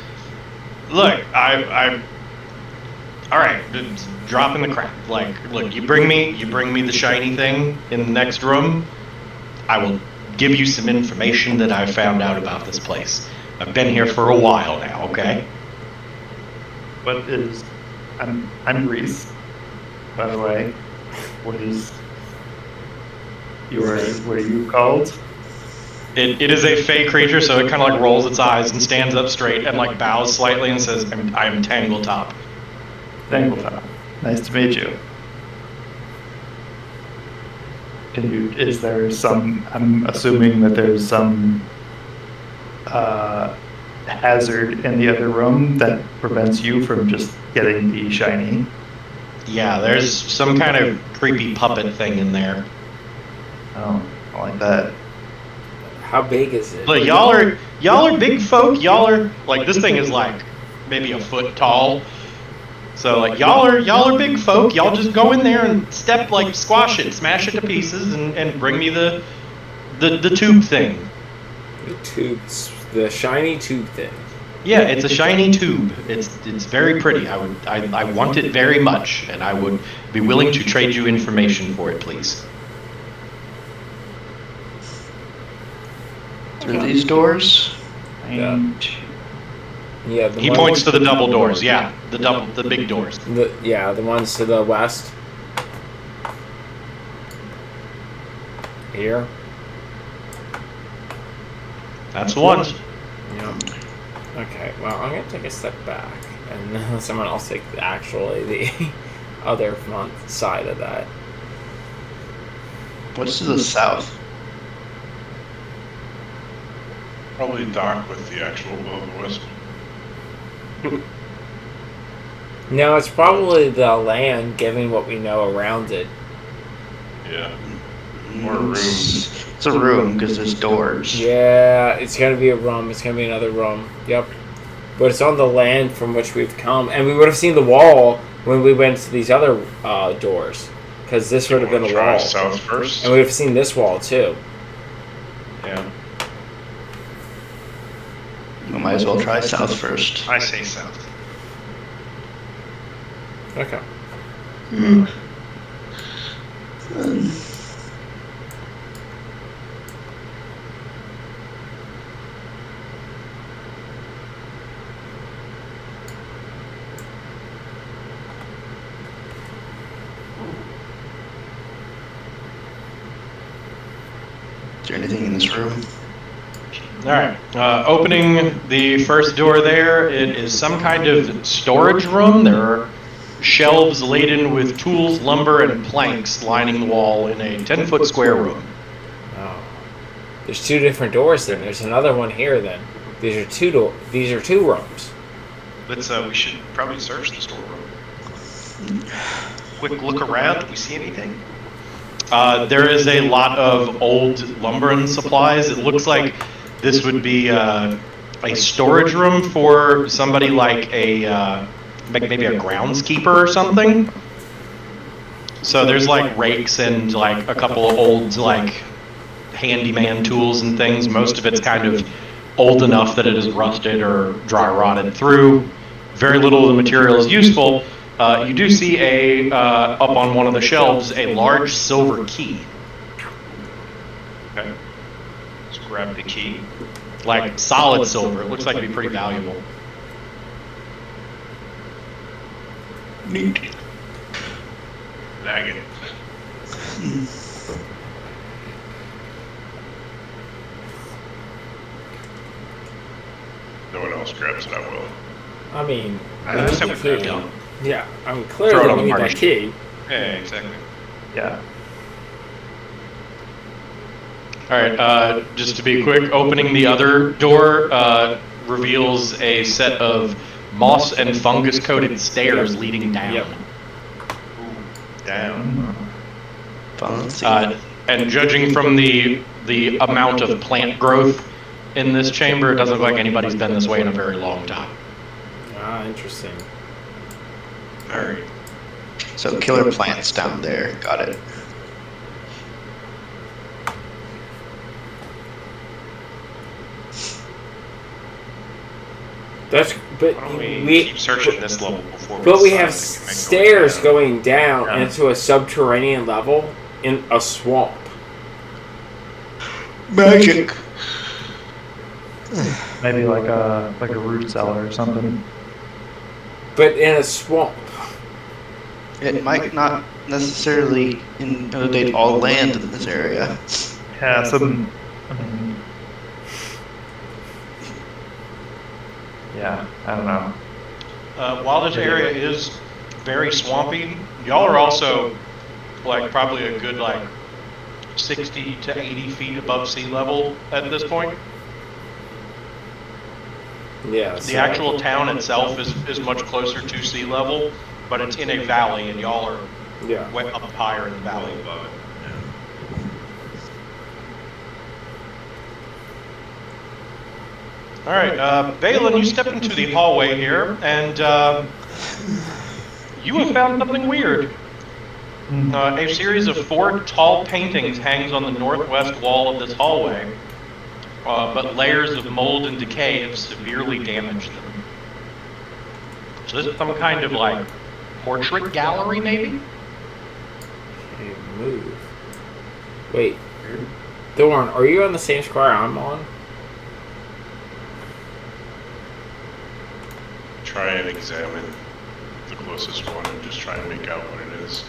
Look, I'm. All right, dropping the crap. Like, look, you bring me the shiny thing in the next room. I will give you some information that I've found out about this place. I've been here for a while now. Okay. What is? I'm Reese. By the way, what is yours? What are you called? It is a fey creature, so it kind of like rolls its eyes and stands up straight and like bows slightly and says, "I'm Tangletop." Tangletop. Nice to meet you. Is there some, I'm assuming that there's some hazard in the other room that prevents you from just getting the shiny? Yeah, there's some kind of creepy puppet thing in there. Oh, I like that. How big is it? Look, y'all are big folk. Y'all are like, this thing is like maybe a foot tall. So like y'all are big folk. Y'all just go in there and squash it, smash it to pieces, and bring me the tube thing. The tubes, the shiny tube thing. Yeah, it's a shiny tube. It's very pretty. I want it very much, and I would be willing to trade you information for it, please. Through these doors? Yeah. Yeah. He points to the double doors. Yeah, the big doors. The ones to the west. Here. That's the ones. Yeah. Okay. Well, I'm gonna take a step back, and someone else take actually the other front side of that. What's to the south? Probably dock with the actual will-o-the-wisp. No, it's probably the land, given what we know around it. Yeah. Or a room. It's a room because there's doors. Yeah, it's gonna be a room. It's gonna be another room. Yep. But it's on the land from which we've come, and we would have seen the wall when we went to these other doors, because this would have been a Try wall. south first. And we would have seen this wall too. Yeah. We might as well try south first. I say south. Okay. Is there anything in this room? All right. Opening the first door there, it is some kind of storage room. There are shelves laden with tools, lumber, and planks lining the wall in a 10-foot square room. Oh. There's two different doors then. There's another one here then. These are two rooms. Let's. We should probably search the storeroom. Quick look around. Do we see anything? There is a lot of old lumber and supplies. It looks like this would be a storage room for somebody like maybe a groundskeeper or something. So there's like rakes and like a couple of old like handyman tools and things. Most of it's kind of old enough that it is rusted or dry rotted through. Very little of the material is useful. You do see up on one of the shelves a large silver key. Okay. Let's grab the key. Like solid silver. It looks like it'd be pretty valuable. Neat. Bag it. No one else grabs it, I will. I mean, I we need just the have a key. grab Yeah, I mean, Throw it clearly on we need party. that key. Yeah, exactly. Yeah. All right, just to be quick, opening the other door reveals a set of moss and fungus-coated stairs leading down. Yep. Down. Fancy. And judging from the amount of plant growth in this chamber, it doesn't look like anybody's been this way in a very long time. Ah, interesting. Alright. So killer plants down there. Got it. That's but Why don't we we keep searching this level before we but we decide have if we can make stairs down? going down Yeah. into a subterranean level in a swamp. Magic. Maybe like a root cellar or something. But in a swamp. It might not necessarily inundate all land in this area. Yeah, some. I mean, yeah, I don't know. While this area is very swampy, y'all are also like probably a good like 60 to 80 feet above sea level at this point. Yeah. The actual town itself is much closer to sea level, but it's in a valley, and y'all are Yeah. way up higher in the valley above it. All right, Balin, you step into the hallway here, and you have found something weird. A series of 4 tall paintings hangs on the northwest wall of this hallway, but layers of mold and decay have severely damaged them. So this is some kind of like portrait gallery, maybe? Okay, move. Wait. Thorn, are you on the same square I'm on? Try and examine the closest one and just try and make out what it is.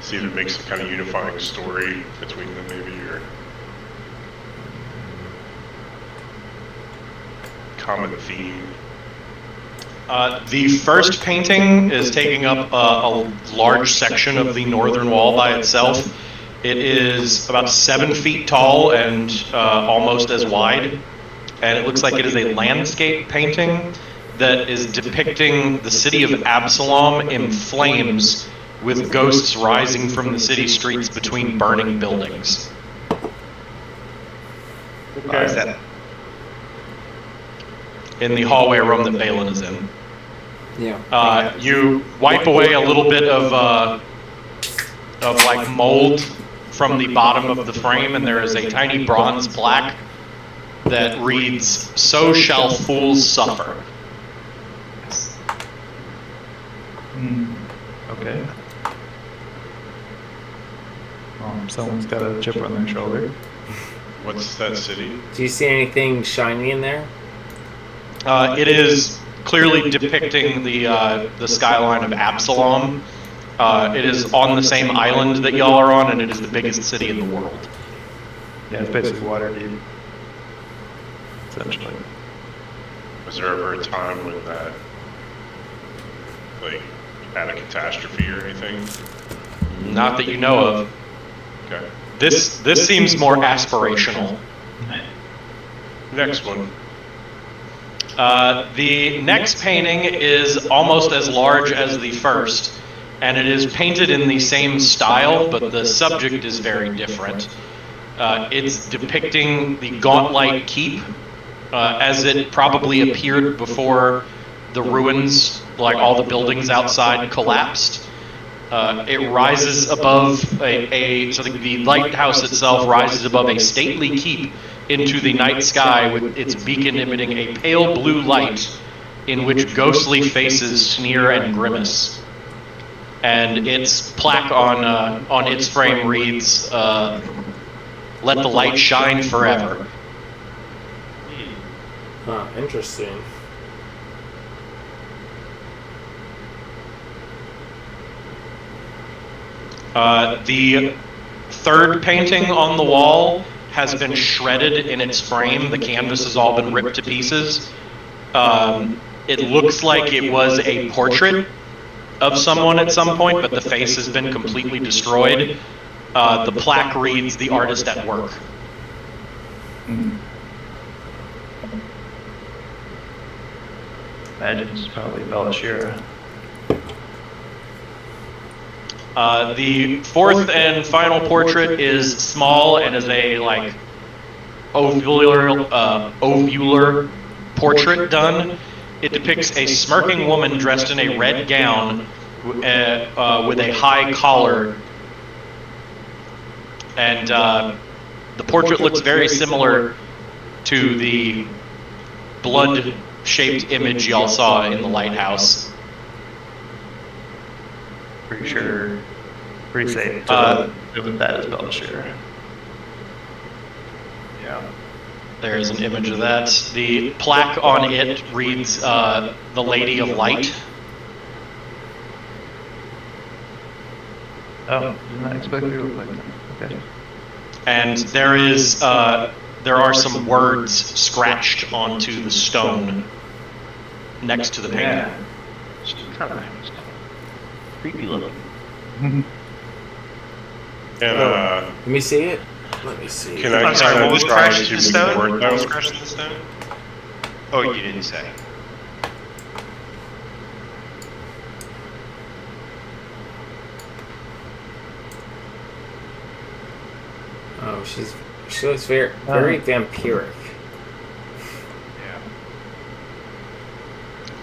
See if it makes a kind of unifying story between them, maybe, or common theme. The first painting is taking up a large section of the northern wall by itself. It is about 7 feet tall and almost as wide. And it looks like it is a landscape painting that is depicting the city of Absalom in flames with ghosts rising from the city streets between burning buildings. Is that In the hallway room that Balin is in. Yeah. You wipe away a little bit of like mold from the bottom of the frame, and there is a tiny bronze plaque that reads, "So shall fools suffer." Okay. Someone's got a chip on their shoulder. What's that city? Do you see anything shiny in there? It is clearly depicting the skyline of Absalom. It is on the same island that y'all are on, and it is the biggest city in the world. Yeah, it's basically Waterdeep. Essentially. Was there ever a time when that, like, had a catastrophe or anything? Not that you know of. Okay. This seems more aspirational. Next one. The next painting is almost as large as the first, and it is painted in the same style, but the subject is very different. It's depicting the Gauntlight Keep, as it probably appeared before the ruins, like all the buildings outside, collapsed. It rises above so the lighthouse itself rises above a stately keep into the night sky with its beacon emitting a pale blue light in which ghostly faces sneer and grimace. And its plaque on its frame reads, "Let the light shine forever." Huh, interesting. The third painting on the wall has been shredded in its frame. The canvas has all been ripped to pieces. It looks like it was a portrait of someone at some point, but the face has been completely destroyed. The plaque reads, "The artist at work." Imagine it's probably Belashira. The fourth and final portrait is small and is a like ovular portrait done. It depicts a smirking woman dressed in a red gown with a high collar, and the portrait looks very similar to the blood-shaped image y'all saw in the lighthouse. Pretty sure. Pretty safe to live that as Belashira. Yeah. There's an image of that. The plaque on it reads, "The Lady of Light." Oh, did not expect it to look like that. Okay. And there are some words scratched onto the stone next to the painting. Creepy looking. And Let me see it. Let me see. can I I'm sorry, what was try scratched to in the make stone? the word What was though? scratched in the stone? Oh, you didn't say. Oh, she looks very vampiric. Yeah.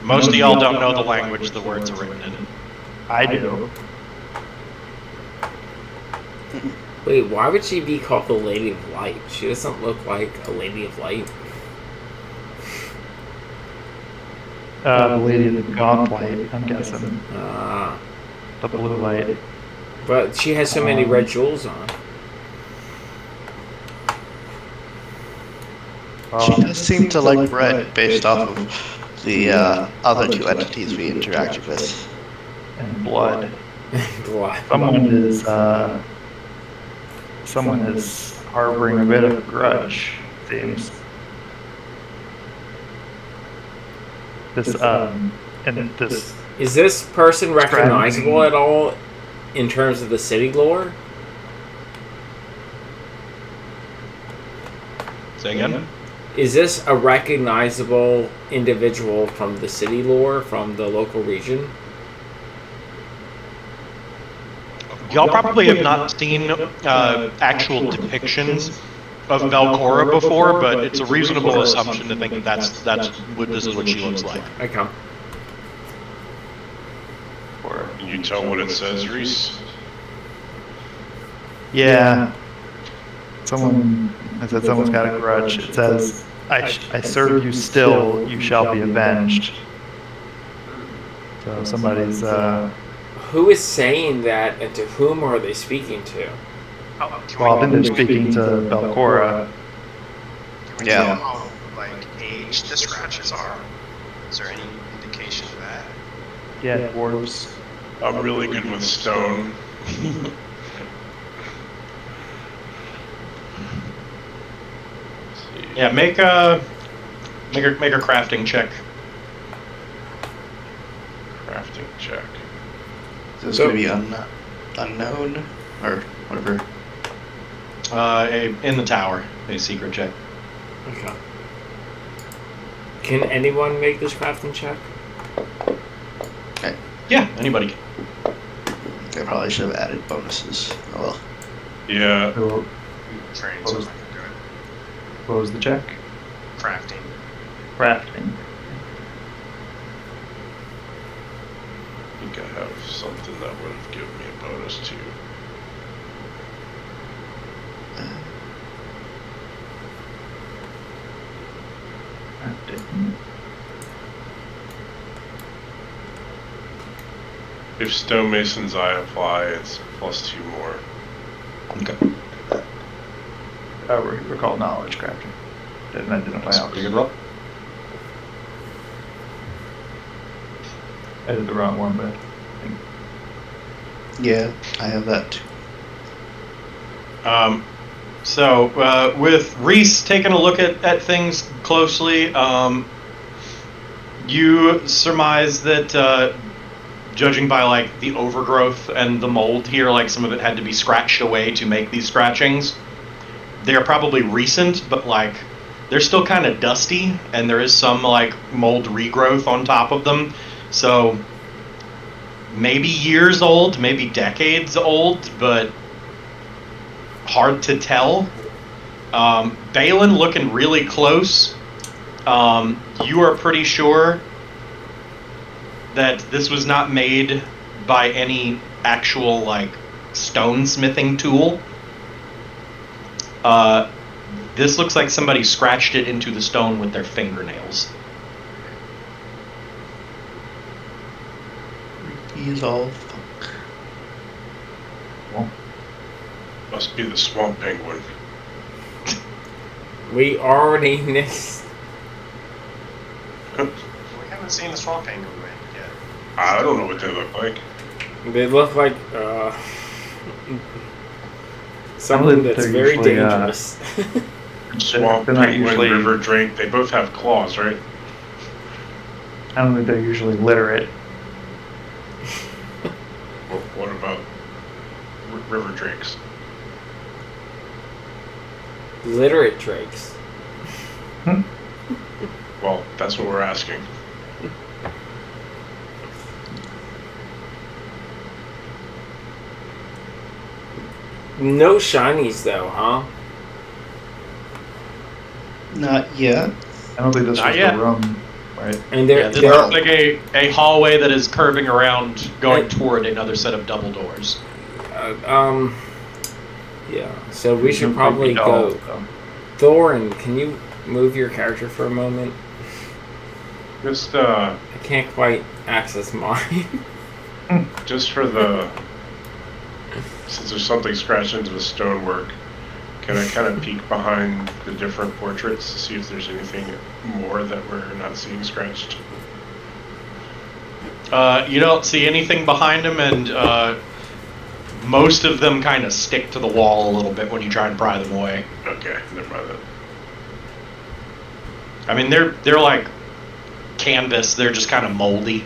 Most of y'all don't know the language the words are written in. I do. Wait, why would she be called the Lady of Light? She doesn't look like a Lady of Light. The lady in the gaunt light, I'm guessing. Ah, The blue light. but she has so many red jewels on. She does seem to like red based off of the other two entities we interacted with. And blood. Blood. Someone is harboring a bit of a grudge, it seems. This Is this person recognizable at all in terms of the city lore? Say again? Is this a recognizable individual from the city lore, from the local region? Y'all probably have not seen actual depictions of Valcora before, but it's a reasonable assumption to think that this is what she looks like. Okay. Can you tell what it says, Reese? Yeah. I said someone's got a grudge. It says, I serve you still, you shall be avenged. So somebody's, Who is saying that, and to whom are they speaking to? well, I think they're speaking to Belcora. Can we tell how like aged the scratches are? Is there any indication of that? Yeah, dwarves. I'm really good with stone. Yeah, make a crafting check. Crafting check. Is this going to be unknown or whatever? In the tower, a secret check. Okay. Can anyone make this crafting check? Okay. Yeah, anybody can. I probably should have added bonuses. Oh well. Yeah. So, Train someone can do it. what was the check? Crafting. Crafting. I think I have something that would have given me a bonus too. Crafting. If Stonemason's Eye apply, it's +2 more. Okay. Recall knowledge crafting. That didn't play out. Pretty good roll. I did the wrong one, but I think Yeah, I have that too. So with Reese taking a look at things closely, you surmise that, judging by like the overgrowth and the mold here, like some of it had to be scratched away to make these scratchings. They're probably recent, but like they're still kind of dusty, and there is some like mold regrowth on top of them. So maybe years old, maybe decades old, but hard to tell. Balin looking really close. You are pretty sure that this was not made by any actual like stonesmithing tool. This looks like somebody scratched it into the stone with their fingernails. He's all funk. Well, Must be the swamp penguin. We already missed. We haven't seen the swamp penguin yet. I don't know what they look like. They look like something that's they're very usually, dangerous. Swamp they're not penguin, usually- river drake. They both have claws, right? I don't think they're usually literate. Well, what about river drakes? Literate drakes. Well, that's what we're asking. No shinies though, huh? Not yet. I don't think this Not was yet. the room, right? And Yeah, they're, this looks like a hallway that is curving around, going toward another set of double doors. yeah. So we should Might probably be go. dull, though. Thorin, can you move your character for a moment? Just, I can't quite access mine. just for the... Since there's something scratched into the stonework, can I kind of peek behind the different portraits to see if there's anything more that we're not seeing scratched? You don't see anything behind them, and most of them kind of stick to the wall a little bit when you try and pry them away. Okay, never mind that. I mean, they're like canvas. They're just kind of moldy.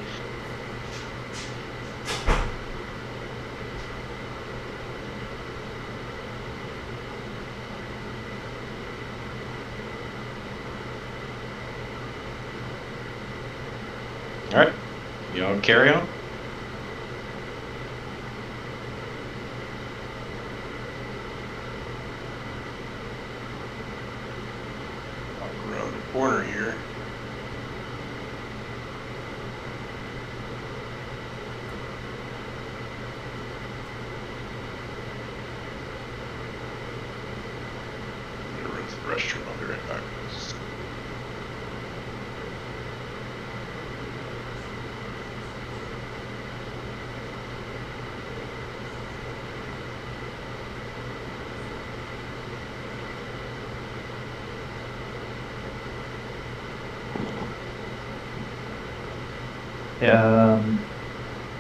All right, you know, carry on. Walk around the corner here. I'm gonna run to the restroom. I'll be right back.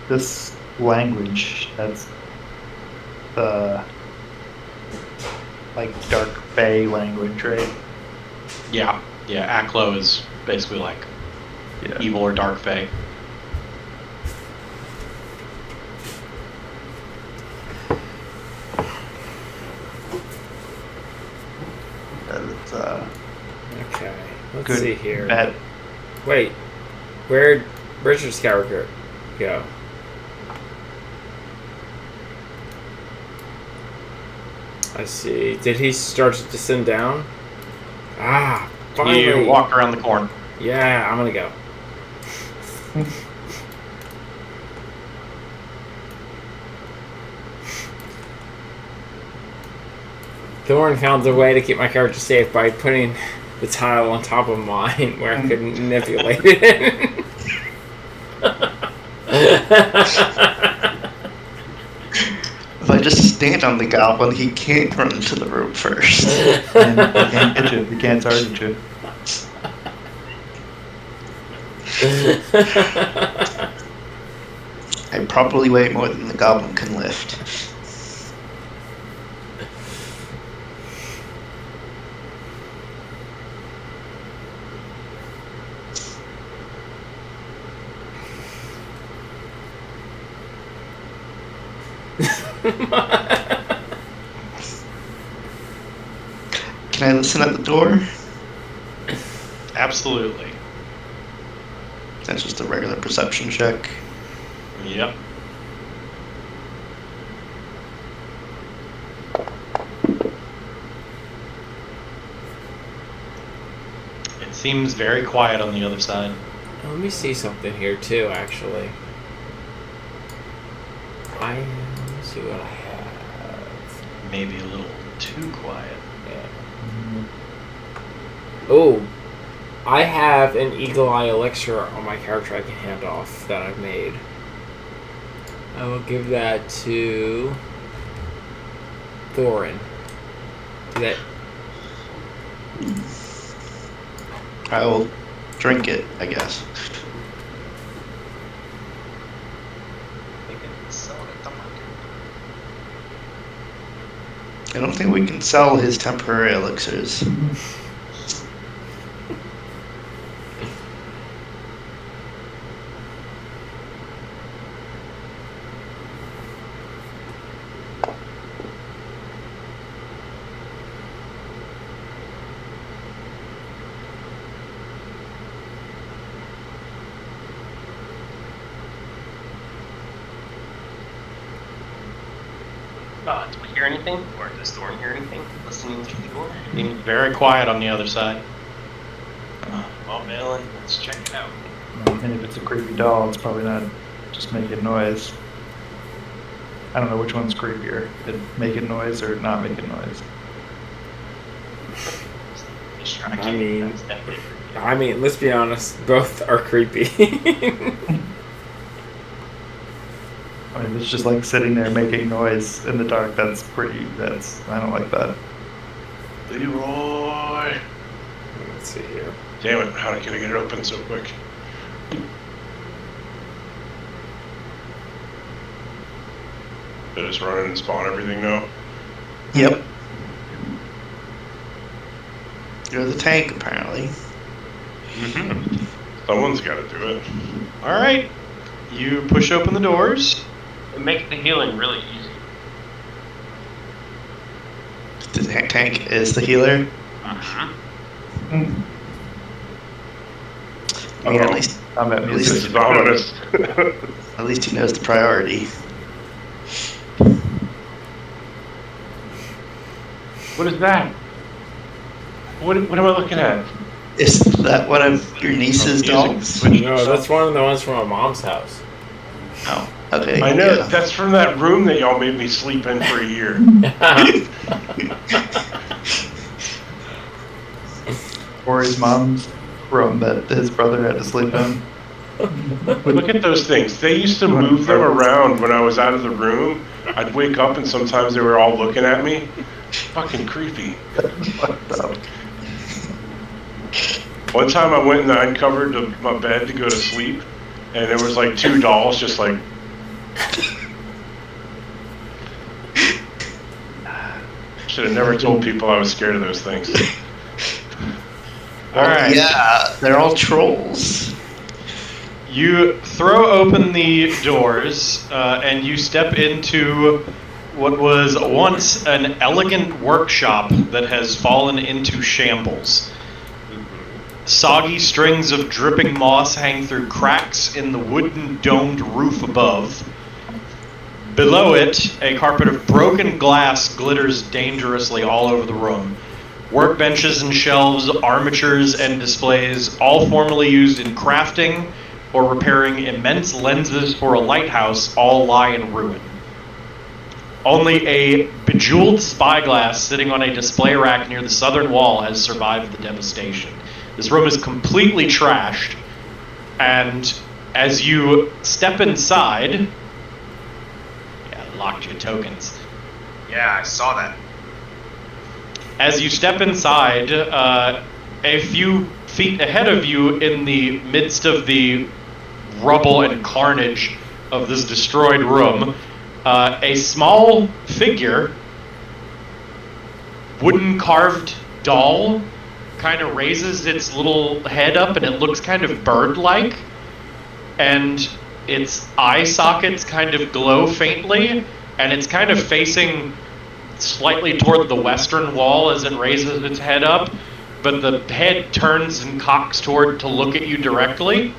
This language, that's the like dark Fey language, right? Yeah, Aklo is basically like Yeah. evil or dark fae. It's Okay. Let's good. see here. Bad. Wait. Where'd Richard's character go? I see. Did he start to descend down? Ah, finally. You walk around the corner. Yeah, I'm gonna go. Thorn found a way to keep my character safe by putting the tile on top of mine where I couldn't manipulate it. If I just stand on the goblin, he can't run into the room first. And he can't get you. He can't target you. I probably weigh more than the goblin can lift. Can I listen at the door? Absolutely. That's just a regular perception check. Yep. It seems very quiet on the other side. Let me see something here too, actually. Let me see what I have. Maybe a little too quiet. Oh, I have an Eagle Eye elixir on my character I can hand off that I've made. I will give that to Thorin. That I will drink it, I guess. They can sell it at the market. I don't think we can sell his temporary elixirs. Do we hear anything? Or does Thorn hear anything? Listening through the door? Seems very quiet on the other side. Well, Malin, let's check it out. And if it's a creepy doll, it's probably not just making noise. I don't know which one's creepier, it making noise or not making noise. Distraction. I mean, let's be honest, both are creepy. I mean, it's just like sitting there making noise in the dark. I don't like that. Leroy! Let's see here. Damn it, how can I get it open so quick? Did I just run in and spawn everything now? Yep. You're the tank, apparently. Mm-hmm. Someone's got to do it. All right. You push open the doors. And make the healing really easy. The tank is the healer. Uh-huh. I mean, at least This is ominous. at least he knows the priority. What is that? What am I looking at? Is that one of your niece's dolls? No, that's one of the ones from my mom's house. Oh, okay. I know, yeah. that's from that room that y'all made me sleep in for a year. Or his mom's room that his brother had to sleep in. Look at those things. They used to move them around when I was out of the room. I'd wake up and sometimes they were all looking at me. Fucking creepy. One time I went and I uncovered my bed to go to sleep, and there was like two dolls just like... Should have never told people I was scared of those things. All right. Yeah, they're all trolls. You throw open the doors and you step into what was once an elegant workshop that has fallen into shambles. Soggy strings of dripping moss hang through cracks in the wooden domed roof above. Below it, a carpet of broken glass glitters dangerously all over the room. Workbenches and shelves, armatures and displays, all formerly used in crafting or repairing immense lenses for a lighthouse, all lie in ruin. Only a bejeweled spyglass sitting on a display rack near the southern wall has survived the devastation. This room is completely trashed, and as you step inside... Yeah, locked your tokens. Yeah, I saw that. As you step inside, a few feet ahead of you in the midst of the rubble and carnage of this destroyed room, a small figure, wooden carved doll, kind of raises its little head up and it looks kind of bird-like, and its eye sockets kind of glow faintly, and it's kind of facing slightly toward the western wall as it raises its head up, but the head turns and cocks toward to look at you directly,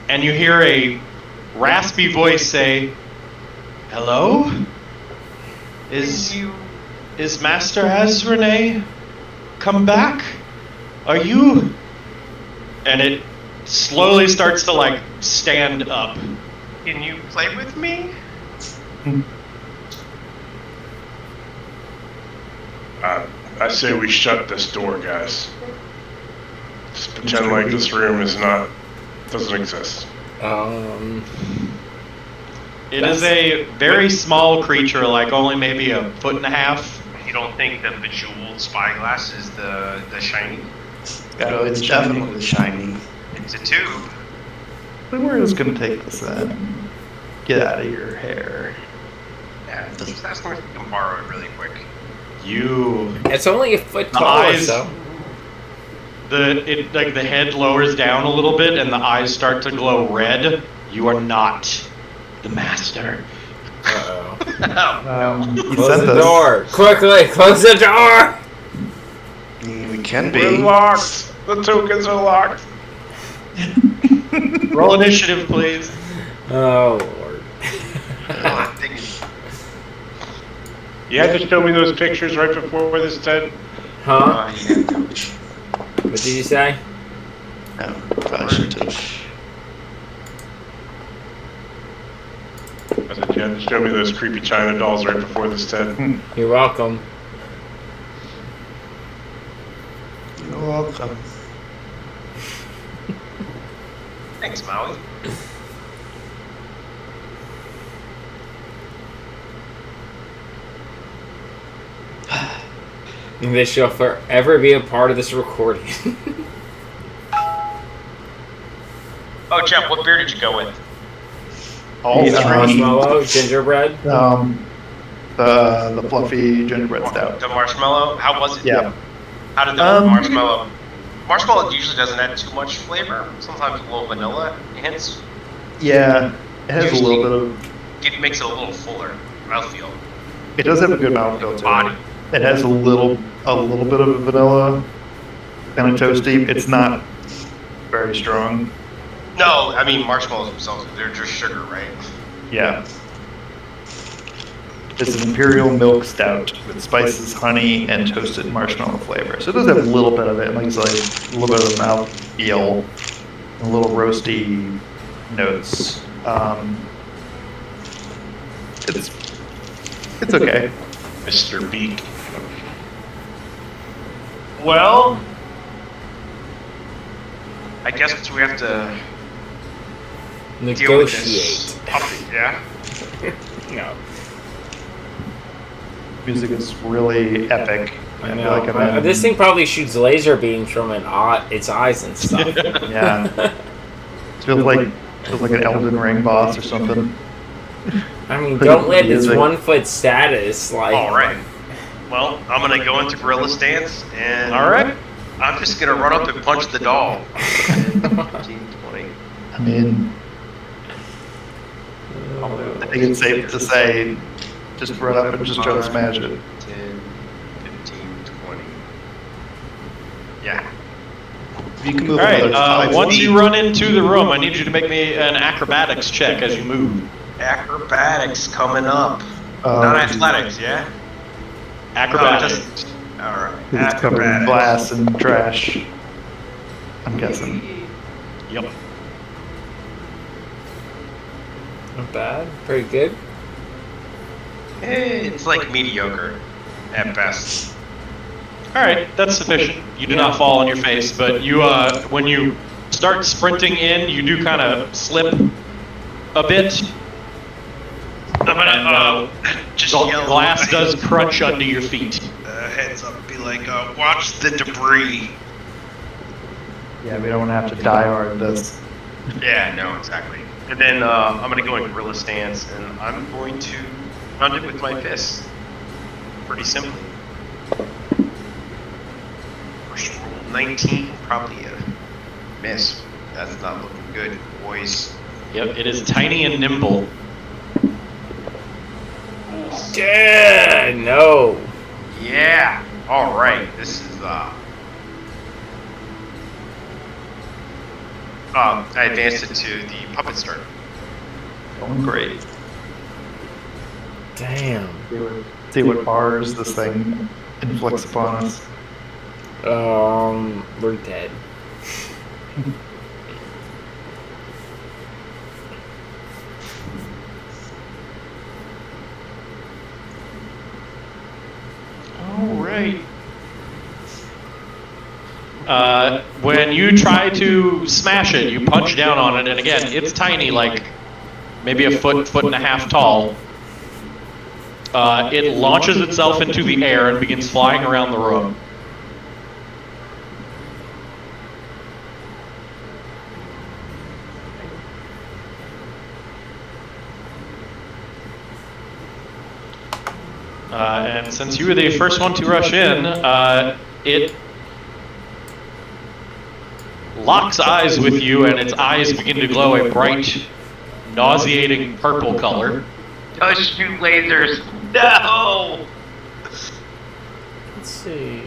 and you hear a raspy voice say, "Hello? Is Master Azrene come back? Are you?" And it slowly starts to like stand up. Can you play with me? I say we shut this door, guys. Just pretend like this room doesn't exist. It is a very small creature, like only maybe a foot and a half. You don't think the bejeweled spyglass is the shiny? Oh, it's definitely shiny. It's a tube. Where is going to take this then? Get out of your hair. Yeah, just ask them if you can borrow it really quick. It's only a foot The tall or eyes- so. The head lowers down a little bit and the eyes start to glow red. You are not the master. Uh-oh. He Close sent the us. door! Quickly, close the door! We can We're be. locked. The tokens are locked. Roll initiative, please. Oh, Lord. I'm thinking, You had to show me those pictures right before this, Ted. Huh? yeah. What did you say? No, probably should have. I said, you had to show me those creepy China dolls right before this, Ted. You're welcome. You're welcome. Thanks, Maui. This shall forever be a part of this recording. Oh, Jeff, what beer did you go with? All The three. marshmallow, gingerbread. The fluffy gingerbread stout. The marshmallow? How was it? Yeah. How did the marshmallow? Marshmallow usually doesn't add too much flavor. Sometimes a little vanilla hints. Yeah, it has a little bit of. It makes it a little fuller mouthfeel. It does have a good mouthfeel to Body. it. It has a little bit of a vanilla, kind of toasty. It's not very strong. No, I mean marshmallows themselves, they're just sugar, right? Yeah. It's an imperial milk stout with spices, honey, and toasted marshmallow flavor. So it does have a little bit of it, like it's like a little bit of a mouthfeel, a little roasty notes. It's okay. Mr. Beak. Well, I guess we have to deal with this Negotiate. puppy, yeah? No. Music is really epic. I feel know. like I'm in- This thing probably shoots laser beams from its eyes and stuff. Yeah. It feels like an Elden Ring boss or something. I mean, don't let its 1 foot status like. Alright. Well, I'm gonna go into gorilla stance, and Alright. I'm just gonna run up and punch the doll. 10, 15, 20. I mean, I think it's safe to say, just run up and just try to smash it. 10, 15, 20. Yeah. If you can move Alright, another 5 once feet- you run into the room, I need you to make me an acrobatics check as you move. Acrobatics coming up. Oh, Not athletics, yeah? Acrobatics. Alright. It's covered in glass and trash. I'm guessing. Yep. Not bad. Pretty good. It's like mediocre at best. Alright, that's sufficient. You do not fall on your face, but you, when you start sprinting in, you do kind of slip a bit. I'm gonna just yell. Glass does crunch under your feet. Heads up, be like, watch the debris. Yeah, we don't have to die hard this. Yeah, no, exactly. And then I'm going to go in gorilla stance, and I'm going to round it with my fist. Pretty simply. First roll 19, probably a miss. That's not looking good, boys. Yep, it is tiny and nimble. Yeah, no. Yeah. All right. This is I advanced it to the puppet start. Going great. Damn. See what bars this thing inflicts upon us. We're dead. All right. When you try to smash it, you punch down on it, and again, it's tiny, like maybe a foot and a half tall. It launches itself into the air and begins flying around the room. And since you were the first one to rush in, it locks eyes with you, and its eyes begin to glow a bright, nauseating purple color. Oh, shoot lasers! No! Let's see.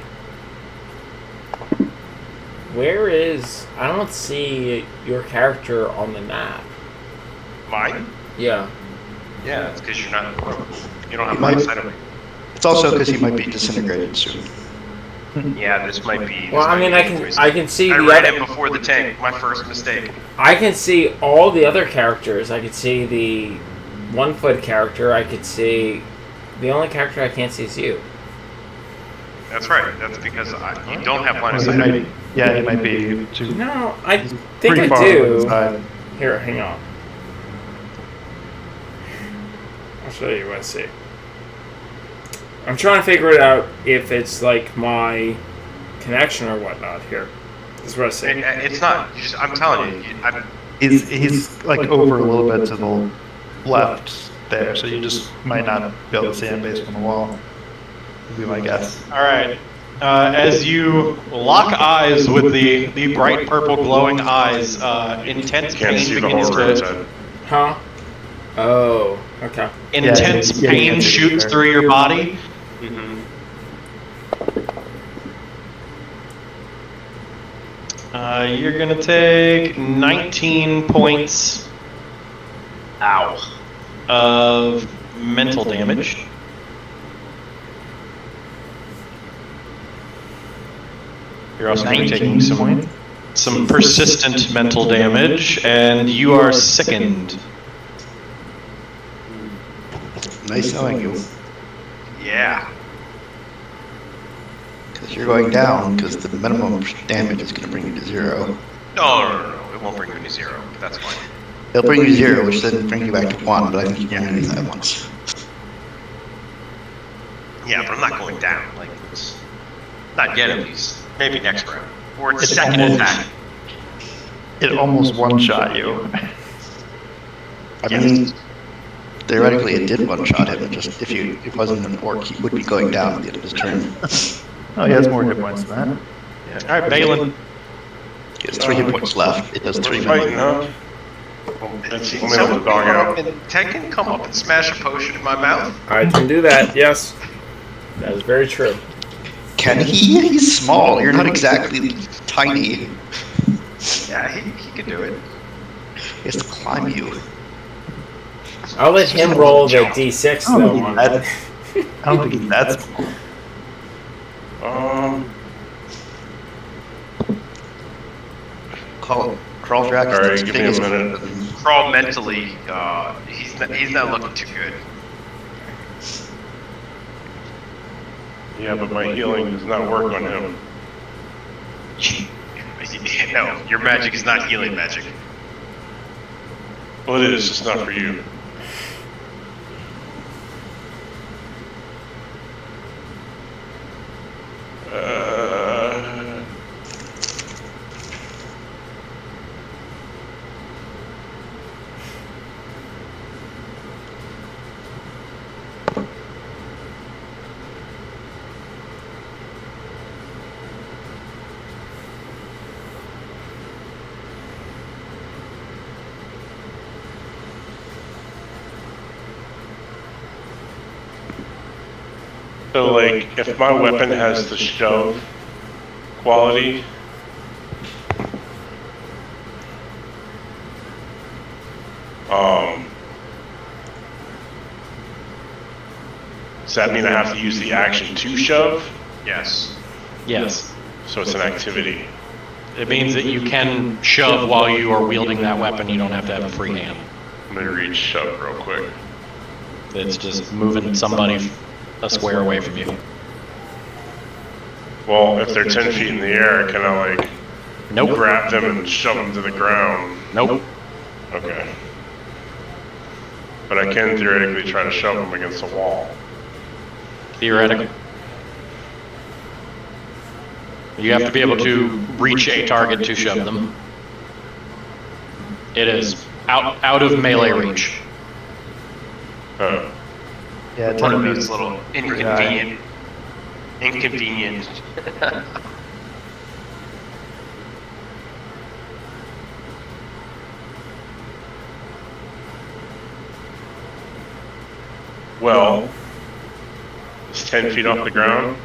Where is... I don't see your character on the map. Mine? Yeah. Yeah, it's because you're not. You don't have He line might- of sight of me. It's also because he might be disintegrated soon. Yeah, this might be. Well, I mean, I can see I the ran other... him before the tank. My first mistake. I can see all the other characters. I could see the 1-foot character. I could see... The only character I can't see is you. That's right. That's because you don't have line of He sight of me. might, yeah, he might be too. No, I think pretty I far to the do. side. Here, hang on. I'll show you what I see. I'm trying to figure it out if it's like my connection or whatnot here. This is what I see. It's not. I'm telling you. He's like over a little bit to the left there, so you just might not be able to see him based on the wall. Would be my guess. All right. As you lock eyes with the bright purple glowing eyes, intense Can't pain see the begins whole road to side. Huh? Oh, okay. intense Yeah, pain yeah. shoots through your body. You're gonna take 19 points of mental damage. You're also gonna be taking some persistent mental damage, and you are sickened. Nice knowing you. Yeah. Because you're going down, because the minimum damage is going to bring you to 0. No. It won't bring you to 0. That's fine. It'll bring you to 0, which then bring you back to 1, but I think you can only do that once. Yeah, but I'm not going down. Like, it's not yet, at least. Maybe next round. Or It's second almost- attack. It almost one-shot you. I mean, theoretically it did one-shot him, just if it wasn't an orc, he would be going down at the end of his turn. Oh, he has more hit points than that. All right, Balin. He has 3 hit points left. It does 3 Fighting, minutes. huh? Let me help the dog out. And Ted can come up and smash a potion in my mouth. I can do that, yes. That is very true. Can he? He's small. You're not exactly tiny. Yeah, he can do it. He has to climb you. I'll let him roll the d6 I don't though. think on that- that. I don't think he's that small. Crawl Drac is Alright, as give big me a as minute. Crawl mentally. He's not looking too good. Yeah, but my healing does not work on him. No, your magic is not healing magic. Well, it is, just not for you. So, like, if my weapon has the shove quality, does that mean I have to use the action to shove? Yes. Yes. So it's an activity. It means that you can shove while you are wielding that weapon. You don't have to have a free hand. I'm gonna read shove real quick. It's just moving somebody a square away from you. Well, if they're 10 feet in the air, can I, like, Nope. grab them and shove them to the ground? Nope. Okay. But I can theoretically try to shove them against the wall. Theoretically. You have to be able to reach a target to shove them. It is out of melee reach. Oh. Yeah, One of 10 those feet. little inconvenient. Well, it's 10 feet off the ground.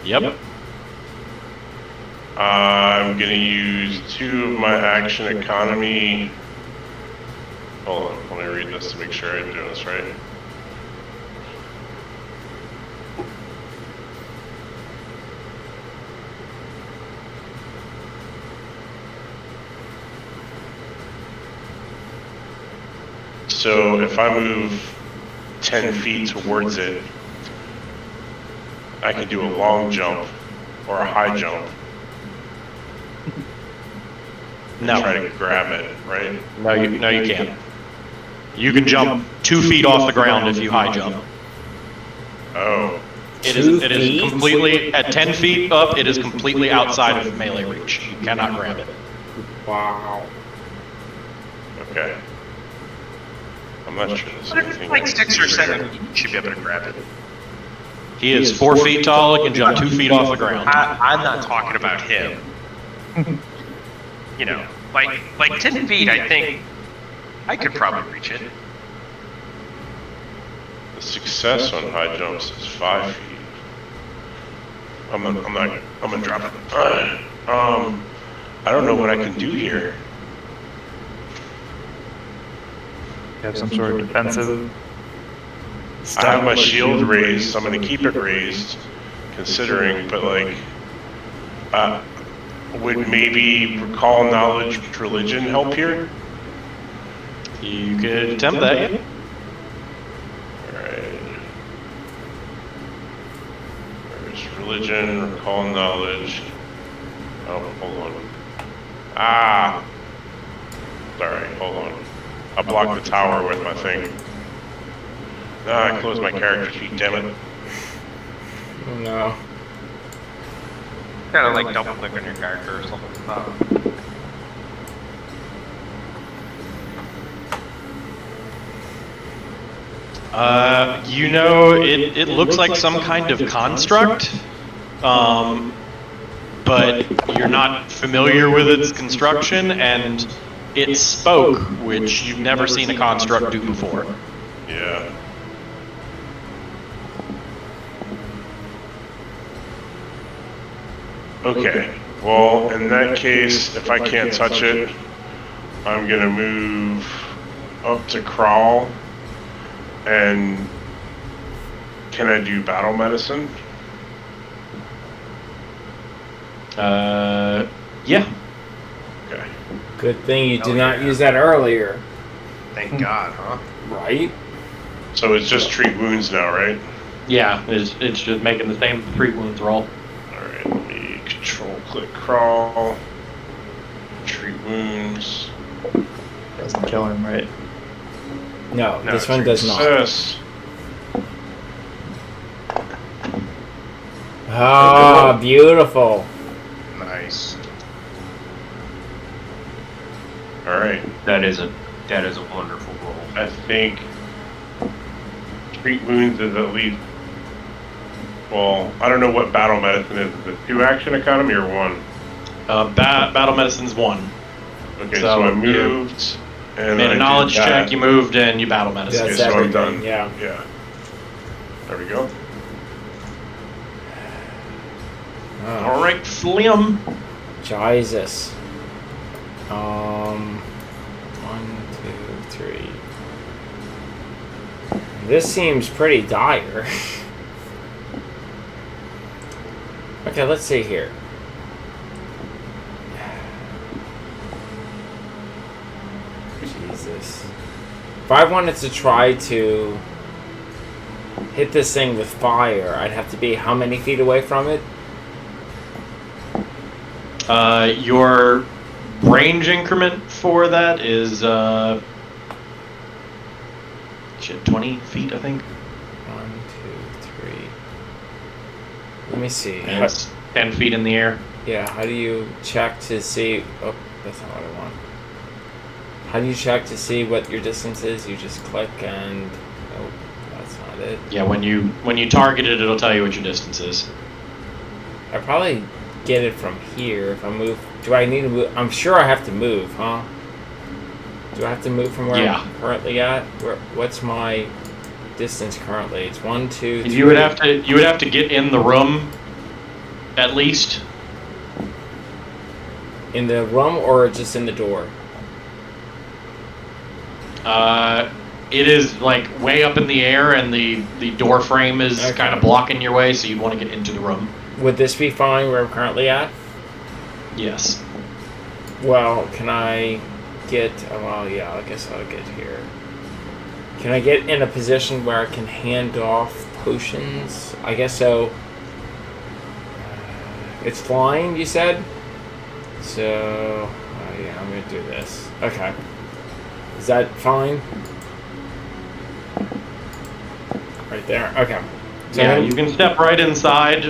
Yep. I'm gonna use 2 of my action economy. Hold on, let me read this to make sure I'm doing this right. So if I move 10 feet towards it, I can do a long jump or a high jump. No. Try to grab it, right? No, you can't. You can jump 2 feet off the ground if you high jump. Oh, It 2 is feet? completely at 10 feet up. It is completely outside of melee reach. You cannot grab it. Wow. okay. I'm not sure there's But if anything. like 6 or 7, you should be able to grab it. He is 4 feet tall. He can jump 2 feet off the ground. I'm not talking about him. You know, like 10 feet, I think I could probably reach it. The success on high jumps is 5 feet. I'm gonna drop it. I don't know what I can do here. You have some sort of defensive I have my stuff. shield raised, so I'm gonna keep it raised, considering, but like, would maybe recall knowledge religion help here? You could attempt that. Yeah. Alright. There's religion, recall knowledge. Oh, hold on. Ah! Sorry, hold on. I blocked the tower with my thing. Ah, I closed my character sheet, damn it. No. Kind of like double click on your character or something. You know, it looks like some kind of construct, but you're not familiar with its construction, and it spoke, which you've never seen a construct do before. Yeah. Okay, well, in that case, if I can't touch it, I'm gonna move up to crawl, and can I do battle medicine? Yeah. Okay. Good thing you did not use that earlier. Thank God, huh? Right? So it's just treat wounds now, right? Yeah, it's just making the same 3 wounds roll. Alright, let me control click crawl, treat wounds. Doesn't kill him, right? No, No, this one does not. success. Ah, beautiful. Nice. Alright, That is a wonderful roll. I think treat wounds is at least, well, I don't know what battle medicine is. Is it 2 action economy or 1? Battle medicine's 1. Okay, So so I you moved and Made I a did knowledge that. check, you moved, and you battle medicine. Okay, That's so I'm everything, done. yeah. Yeah. There we go. All right, Slim. Jesus. 1, 2, 3. This seems pretty dire. Okay, let's see here. Jesus. If I wanted to try to hit this thing with fire, I'd have to be how many feet away from it? Your range increment for that is 20 feet, I think. 1, 2, 3. Let me see. And it's 10 feet in the air. Yeah, how do you check to see... Oh, that's not what I want. How do you check to see what your distance is? You just click and... Oh, that's not it. Yeah, when you target it, it'll tell you what your distance is. I probably get it from here if I move. Do I need to move? I'm sure I have to move, huh? Do I have to move from where I'm currently at? What's my distance currently? It's 1, 2, 3. You would have to get in the room, at least. In the room or just in the door? It is like way up in the air, and the door frame is kind of blocking your way, so you'd want to get into the room. Would this be fine where I'm currently at? Yes. Well, can I get... Well, yeah, I guess I'll get here. Can I get in a position where I can hand off potions? I guess so. It's flying, you said? So... yeah, I'm going to do this. Okay. Is that fine? Right there? Okay. So Yeah, you can step right inside.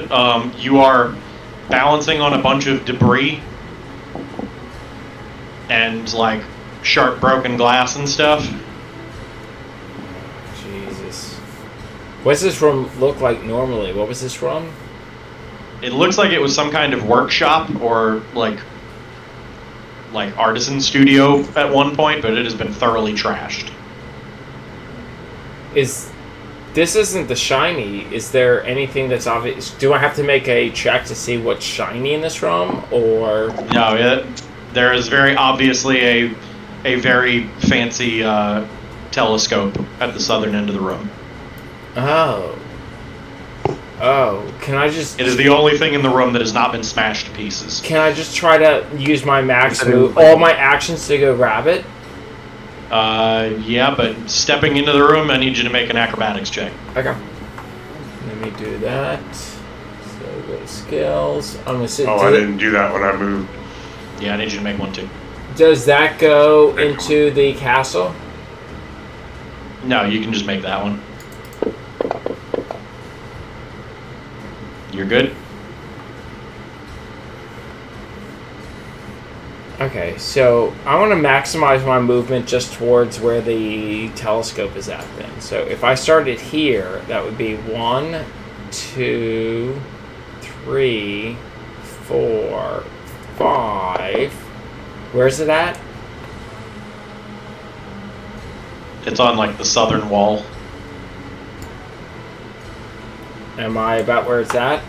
You are balancing on a bunch of debris and like sharp broken glass and stuff. Jesus. What does this room look like normally? What was this room? It looks like it was some kind of workshop or like artisan studio at one point, but it has been thoroughly trashed. This isn't the shiny. Is there anything that's obvious? Do I have to make a check to see what's shiny in this room, or no? There is very obviously a very fancy telescope at the southern end of the room. Oh, can I just... It is the only thing in the room that has not been smashed to pieces. Can I just try to use my max move, all my actions to go grab it? Yeah, but stepping into the room, I need you to make an acrobatics check. Okay. Let me do that. So go to skills. I'm gonna sit... I didn't do that when I moved. Yeah, I need you to make one too. Does that go into the castle? No, you can just make that one. You're good? Okay, so I want to maximize my movement just towards where the telescope is at then. So if I started here, that would be 1, 2, 3, 4, 5. Where's it at? It's on like the southern wall. Am I about where it's at?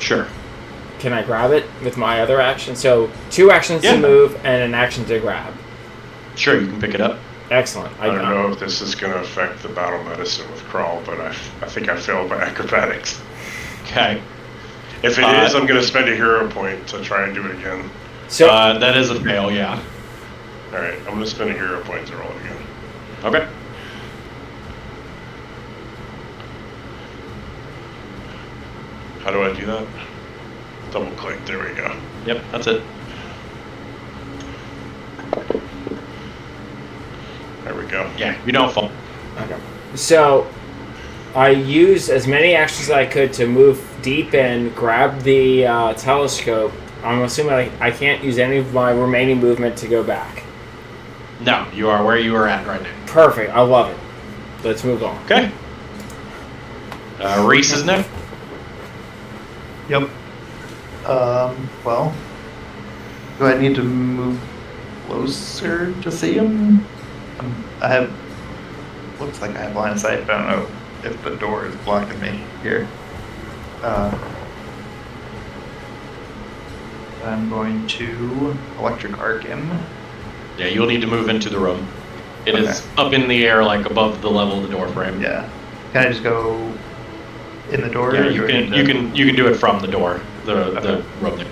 Sure. Can I grab it with my other action? So 2 actions to move and an action to grab. Sure, you can pick it up. Excellent. I don't know if this is going to affect the battle medicine with Crawl, but I think I failed my acrobatics. Okay. If it is, I'm going to spend a hero point to try and do it again. So that is a fail, yeah. Alright, I'm going to spend a hero point to roll it again. Okay. How do I do that? Double click, there we go. Yep, that's it. There we go. Yeah, you don't fall. Okay. So I used as many actions as I could to move deep in, grab the telescope. I'm assuming I can't use any of my remaining movement to go back. No, you are where you are at right now. Perfect. I love it. Let's move on. Okay. Reese is next. Yep. Well, do I need to move closer to see him? Looks like I have line of sight, but I don't know if the door is blocking me here. I'm going to electric arc him. Yeah, you'll need to move into the room. It is up in the air, like above the level of the door frame. Yeah. Can I just go in the door? Yeah, or you do I can. need You to- can. You can do it from the door. The room.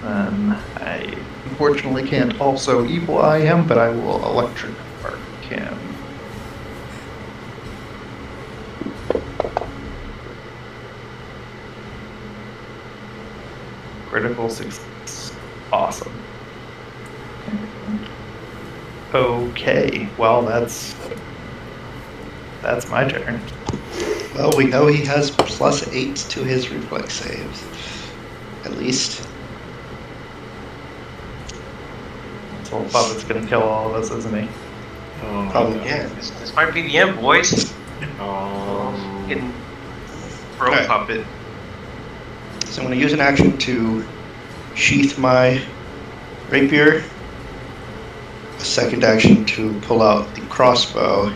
I unfortunately can't also evil eye him, but I will electric arc him. Critical success. Awesome. Okay, well that's my turn. Well, we know he has +8 to his reflex saves. At least. So Puppet's gonna kill all of us, isn't he? Oh, Probably. Yeah, this might be the end, boys. Getting bro Alright. puppet. So I'm going to use an action to sheath my rapier. A second action to pull out the crossbow.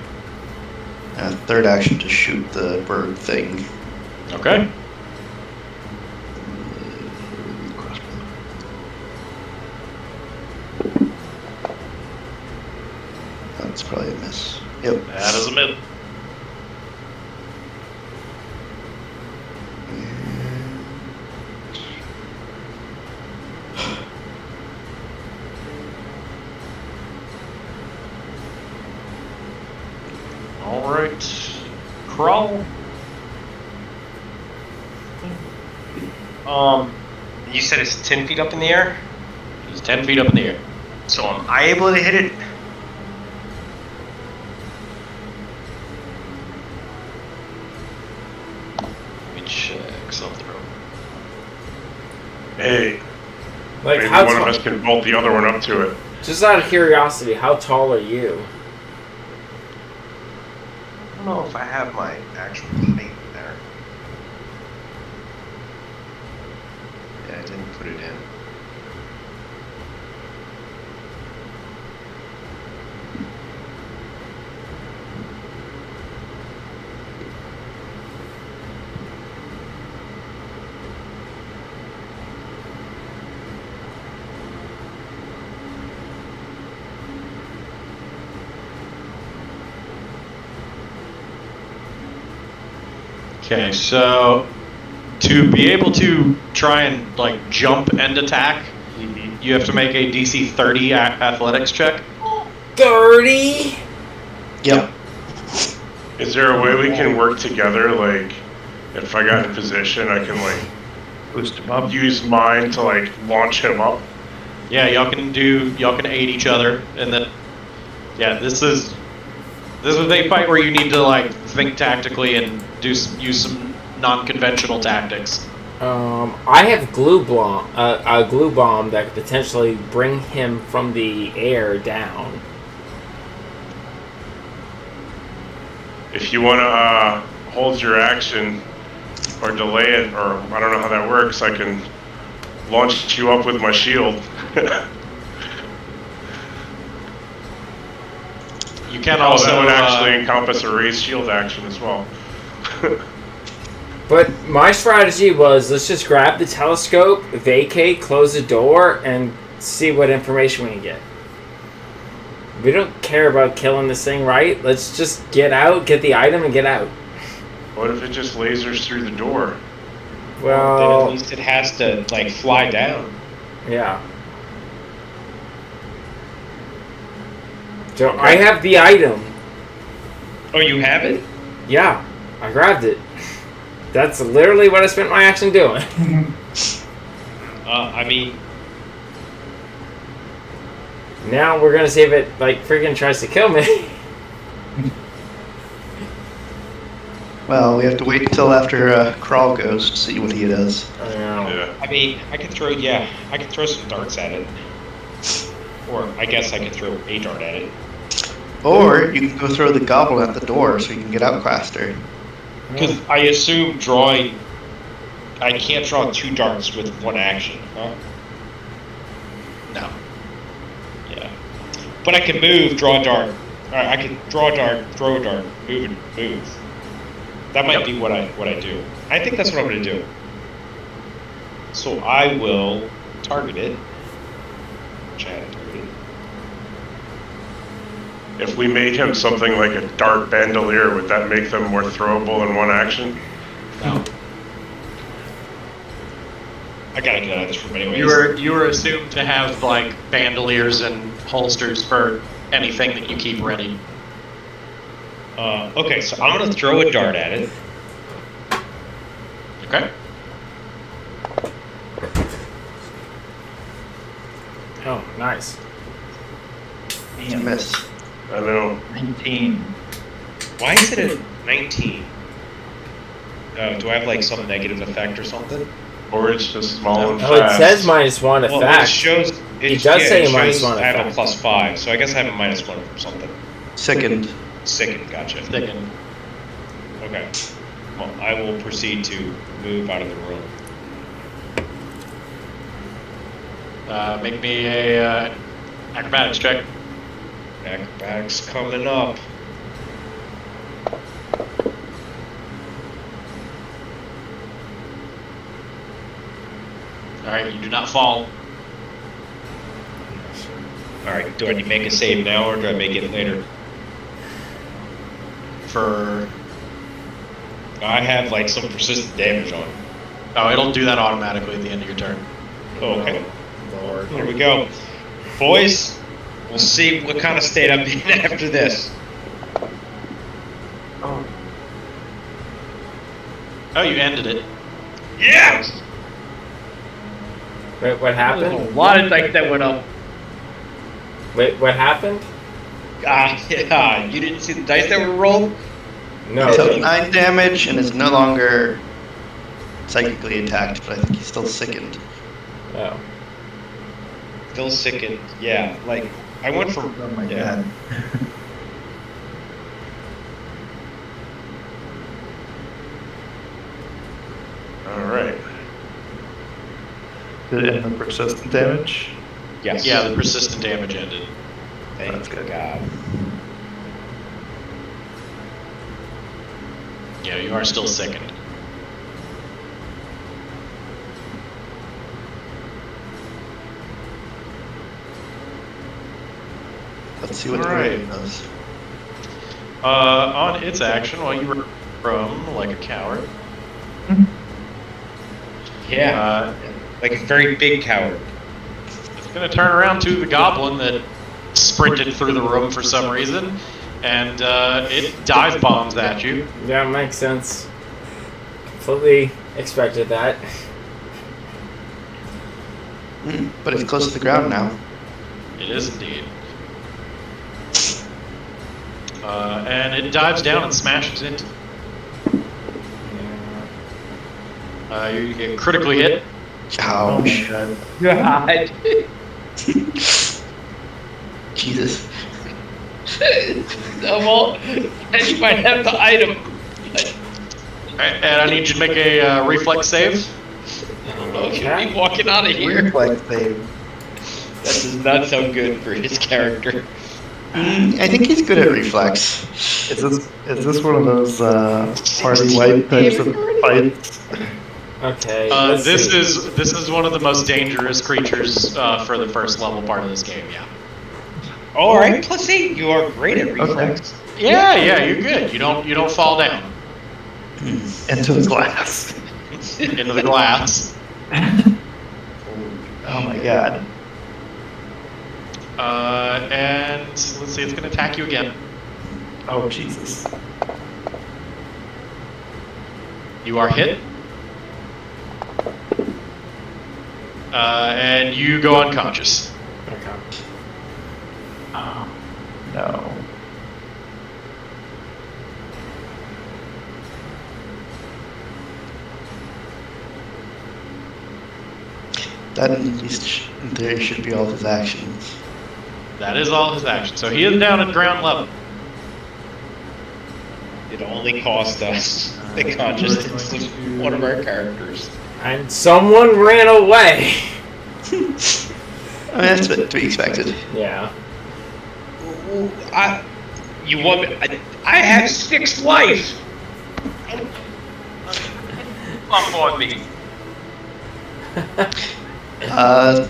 And a third action to shoot the bird thing. Okay. That's probably a miss. Yep. That is a miss. All right. Crawl. You said it's 10 feet up in the air, He's 10 feet up in the air. so am I able to hit it? Let me check something. Hey, Like, maybe how one of tall? us can bolt the other one up to it. Just out of curiosity, how tall are you? I don't know if I have my actual height there. Yeah, I didn't put it in. Okay, so to be able to try and like jump and attack, you have to make a DC 30 athletics check. 30? Yep. Is there a way we can work together? Like, if I got in position, I can like Boost him up. use mine to like launch him up. Yeah, y'all can aid each other, and then yeah, this is a fight where you need to like think tactically and use some non-conventional tactics. I have a glue bomb that could potentially bring him from the air down. If you want to hold your action or delay it, or I don't know how that works, I can launch you up with my shield. You can Oh, also that would actually encompass a raised shield action as well. But my strategy was, let's just grab the telescope, vacate, close the door, and see what information we can get. We don't care about killing this thing, right? Let's just get out, get the item, and get out. What if it just lasers through the door? Then at Well, least it has to like fly down. yeah. So I have the item. Oh, you have it? Yeah, I grabbed it. That's literally what I spent my action doing. I mean, Now we're gonna see if it like freaking tries to kill me. Well, we have to wait until after Crawl goes to see what he does. Yeah. I mean, I can throw some darts at it. Or I guess I could throw a dart at it. Or you can go throw the goblin at the door so you can get out faster. Because I assume I can't draw 2 darts with 1 action, huh? No. Yeah. But I can move, draw a dart. Alright, I can draw a dart, throw a dart, move and move. That might be what I do. I think that's what I'm gonna do. So I will target it. Which I have targeted. If we made him something like a dart bandolier, would that make them more throwable in one action? No. I gotta get out of this room anyways. You were assumed to have like bandoliers and holsters for anything that you keep ready. Okay, so I'm gonna throw a dart at it. Okay. Oh, nice. It's a miss. I know. 19. Why is it a 19? Do I have like some negative effect or something? Or it's just small and Oh, it fast. says -1 Well, it effect. shows. He does say it minus shows one I have a effect. +5, so I guess I have a -1 from something. Second. Sickened, gotcha. Thickened. Okay. Well, I will proceed to move out of the room. Make me a acrobatics check. Acrobatics coming up. All right, you do not fall. Alright, do I need to make a save now or do I make it later? For I have like some persistent damage on. it'll do that automatically at the end of your turn. Oh, okay. Here we go. Boys, we'll see what kind of state I'm in after this. Oh, you ended it. Yeah! Wait, what happened? A lot of dice that went up. Wait, what happened? Yeah, you didn't see the dice that were rolled? No. He took 9 damage and is no longer psychically attacked, but I think he's still sickened. Oh. Still sickened. Yeah, like, I went from... Oh my yeah. god. Alright. Did it end the persistent damage? Yes. Yeah, the persistent damage ended. Thank That's good. God. Yeah, you are still sickened. Let's see what the Alright. raven does. On its action, while you were prone like a coward, Yeah, like a very big coward. it's going to turn around to the goblin that sprinted through the room for some reason, and it dive bombs at you. Yeah, makes sense. Completely expected that. But it's close to the ground now. It is indeed. And it dives down and smashes into. You get critically hit. Oh my Ouch. god. Jesus. Well, and you might have the item. And I need you to make a reflex save. Okay. Be walking out of here. Reflex save. That does not sound good for his character. I think he's good at reflex. Is this one of those party white types of fights? Okay. let's This see. is one of the most dangerous creatures for the first level part of this game. Yeah. All right, plus 8. You are great at reflex. Yeah, you're good. You don't fall down Into the glass. into the glass. Oh my god. And let's see, it's going to attack you again. Oh Jesus. You are hit. And you go unconscious. Okay. Oh no. That at least in theory should be all his actions. That is all his action. So he is down at ground level. It only cost us the consciousness of one of our characters. And someone ran away. I mean, that's to be expected. Yeah. You want me? I have 6 life. Bump on me. Okay.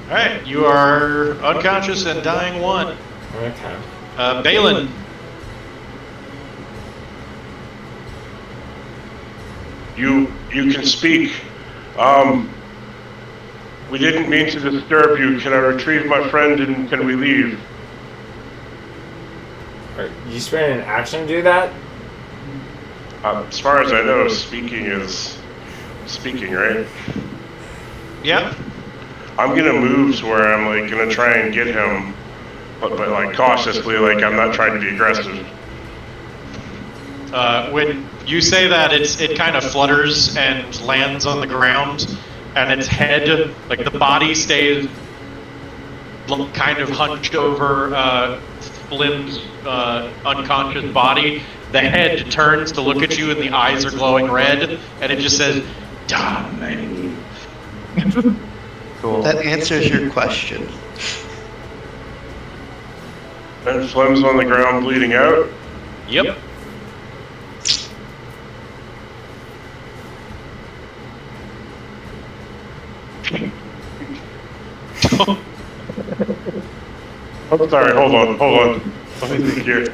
Alright, you are unconscious and dying 1. Okay. Balin. You can speak. We didn't mean to disturb you. Can I retrieve my friend and can we leave? You spend an action to do that? As far as I know, speaking is speaking, right? Yeah. I'm gonna move to where I'm like gonna try and get him, but like cautiously, like I'm not trying to be aggressive. When you say that, it kind of flutters and lands on the ground, and its head, like the body, stays kind of hunched over Flynn's unconscious body. The head turns to look at you, and the eyes are glowing red, and it just says, "Darling." Cool. That answers your question. And Flem's on the ground bleeding out. Yep. Oh, sorry, hold on. Let me think here.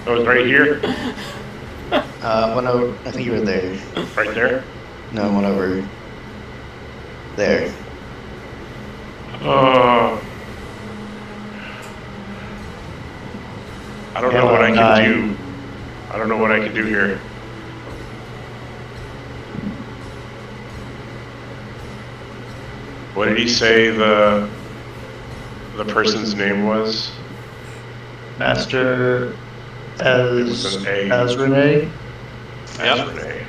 Oh, it's right here? One over. I think you were there. Right there? No, one over there. I don't know what I can do. I don't know what I can do here. What did he say the person's name was? Master With an A. Azrene. Azrene.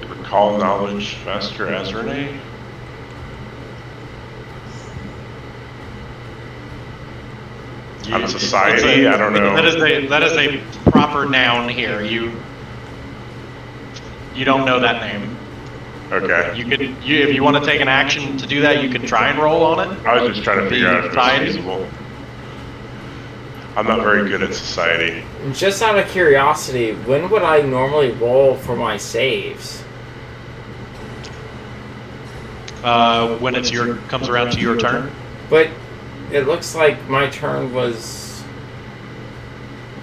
Recall knowledge, Master Azrene. Out of society, I don't know. That is a proper noun here. You don't know that name. Okay. If you want to take an action to do that, you can try and roll on it. I was just trying to figure out if it was Society. feasible. I'm not very good at society. Just out of curiosity, when would I normally roll for my saves? When comes around to your turn. But it looks like my turn was...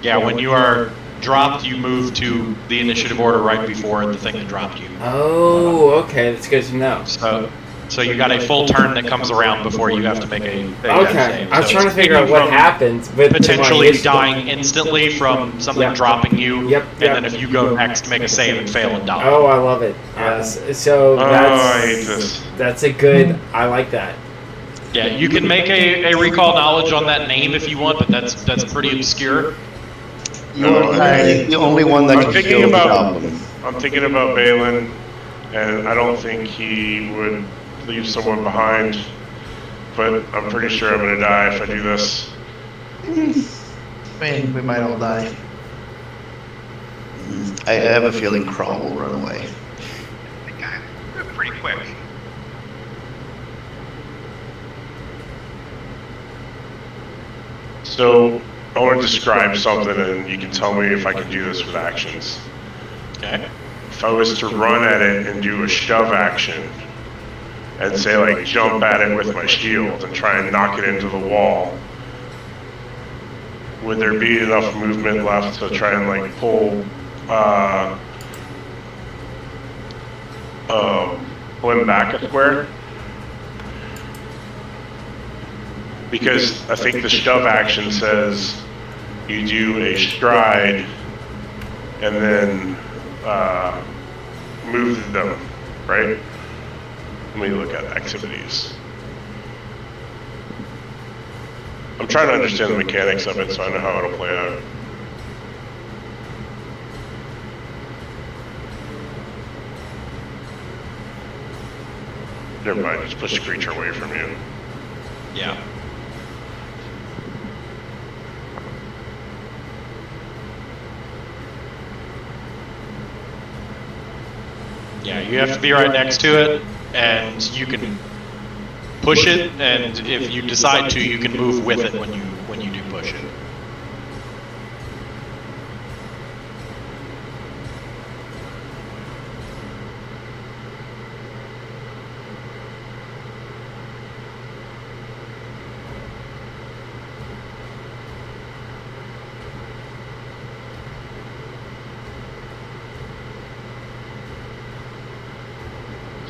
Yeah, when you are dropped, you move to the initiative order right before the thing that dropped you. Oh, okay, that's good to know. So you got a full turn that comes around before you have to make a Okay, save. I was So trying to it's figure out what happens with potentially my dying instantly from something dropping you. Yep, And yep. then if you go next, make a save and fail and die. Oh, I love it. So I hate this. that's a good... I like that. Yeah, you can make a recall knowledge on that name if you want, but that's pretty obscure. You're the only one that I'm can thinking heal the about- goblin. I'm thinking about Balin, and I don't think he would leave someone behind, but I'm pretty sure I'm gonna die if I do this. Man, we might all die. I have a feeling Crawl will run away. I think I'm pretty quick. So I want to describe something, and you can tell me if I can do this with actions. Okay. If I was to run at it and do a shove action, and say like jump at it with my shield and try and knock it into the wall, would there be enough movement left to try and like pull him back a square? Because I think the shove action says you do a stride and then move them, right? Let me look at activities. I'm trying to understand the mechanics of it so I know how it'll play out. Never mind, just push the creature away from you. Yeah. Yeah, you have to be right next to it, and you can push it, and if you decide to, you can move with it when you do push it.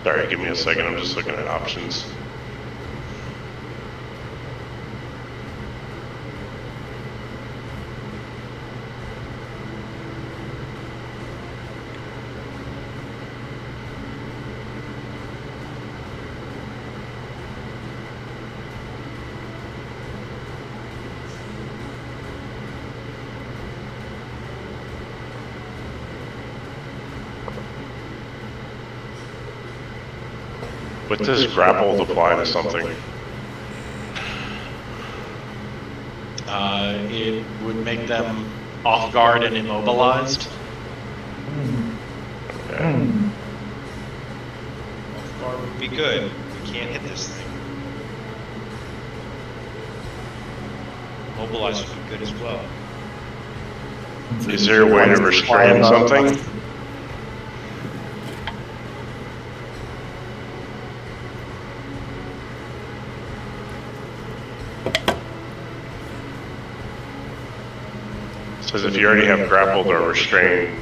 Sorry, give me a second. I'm just looking at options. What does grapple apply to something? It would make them off guard and immobilized. Okay. Off guard would be good. We can't hit this thing. Mobilize would be good as well. Is there a way to restrain something? Says if you already have grappled or restrained,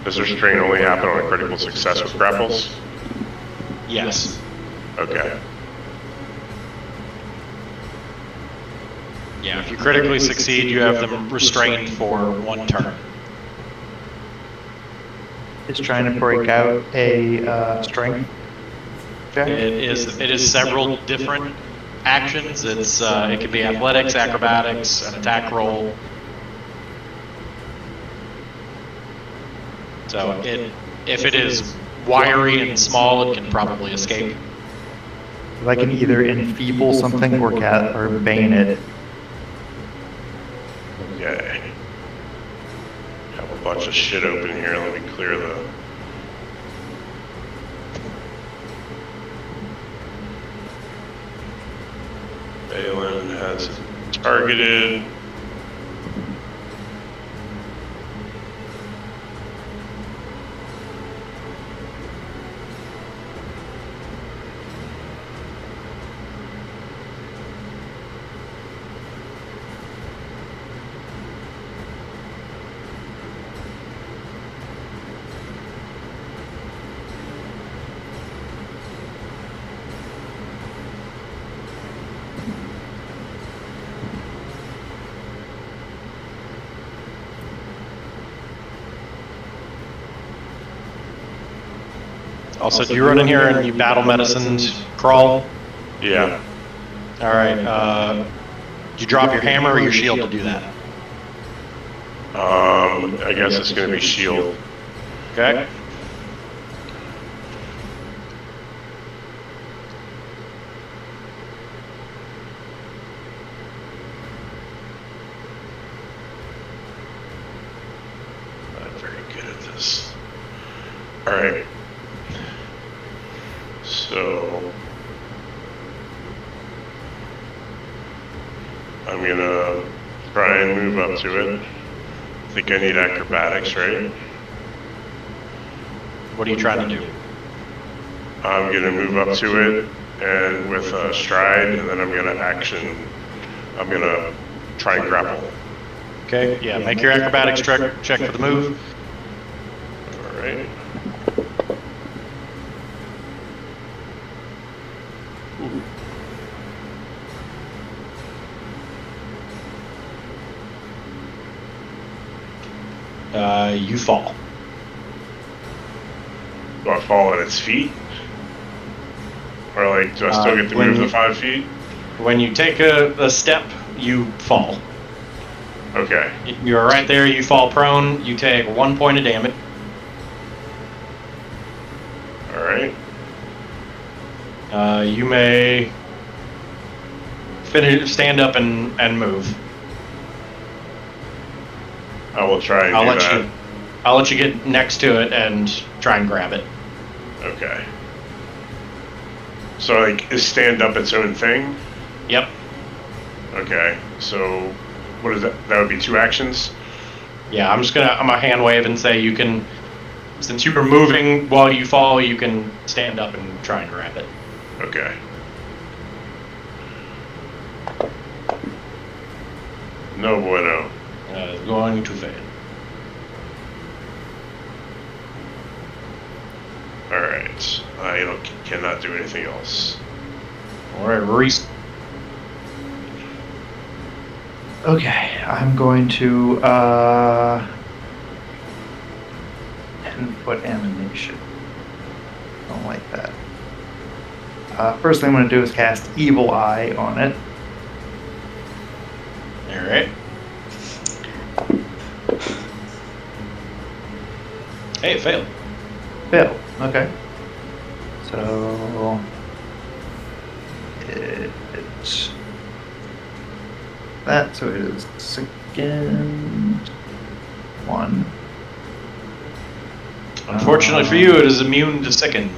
does restrain only happen on a critical success with grapples? Yes. Okay. Yeah, if you critically succeed, you have them restrained for 1 turn. Is trying to break out a strength check? It is several different actions. It could be athletics, acrobatics, an attack roll. So if it is wiry and small, it can probably escape. I can either enfeeble something or bane it. Okay. Have a bunch of shit open here. Let me clear the... Balin has targeted. Also, do you run in here and you battle medicines crawl? Yeah. All right. Do you drop your hammer or your shield to do that? I guess it's going to be shield. Okay. Not very good at this. All right. So I'm gonna try and move up to it. I think I need acrobatics, right? What are you trying to do? I'm gonna move up to it and with a stride, and then I'm gonna try and grapple. Okay. Yeah. Make your acrobatics check for the move. All right. You fall. Do I fall at its feet? Or like, do I still get to move the 5 feet? When you take a step, you fall. Okay. You're right there. You fall prone. You take 1 point of damage. All right. You may stand up and move. I will try and do that. I'll let you get next to it and try and grab it. Okay. So, like, is stand up its own thing? Yep. Okay, so what is that? That would be 2 actions? Yeah, I'm gonna hand wave and say you can, since you were moving while you fall, you can stand up and try and grab it. Okay. No bueno. Going to fail. Alright. I cannot do anything else. Alright, Reese. Okay, I'm going to 10-foot animation. Don't like that. First thing I'm going to do is cast Evil Eye on it. Alright. Hey, it failed. Failed. Okay. So it's that. So it is second one. Unfortunately for you, it is immune to second.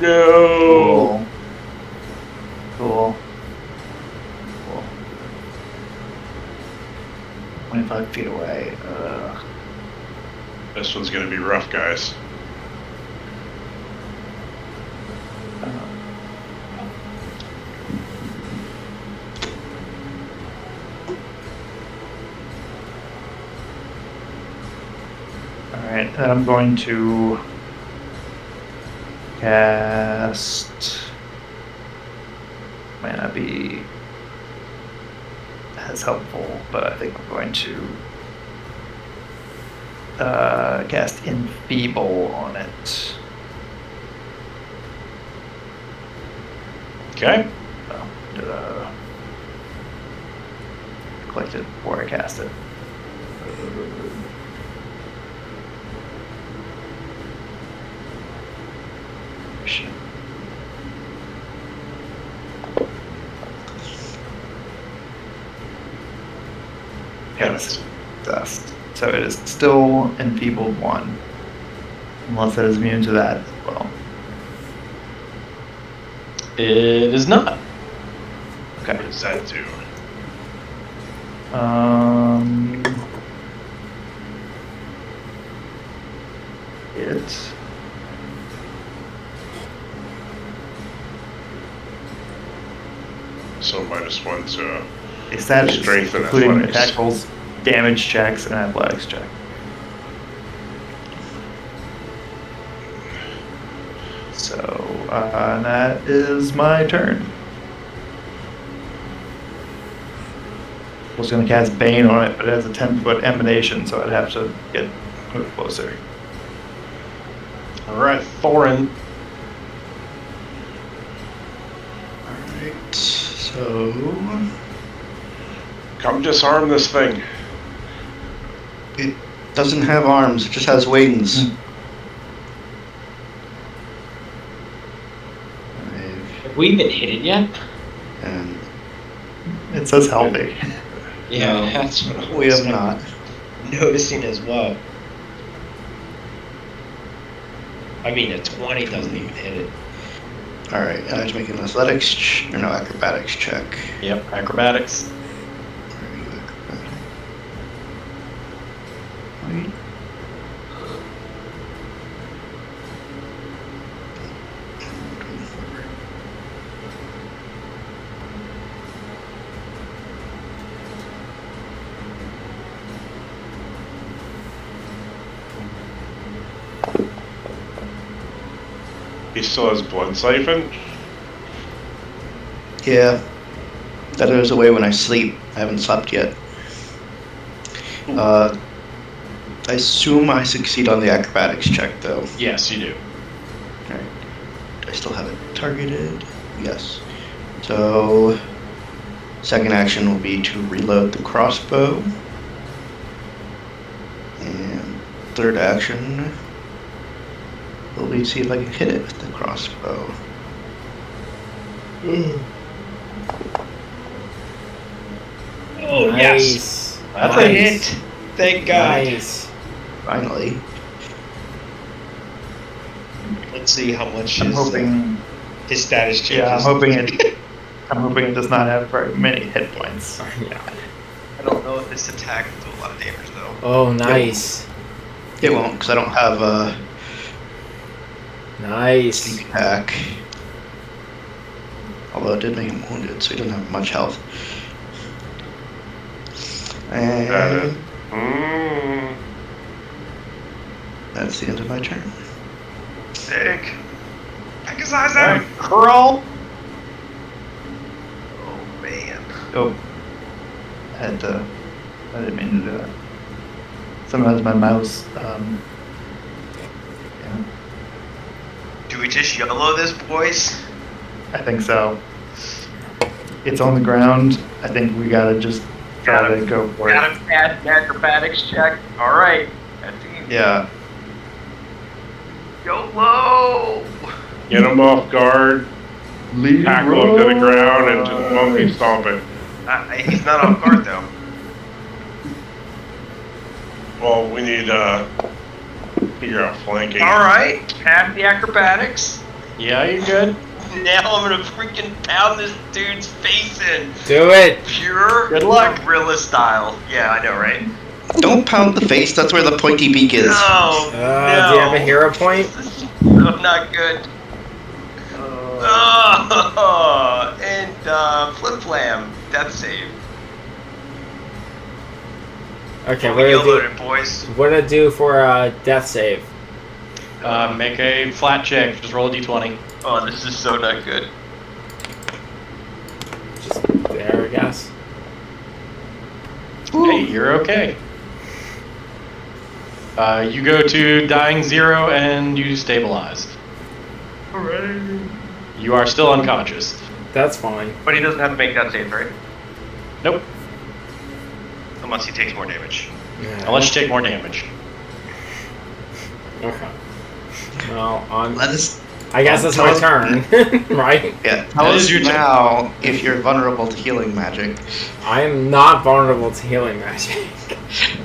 No! Cool. 25 feet away. This one's gonna be rough, guys. Alright, then I'm going to cast. Might not be as helpful, but I think I'm going to cast Enfeeble on it. Okay. Collect it before I cast it. Shit. Yes, dust. So it is still enfeebled 1. Unless it is immune to that as well. It is not. What does that do? It So -1 to is that strength and including athletics. attack rolls, damage checks, and athletics check. So that is my turn. I was going to cast Bane on it, but it has a 10-foot emanation, so I'd have to get move closer. Alright, Thorin. Alright, so Come disarm this thing. it doesn't have arms, it just has wings. Have we even hit it yet? And It says healthy. Yeah, No, that's what I we was have not. noticing as well. I mean, a 20 doesn't even hit it. Alright, I have to make an athletics or no, acrobatics check. Yep, acrobatics. Where are you, acrobatic? Wait. He still has blood siphon? Yeah. That goes away when I sleep. I haven't slept yet. I assume I succeed on the acrobatics check, though. Yes, you do. Alright. I still have it targeted. Yes. So, second action will be to reload the crossbow. And third action will be to see if I can hit it with the crossbow. Oh, Nice. That's Nice. a hit. Thank God. Nice. Finally. Let's see how much I'm is. hoping His status changes. Yeah, I'm hoping it does not have very many hit points. Yeah. I don't know if this attack will do a lot of damage though. Oh, nice. It won't, because I don't have a Nice. sneak attack. Although it did make him wounded, so he doesn't have much health. And that's the end of my turn. Sick. Exercise All right, him. crawl. Oh man. Oh, I didn't mean to do that. Sometimes my mouse, yeah. Do we just YOLO this, boys? I think so. It's on the ground. I think we gotta just try to go for it. Got a bad acrobatics check. All right. Yeah. YOLO. Get him off guard. Tackle him to the ground and just monkey stomp it. He's not off guard though. Well, we need figure out flanking. All right. Pass the acrobatics. Yeah, you're good. Now I'm gonna freaking pound this dude's face in. Do it. Pure Good luck. gorilla style. Yeah, I know, right? Don't pound the face, that's where the pointy beak is. No. Do you have a hero point? No, not good. Oh, and flip flam. Death save. Okay, What what we did I YOLO'd do? it, boys? What did I do for death save? Make a flat check. Just roll a d20. Oh, this is so not good. Just there, I guess. Hey, you're okay. You go to dying 0 and you stabilize. Hooray. You are still unconscious. That's fine. But he doesn't have to make that save, right? Nope. Unless he takes more damage. Yeah. Unless you take more damage. Okay. Well, Let us, I guess that's my turn, right? yeah, tell That us is your turn. now if you're vulnerable to healing magic. I am not vulnerable to healing magic.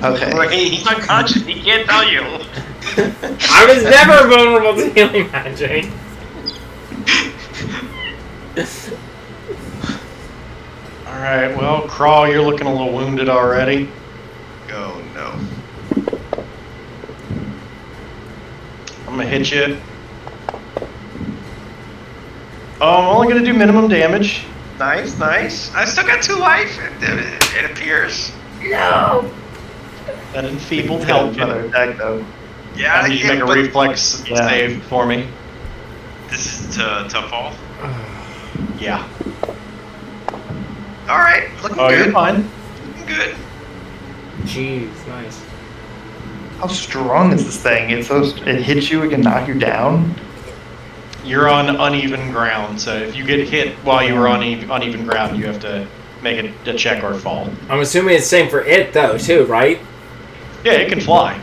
Okay. Wait, he's unconscious. He can't tell you. I was never vulnerable to healing magic. Alright, well, Crawl, you're looking a little wounded already. Oh no. I'm gonna hit you. Oh, I'm only gonna do minimum damage. Nice, nice. I still got 2 life. It appears. No. That enfeebled It's got help you. another attack though. Yeah, I need you to make a but reflex Yeah. save for me. this is to fall. Yeah. All right, looking Oh, good. you're fine. Looking good. Jeez, nice. How strong is this thing? It hits you, it can knock you down. You're on uneven ground, so if you get hit while you were on uneven ground, you have to make a check or fall. I'm assuming it's the same for it though, too, right? Yeah, it can fly.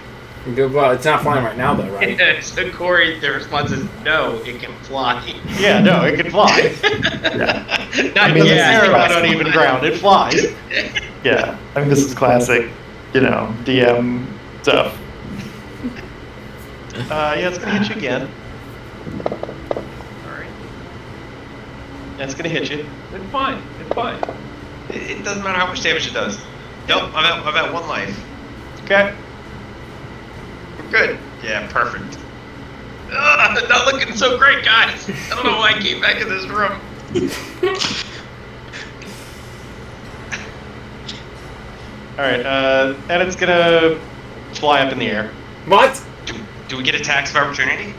Well, it's not flying right now though, right? So Corey, the response is no. It can fly. Yeah, no, it can fly. Not mean, yet. You're on uneven ground. It flies. Yeah, I mean this is classic, DM stuff. Yeah, it's gonna hit you again. All right. Yeah, it's gonna hit you. It's fine. It's fine. It doesn't matter how much damage it does. Nope, I'm at 1 life. Okay. We're good. Yeah, perfect. Not looking so great, guys. I don't know why I came back in this room. Alright, and it's gonna fly up in the air. What? Do we get attacks of opportunity?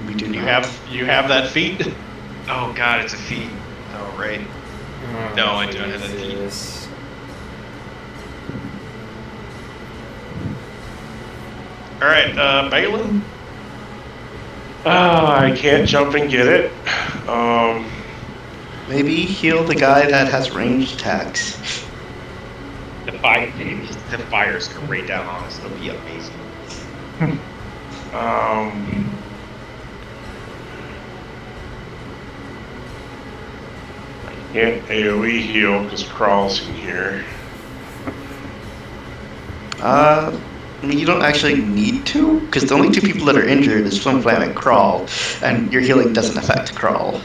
We do You not. have that feat? Oh god, it's a feat. Oh, right. Oh, No, I don't have that feat. Jesus. Alright, Balin? I can't jump and get it. Maybe heal the guy that has ranged attacks. The fire's gonna rain down on us. It'll be amazing. Can't AoE heal because Crawl's in here. I mean, you don't actually need to, because the only 2 people that are injured is Flim Flam and Crawl, and your healing doesn't affect Crawl.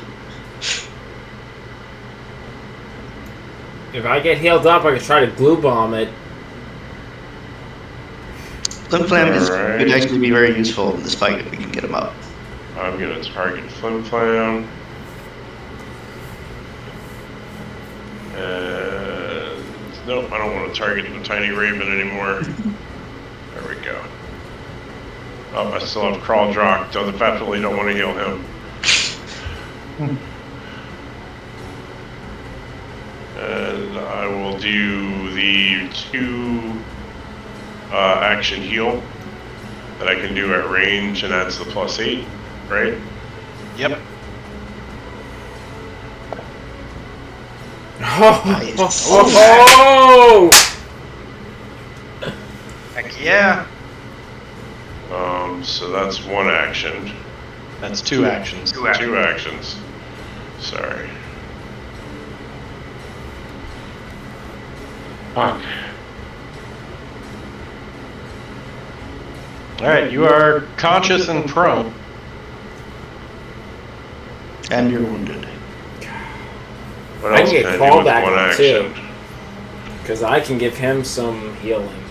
If I get healed up, I can try to glue bomb it. Flim Flam Alright. would actually be very useful in this fight if we can get him up. I'm gonna target Flim Flam. And nope, I don't want to target the tiny raven anymore. There we go. Oh, I still have Crawl Drock. Definitely don't want to heal him. And I will do the 2 action heal that I can do at range, and that's the +8, right? Yep. Oh! Heck yeah. So that's 1 action. That's 2 actions. 2 actions. Sorry. Fuck. Alright, you are conscious and prone. And you're wounded. What I else can can get I do called with back 1 too. action? Because I can give him some healing.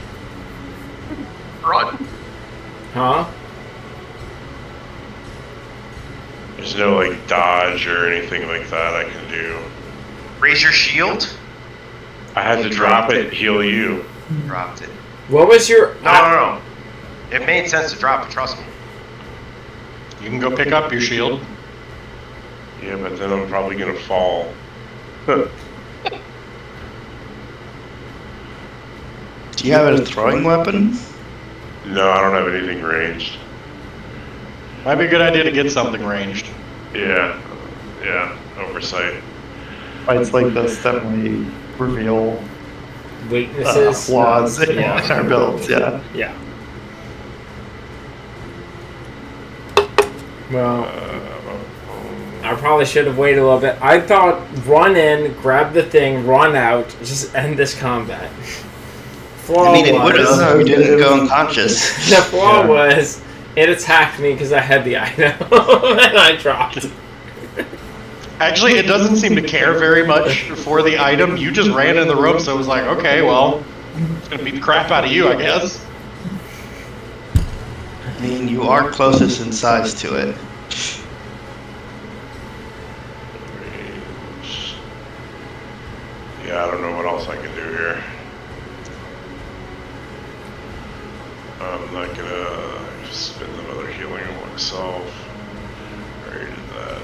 Run. Huh? There's no like dodge or anything like that I can do. Raise your shield. I had to drop it, heal you. Dropped it. What was your... No. It made sense to drop it, trust me. You can go pick up your shield. Yeah, but then I'm probably gonna fall. Do you have a throwing weapon? No, I don't have anything ranged. Might be a good idea to get something ranged. Yeah, oversight. Fights like this definitely reveal Weaknesses? flaws in Yeah. our builds, yeah. Yeah. Well, I probably should have waited a little bit. I thought run in, grab the thing, run out, just end this combat. Flaw I mean, it would was, have. You didn't go unconscious. the flaw was it attacked me because I had the item and I dropped. Actually, it doesn't seem to care very much for the item. You just ran in the room, so it was like, okay, well, it's gonna beat the crap out of you, I guess. I mean, you are closest in size to it. Range. Yeah, I don't know what else I can do here. I'm not gonna spend another healing on myself. I already did that.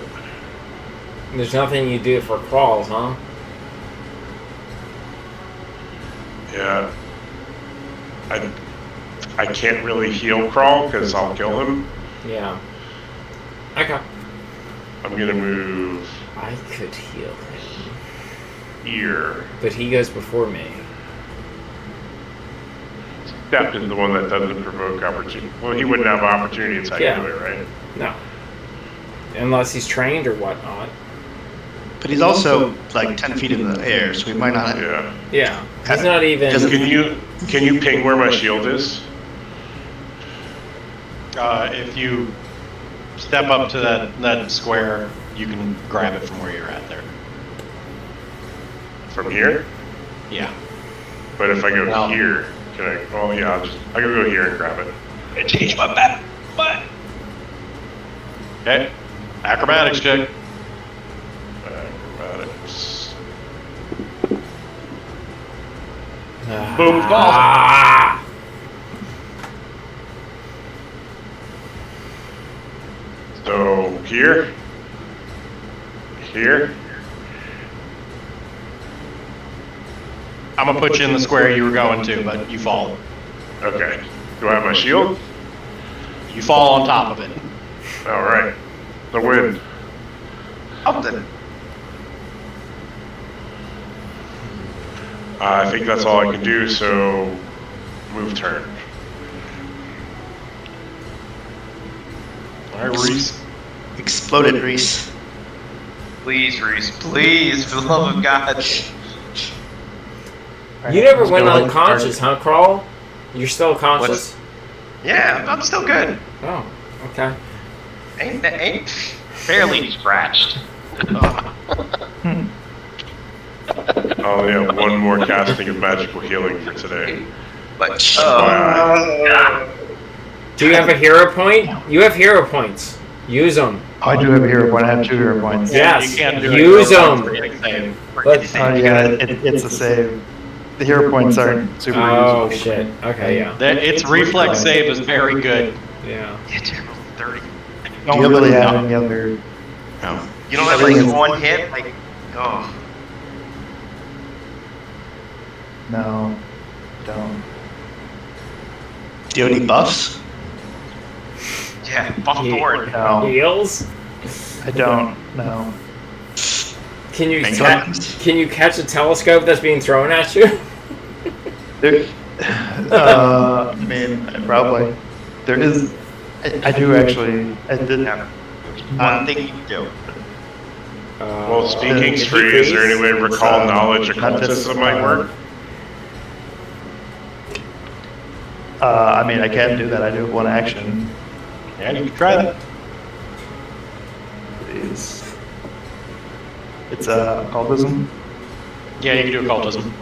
There's nothing you do for crawls, huh? Yeah. I can't really heal Crawl because I'll kill him. Yeah. Okay. I'm gonna move I could heal him, here. but he goes before me. Step is the one that doesn't provoke opportunity. Well, he wouldn't have opportunity attack Yeah. anyway, right? No. Unless he's trained or whatnot. But he's also like 10 feet in the air, so we might not. Yeah. Yeah. He's not even... Can you ping where my shield is? If you step up to that square, you can grab it from where you're at there. From here? Yeah. But if I go Well- here, can I? Oh yeah, I can go here and grab it. I changed my map. But Okay. Acrobatics check. Acrobatics. Boom. Ah! So here, here. I'm gonna put you in the square you were going to, but you fall. Okay. Do I have my shield? You fall on top of it. All right. The win. up then. I think that's all I can do. So move turn. All right, Reese. Exploded, Reese. Please, Reese, please, for the love of God. You never went unconscious, huh, Crawl? You're still conscious? Yeah, I'm still good. Oh, okay. Ain't fairly scratched. I only have one more casting of magical healing for today. But Do you have a hero point? You have hero points. Use them. I do have a hero point. I have 2 hero points. Yes. You can't do Use it. them. Let's Oh yeah, it's a save. The hero points aren't super Oh useful. shit. Okay, yeah. Its reflex save is very good. Yeah. Yeah, general 30. Do you really have any other? no. You don't have like one hit, like oh. No, don't. Do you have any buffs? Yeah, buff Thorn. No, Heals? I don't. No. Can you Thank ca- God. can you catch a telescope that's being thrown at you? There, I mean, probably. There is. I do actually. I did. Yeah. One thing you do. Well, speaking Could you straight, is there please? any way recall knowledge Not just, occultism might work? I mean, I can do that. I do have 1 action. Yeah, you can try that. It's occultism. Yeah, you can do occultism.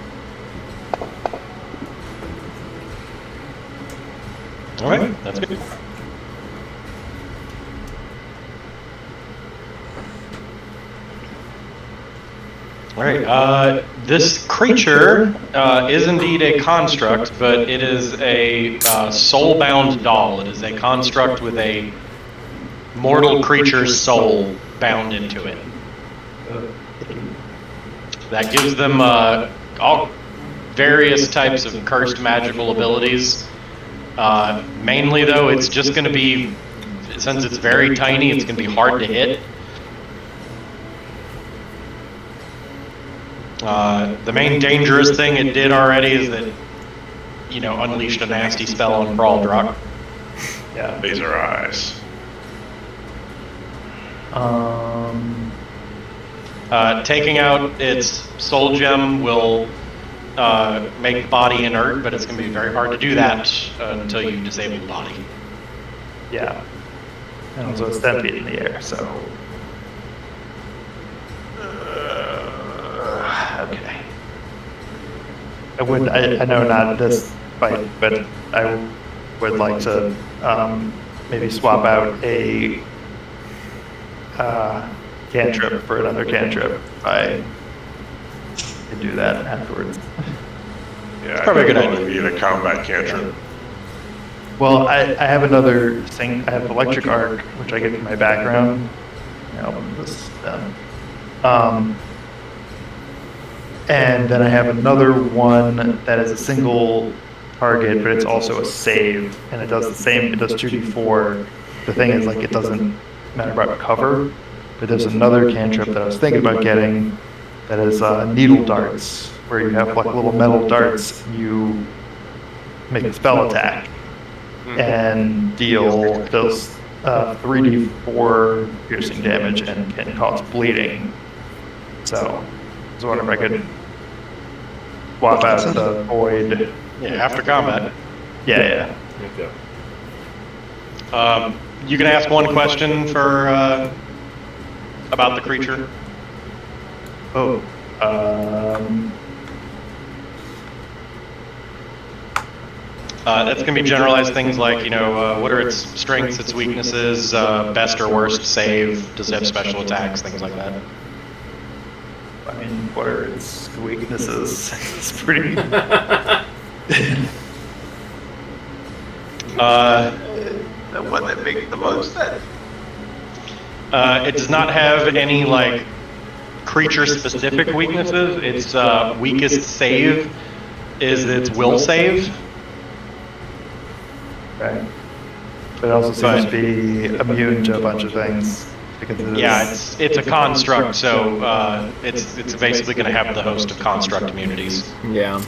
Alright, that's good. Alright, this creature is indeed a construct, but it is a soul-bound doll. It is a construct with a mortal creature's soul bound into it. That gives them all various types of cursed magical abilities. Mainly, though, it's just going to be, since it's very tiny, it's going to be hard to hit. The main dangerous thing it did already is that, you know, unleashed a nasty spell on Crawl Drock. Yeah. Laser eyes. Taking out its soul gem will make the body inert, but it's going to be very hard to do that until you disable the body. Yeah. And also it's 10 feet in the air, so. Okay. I know not this fight, but I would like to maybe swap out a cantrip for another cantrip. I could do that afterwards. Yeah, probably a good I idea. need a combat cantrip. Well, I have another thing. I have electric arc, which I get from my background. And then I have another one that is a single target, but it's also a save, and it does the same. It does 2d4. The thing is, like, it doesn't matter about cover. But there's another cantrip that I was thinking about getting that is needle darts, where you have like little metal darts. You make a spell attack and deal those 3d4 piercing damage and can cause bleeding. So I was wondering if I could swap out the void. Yeah, after combat. Yeah. You can ask one question for about the creature. Oh. That's going to be generalized things like, you know, what are its strengths, its weaknesses, best or worst save, does it have special attacks, things like that. I mean, what are its weaknesses? It's pretty. The one that makes the most sense. It does not have any, like, creature-specific weaknesses. Its weakest save is its will save. Right. But it also seems to be immune to a bunch of things. Because Yeah, it's a construct, so it's basically going to have the host of construct immunities. Yeah.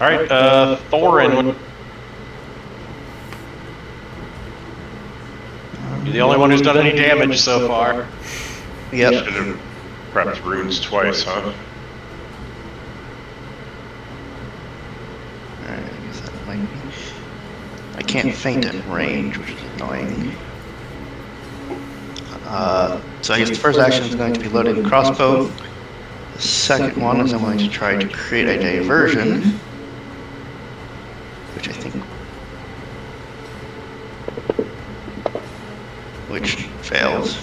All right, Thorin. You're the only one who's done any damage so far. Yep. Should have prepped runes twice, huh? I can't feint at range, which is annoying. So I guess the first action is going to be loading the crossbow. The second one is I'm going to try to create a diversion, which I think... which fails.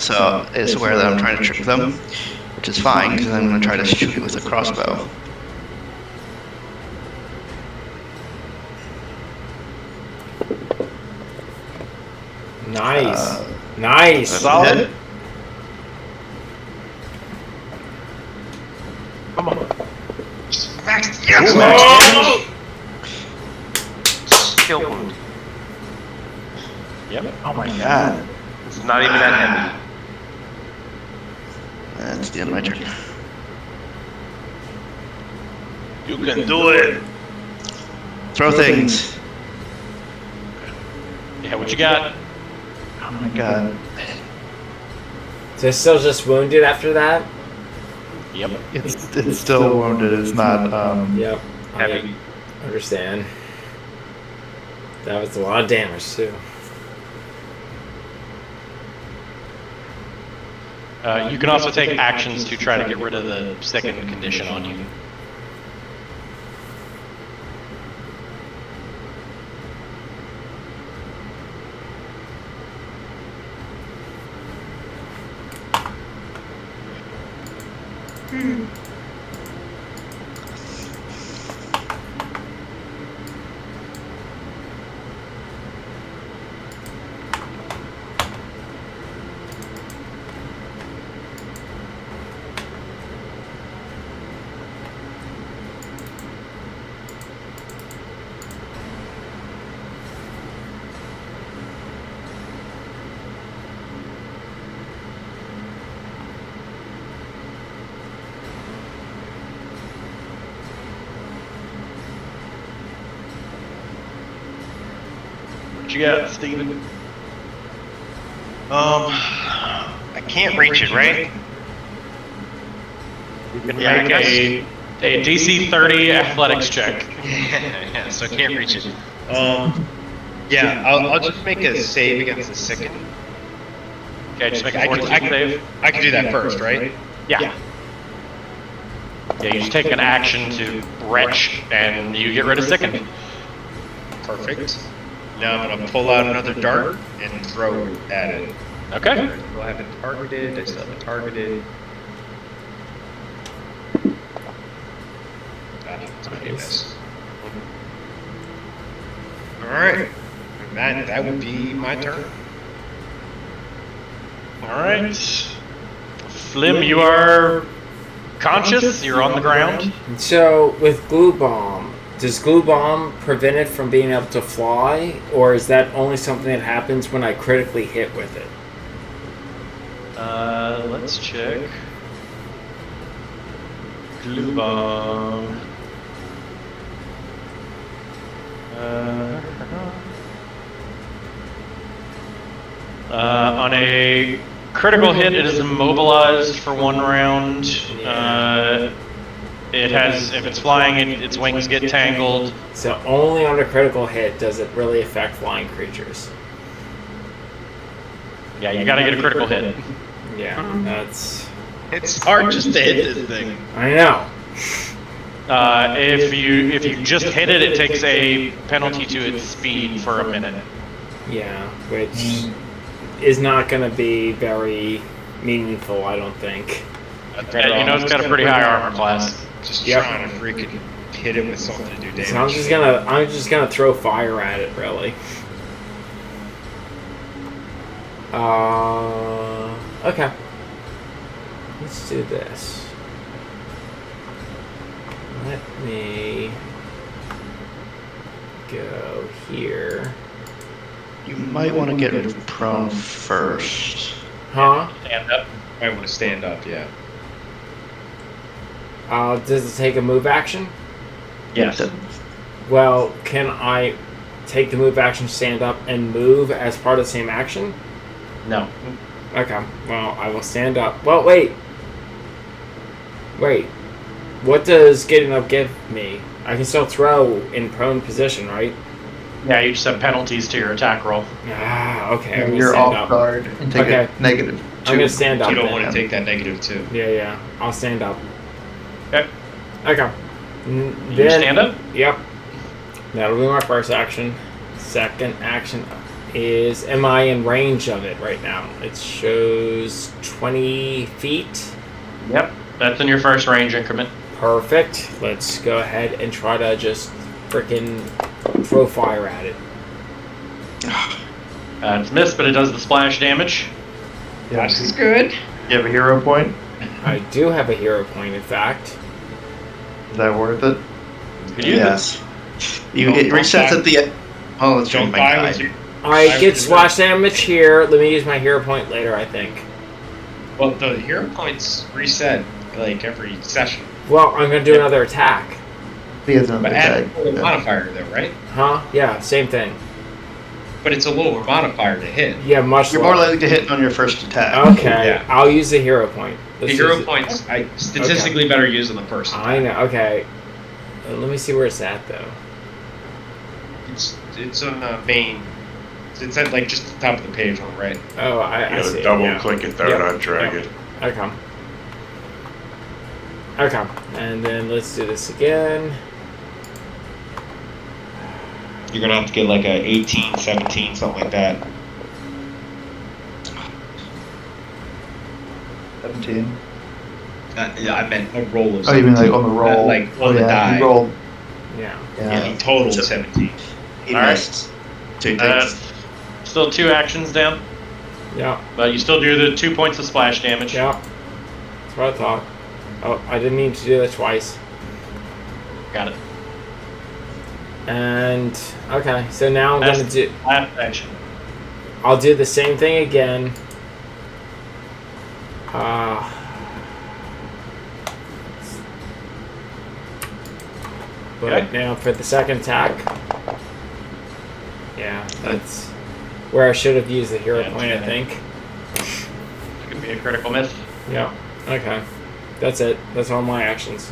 So it's aware that I'm trying to trick them, which is fine, because I'm going to try to shoot it with a crossbow. Nice. Nice. Solid. Come on. Max, Yes, Max. Skill wound. Yep. Oh my god. It's not even that heavy. That's the end of my turn. You can do it. Throw things. Yeah, what you got? Oh my god. So it's still just wounded after that? Yep. It's still wounded. It's not. Yep. Heavy. I understand. That was a lot of damage too. You can also take actions to try to get rid of the second condition on you. What you got, Steven? I can't reach it, right? You can Yeah, I make guess. a DC 30 athletics check. Yeah, so I can't reach it. Yeah, I'll just make a save against the second. Okay, just make a I can, 14 save. I can do that first, right? Yeah. Yeah, you just take an action to retch, and you get rid of second. Perfect. Now I'm gonna pull out another dart and throw at it. Okay. Do I have it targeted? I still have it targeted. Nice. Alright. That would be my turn. Alright. Flim, you are conscious. You're on the ground. So with glue bomb, does glue bomb prevent it from being able to fly, or is that only something that happens when I critically hit with it? Let's check. Glue bomb. On a critical hit, it is immobilized for 1 round. It has, if it's flying, its wings get tangled. So only on a critical hit does it really affect flying creatures. Yeah, you gotta get a critical hit. Yeah, that's... It's hard just to hit this thing. I know. If you just hit it, it takes a penalty to its speed for a minute. Yeah, which is not going to be very meaningful, I don't think. Yeah, you know it's got a pretty high armor class. Just Yep. trying to freaking hit it with something to do damage. So I'm just gonna throw fire at it, really. Okay. Let's do this. Let me go here. You might want to get rid of prone first. Huh? Stand up. I want to stand up, yeah. Does it take a move action? Yes. Well, can I take the move action, stand up, and move as part of the same action? No. Okay, well, I will stand up. Well, wait. Wait. What does getting up give me? I can still throw in prone position, right? Yeah, you just have penalties to your attack roll. Ah, okay. I'm gonna You're stand off up. guard and take Okay. a negative. I'm gonna stand up. You don't then. want to take that -2. Yeah. I'll stand up. Okay. Okay. You Then, stand up? Yep. That'll be my first action. Second action is, am I in range of it right now? It shows 20 feet. Yep. That's in your first range increment. Perfect. Let's go ahead and try to just freaking throw fire at it. It's missed, but it does the splash damage. Yeah. This is good. You have a hero point. I do have a hero point, in fact. Is that worth it? You could use Yes. You Don't- get don't resets die. at the end. Oh, let's Don't drink my die with tide. your. I I get would- splash damage here. Let me use my hero point later, I think. Well, the hero points reset like every session, Well, I'm going to do another attack. He has another but add tag. a lower Yeah. modifier though, right? Huh? Yeah, same thing. But it's a lower modifier to hit. Yeah, much You're more lower. likely to hit on your first attack. Okay, Yeah. I'll use the hero point. The Let's hero use it. points, I statistically better use on the first. I know, okay. Let me see where it's at, though. It's on the main. It's at like just the top of the page on the right. Oh, You I see gotta it, double yeah. click it there, Yep. not drag it. Okay. Okay, and then let's do this again. You're gonna have to get like a 18, 17, something like that. 17. Yeah, I meant a roll of. Oh, you mean like 17. on the roll? Like Oh on the yeah, die. he rolled. Yeah. Yeah, Yeah. he totaled So- 17. He All right. missed. So he takes. Still 2 actions down, Yeah. but you still do the 2 points of splash damage. Yeah. That's what I thought. Oh, I didn't need to do that twice. Got it. And, okay, so now I'm That's- going to do... Last action. I'll do the same thing again. But Okay. now for the second attack. Yeah, that's where I should have used the hero Yeah, point, I think. Could be a critical miss. Yeah, okay. That's it. That's all my actions.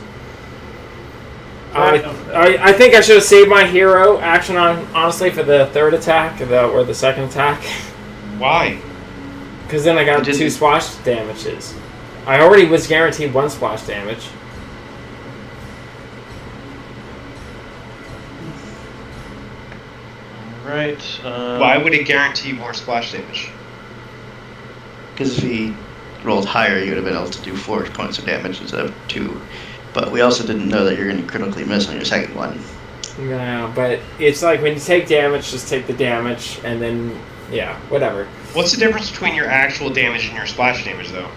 Alright. I think I should have saved my hero action on honestly for the third attack or the second attack. Why? Because then I got You didn't- 2 splash damages. I already was guaranteed 1 splash damage. Right. Why would it guarantee more splash damage? Because if he rolled higher, you would have been able to do 4 points of damage instead of 2. But we also didn't know that you're going to critically miss on your second one. No, but it's like when you take damage, just take the damage, and then, yeah, whatever. What's the difference between your actual damage and your splash damage, though?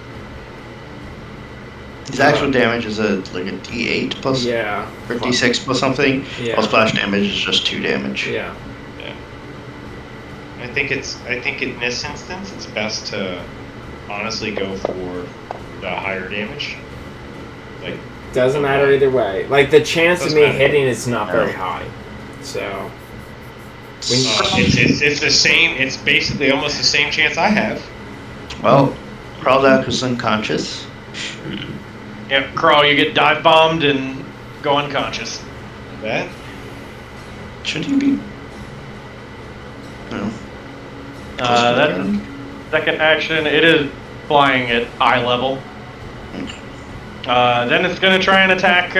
His actual damage is like a D8 plus Yeah. or D6 plus something. Yeah. While splash damage is just 2 damage. Yeah. I think in this instance, it's best to honestly go for the higher damage. Like, Doesn't matter either way. Like, the chance of Doesn't me matter. hitting is not No. very high. So, when you, it's the same. It's basically almost the same chance I have. Well, Kraldak was unconscious. Yep, Crawl, you get dive bombed and go unconscious. That Shouldn't he be? No. That second action, it is flying at eye level. Then it's going to try and attack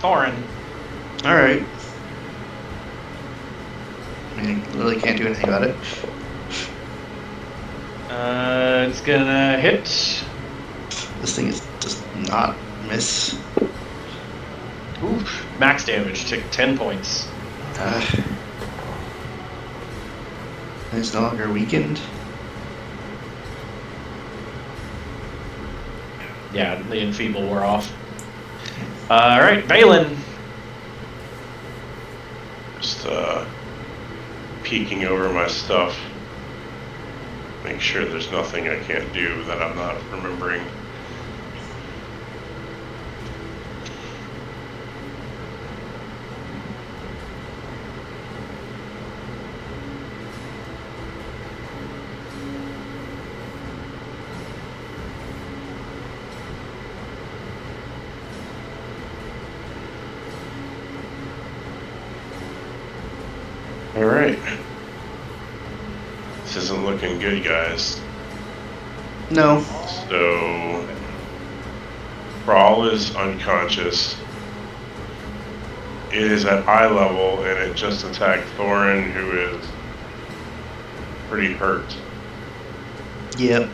Thorin. Alright. I mean, literally can't do anything about it. It's going to hit. This thing is just not miss. Oof, max damage, took 10 points. It's no longer weakened. Yeah, the enfeeble wore off. Alright, Balin. Just peeking over my stuff. Make sure there's nothing I can't do that I'm not remembering. Alright. This isn't looking good, guys. No. So, Brawl is unconscious. It is at eye level, and it just attacked Thorin, who is pretty hurt. Yep.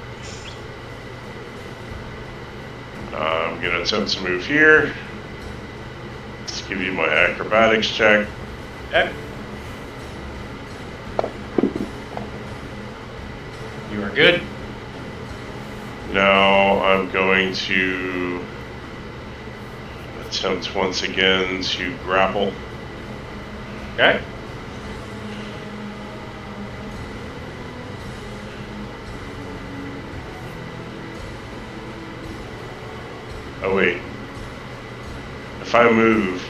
I'm going to attempt to move here. Let's give you my acrobatics check. Okay. You are good. Now I'm going to attempt once again to grapple. Okay. Oh wait. If I moved,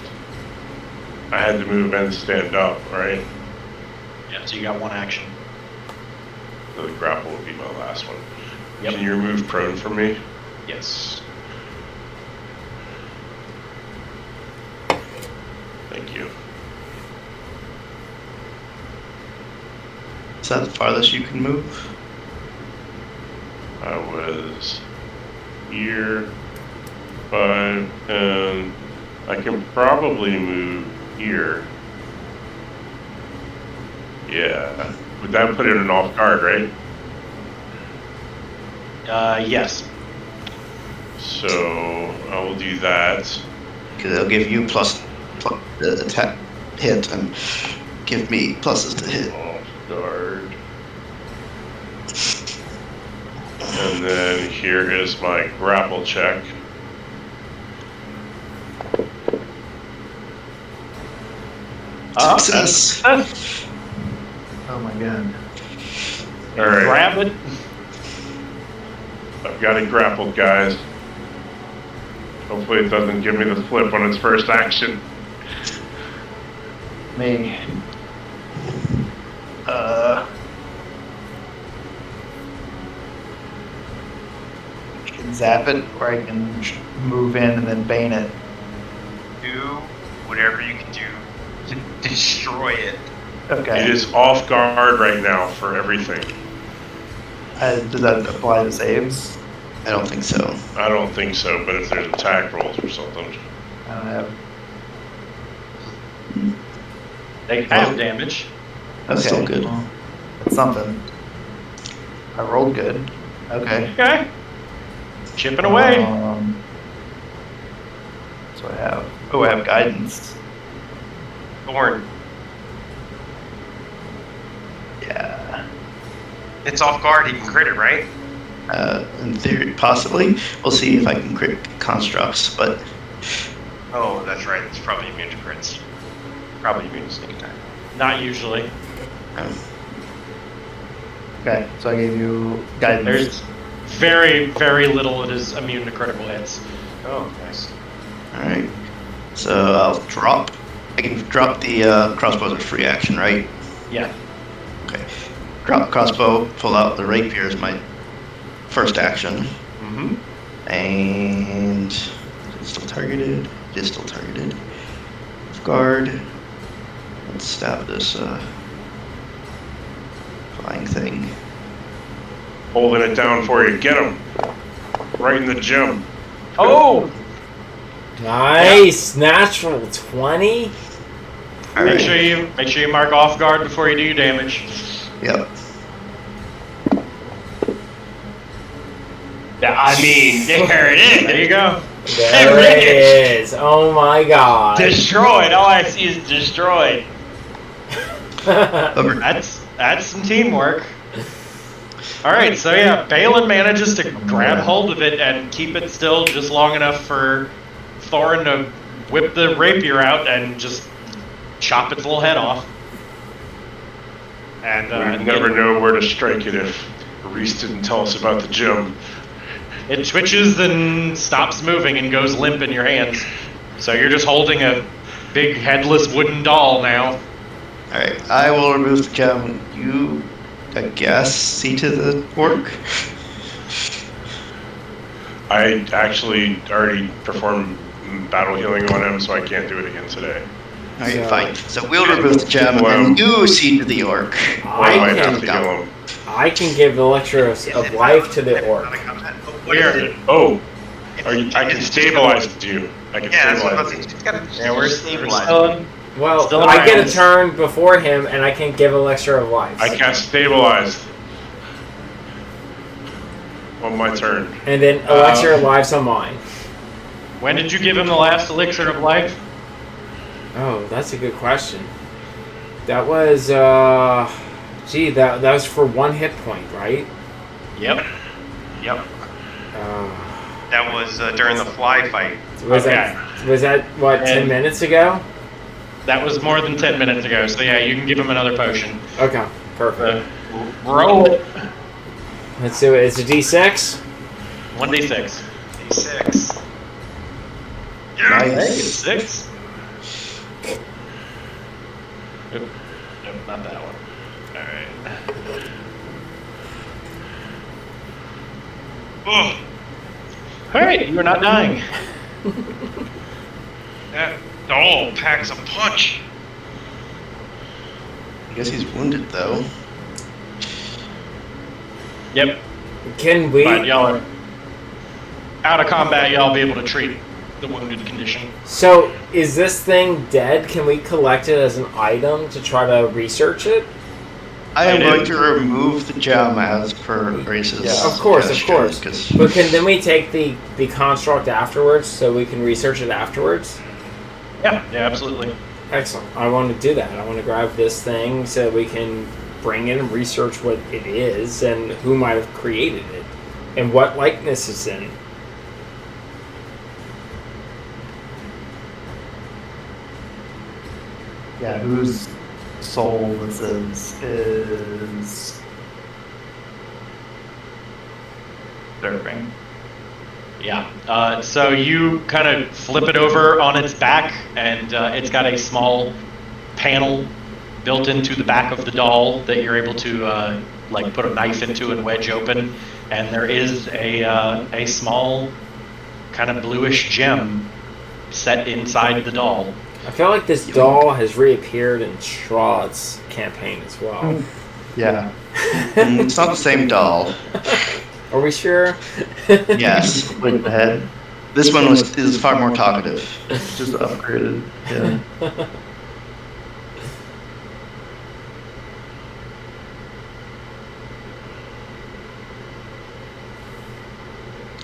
I had to move and stand up, right? Yeah, so you got one action. So the grapple will be my last one. Yep. Can you remove prone from me? Yes. Thank you. Is that the farthest you can move? I was here, 5, and I can probably move here. Yeah. Would that put it in off guard, right? Yes. So I will do that. Because they'll give you plus the attack hit and give me pluses to hit. Off guard. And then here is my grapple check. Success. Oh my god. All right. Grab it. I've got it grappled, guys. Hopefully it doesn't give me the flip on its first action. Me. I can zap it, or I can move in and then bane it. Do whatever you can do to destroy it. Okay. It is off guard right now for everything. Does that apply to saves? I don't think so. I don't think so, but if there's attack rolls or something. I don't have. They have damage. That's still good. Well, that's something. I rolled good. Okay. Okay. Chipping away. So I have. Oh, I have guidance. Thorn. Yeah. It's off guard. He can crit it, right? In theory, possibly. We'll see if I can crit constructs, but Oh, that's right. It's probably immune to crits. Probably immune to sneak attack. Not usually. Okay. So I gave you guidance. There's very, very little that is immune to critical hits. Oh, nice. alright. So I'll drop. I can drop the crossbows as free action, right? Yeah. Okay. Drop crossbow, pull out the rapier as my first action. Mm-hmm. And is it still targeted? It is still targeted. Off guard. Let's stab this flying thing. Holding it down for you. Get him. Right in the gym. Oh! Nice! Natural 20? Make sure you mark off guard before you do your damage. Yep. Yeah, I mean, there it is. There you go. There it is. Oh my god. Destroyed. All I see is destroyed. Over. That's some teamwork. All right, so yeah, Balin manages to grab hold of it and keep it still just long enough for Thorin to whip the rapier out and just chop its little head off. And We'd never know where to strike it if Reese didn't tell us about the gym. it twitches and stops moving and goes limp in your hands. So you're just holding a big headless wooden doll now. Alright, I will remove the gem. You, I guess, see to the orc. I actually already performed battle healing on him, so I can't do it again today. Alright, So- fine. So we'll remove the gem, and you see to the orc. I might have to I kill him. can give elixir of life to the orc. Where? Oh, I can stabilize you. I can Yeah, that's what I was stabilize saying. you. It's gotta Yeah, we're stabilized. still. Well, Still I get a around. turn before him, and I can give elixir of life. I cast stabilize on my turn. And then elixir of life's on mine. When did you give him the last elixir of life? Oh, that's a good question. That was, gee, that was for 1 hit point, right? Yep. Yep. Uh, That was during the fly fight. was Okay. that what, 10 And- minutes ago? That was more than 10 minutes ago, so yeah, you can give him another potion. Okay, perfect. Roll it. Let's do it. It's a D6. 1d6. D6. Nice. 6. Oop. Nope, not that one. Alright. Oh, Alright, you are not dying. that doll packs a punch. I guess he's wounded, though. Yep. Can we? But y'all are out of combat, y'all be able to treat the wounded condition. So, is this thing dead? Can we collect it as an item to try to research it? I am It going is. to remove the gem as per Grace's Yeah, of course. suggestions, 'cause- But can then we take the construct afterwards so we can research it afterwards? Yeah, absolutely. Excellent. I want to do that. I want to grab this thing so we can bring it and research what it is and who might have created it and what likeness it's in. Yeah, whose soul this is disturbing. Yeah. So you kind of flip it over on its back, and it's got a small panel built into the back of the doll that you're able to like put a knife into and wedge open. And there is a small kind of bluish gem set inside the doll. I feel like this doll has reappeared in Shroud's campaign as well. Yeah. It's not the same doll. Are we sure? Yes. With the head, This one is far more talkative. just upgraded. Yeah.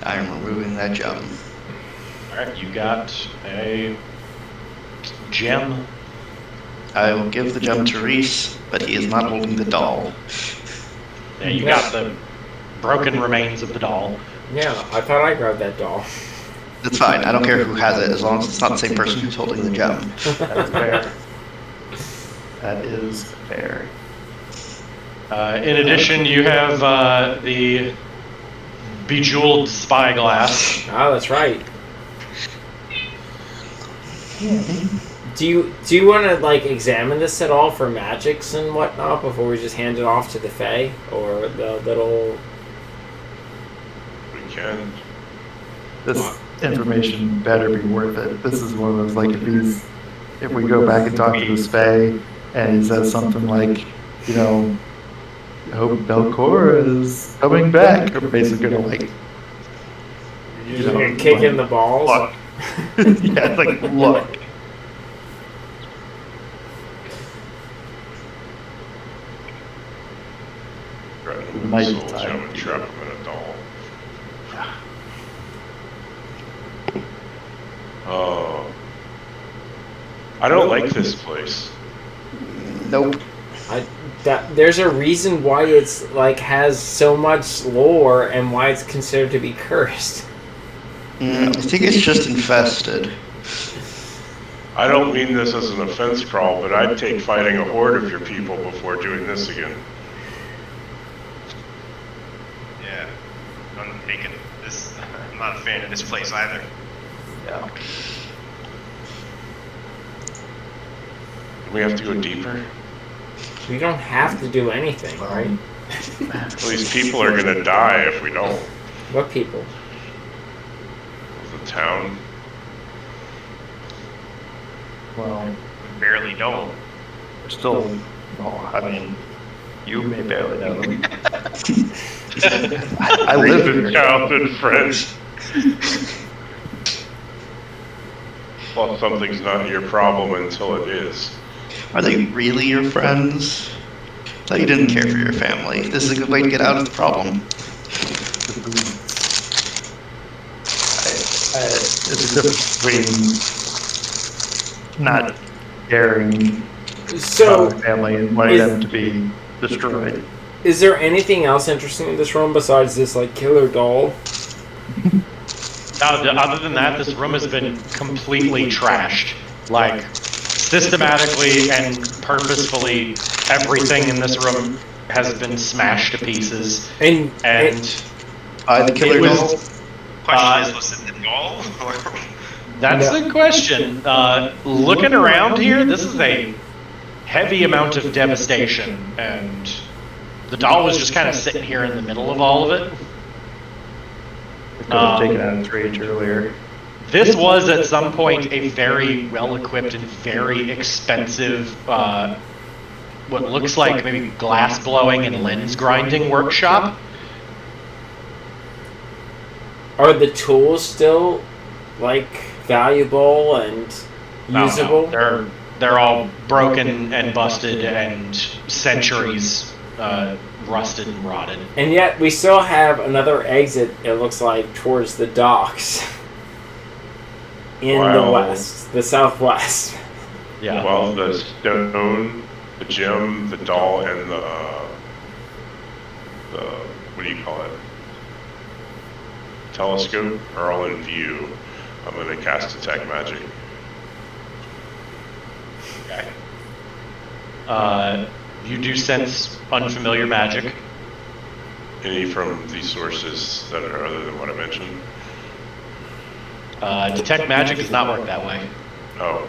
I am removing that gem. All right, you got a gem. I will give the gem to Reese, but he is not holding the doll. Yeah, you got the broken remains of the doll. Yeah, I thought I grabbed that doll. That's fine. I don't care who has it, as long as it's not the same person who's holding the gem. That's fair. That is fair. In addition, you have the bejeweled spyglass. Oh, that's right. Do you want to like examine this at all for magics and whatnot before we just hand it off to the Fae or the little? We can. This information better be worth it. This is one of those, like, if we go back and talk to this Fae and he says something like, you know, I hope Belcor is coming back, we're basically gonna, like, you know, Kick in the balls. look. Yeah, it's like, look. Might Souls, time. I'm a trap him in a doll. Oh. I don't like this place. Nope. There's a reason why it's like has so much lore and why it's considered to be cursed. I think it's just infested. I don't mean this as an offense crawl, but I'd take fighting a horde of your people before doing this again. Yeah. I'm taking this. I'm not a fan of this place either. Yeah. We have to go deeper. We don't have to do anything, right? Well, these people are gonna die if we don't. What people? The town. Well, Barely know them. Still, I mean, you may barely know them. I live Recent here. childhood friends. Well, something's not your problem until it is. Are they really your friends? I thought you didn't care for your family. This is a good way to get out of the problem. It's a difference between not caring So, about my family and wanting them to be destroyed. is there anything else interesting in this room besides this like killer doll? Other than that, this room has been completely trashed. Like, systematically and purposefully, everything in this room has been smashed to pieces. And The killer it was- doll? Question is, was it the doll? That's the question. Looking around here, this is a heavy amount of devastation, and the doll was just kind of sitting here in the middle of all of it. It could have taken out its rage earlier. This was at some point a very well-equipped and very expensive, what looks like maybe glass blowing and lens grinding workshop. are the tools still like valuable and usable? No, they're all broken and busted and centuries rusted and rotted. And yet we still have another exit, it looks like, towards the docks in the west, the southwest. Yeah. Well, the stone, the gem, the doll, and the what do you call it? Telescope are all in view. I'm going to cast Detect Magic. Okay. You do sense unfamiliar magic. Any from these sources that are other than what I mentioned? Detect magic does not work that way. Oh,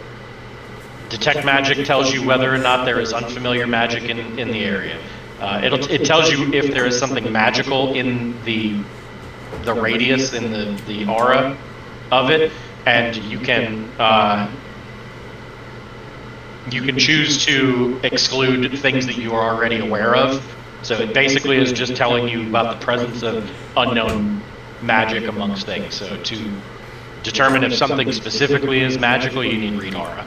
Detect magic tells you whether or not there is unfamiliar magic in the area. It tells you if there is something magical in the radius, in the aura of it, and you can choose to exclude things that you are already aware of. So it basically is just telling you about the presence of unknown magic amongst things. So to determine if something specifically is magical, you need read aura.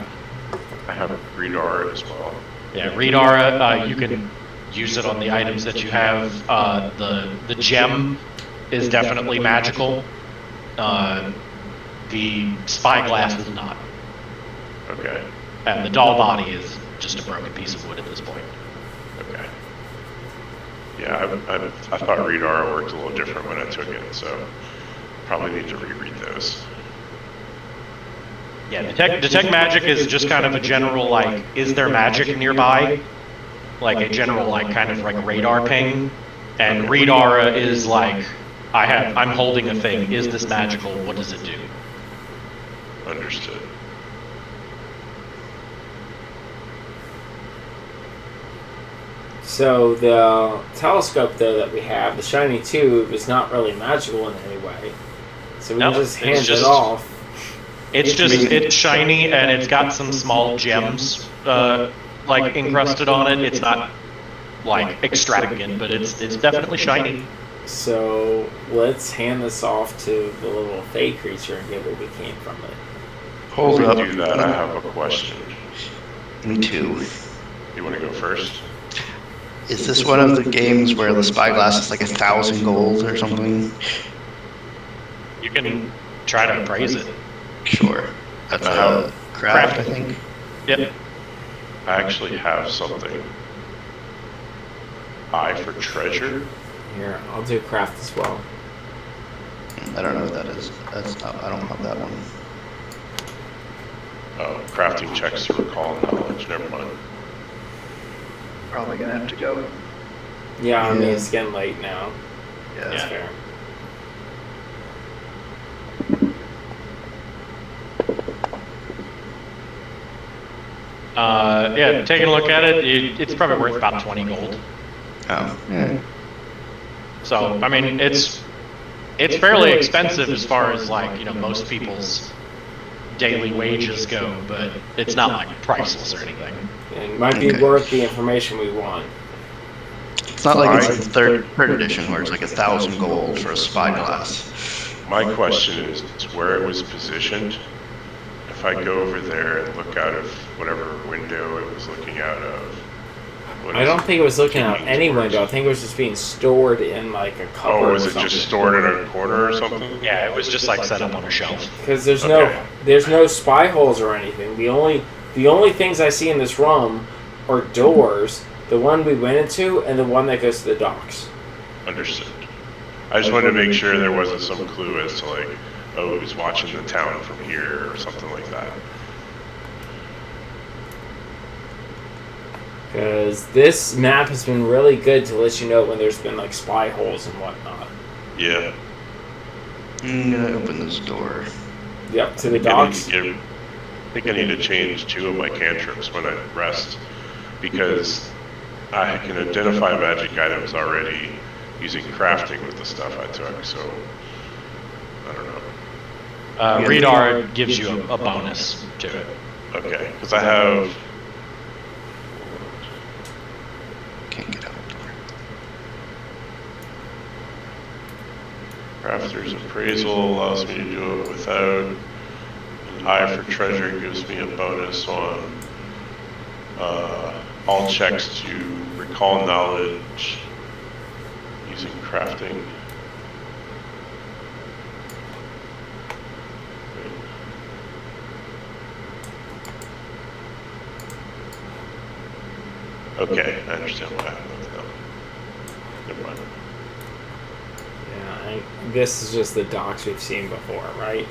I have Read Aura as well. Yeah, read aura. You can use it on the items that you have. The gem is definitely magical. The spyglass is not. Okay. And the doll body is just a broken piece of wood at this point. Okay. Yeah, I thought Read Aura worked a little different when I took it, so probably need to reread those. Yeah, detect magic is just kind of a general, like, is there magic nearby? Like a general, like, kind of like radar ping. And read aura is like, I'm holding a thing. Is this magical? What does it do? Understood. So the telescope, though, that we have, the shiny tube, is not really magical in any way. So we No, can just it's hand just- it off. It's shiny and it's got some small gems, like encrusted on it. It's not like extravagant, but it's definitely shiny. So let's hand this off to the little fey creature and get what we can from it. Hold Before up. we do that, I have a question. Me too. You want to go first? Is this one of the games where the spyglass is like 1,000 gold or something? You can try to appraise it. Sure. That's a craft, I think. Yep. I actually have something. Eye for treasure. Here, I'll do craft as well. I don't know what that is. I don't have that one. Oh, crafting checks to recall knowledge. Never mind. Probably gonna have to go. Yeah, I mean, Yeah. it's getting late now. Yeah. That's fair. Yeah, taking a look at it, it's probably worth about 20 gold. Oh. Yeah. So, I mean, it's fairly expensive as far as, like, you know, most people's daily wages go, but it's not like priceless or anything. And it might be worth the information we want. It's not like it's the third edition where it's like 1,000 gold for a spyglass. My question is where it was positioned. If I go over there and look out of whatever window it was looking out of. I don't think it was looking out any window. I think it was just being stored in like a cupboard. Oh, was it just stored in a corner or something? Yeah, it was just like set up on a shelf. Because there's no spy holes or anything. The only things I see in this room are doors. The one we went into and the one that goes to the docks. Understood. I just wanted to make sure there wasn't some clue as to like, oh, who's watching the town from here or something like that. Because this map has been really good to let you know when there's been like spy holes and whatnot. Yeah. I'm gonna open this door. Yep, to the docks. I think I need to change 2 of my cantrips when I rest because I can identify magic items already using crafting with the stuff I took, so I don't know. Radar gives you a bonus to it. Okay, because I have... Can't get out the door. Crafter's Appraisal allows me to do it without. An Eye for Treasure gives me a bonus on all checks to recall knowledge using crafting. Okay, I understand what happened now. Never mind. Yeah, this is just the docks we've seen before, right?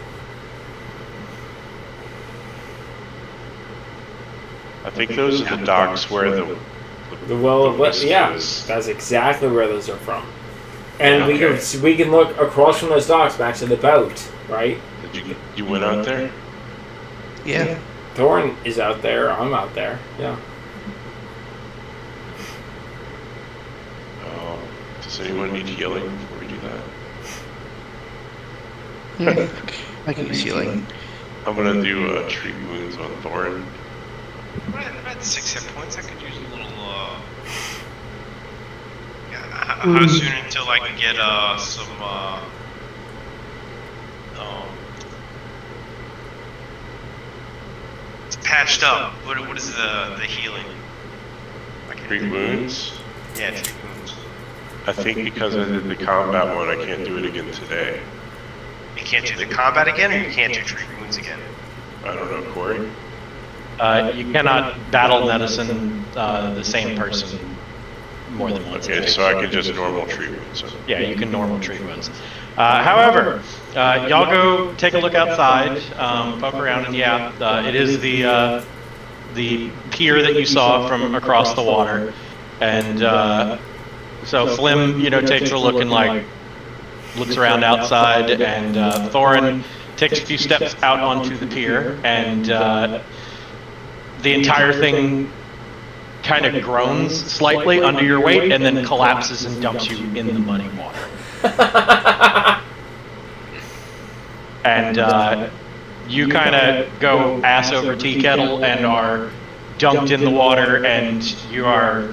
I think those are the docks where the Well of mist yeah, is. that's exactly where those are from. And Okay. we can look across from those docks back to the boat, right? Did you went out there? Yeah. Thorin is out there. I'm out there. Yeah. Does anyone need healing before we do that? Yeah. I can use healing. I'm gonna do treat wounds on Thorin. I'm at 6 hit points. I could use a little. How soon until I can get some? It's patched up. What is the healing? Treat wounds? Yeah, treat wounds. I think because I did the combat one, I can't do it again today. You can't do the combat again, or you can't do treat wounds again. I don't know, Corey. You cannot battle medicine the same person more than once. Okay, so I can just normal treat wounds. Yeah, you can normal treat wounds. However, y'all go take a look outside, poke around, and yeah, it is the pier that you saw from across the water, and so Flim, takes a look and looks around outside, and Thorin takes a few steps out onto the pier, and the entire thing kind of groans slightly under your weight and then collapses and dumps you in the muddy water. And you kind of go ass over tea kettle and are dunked in the water, and you are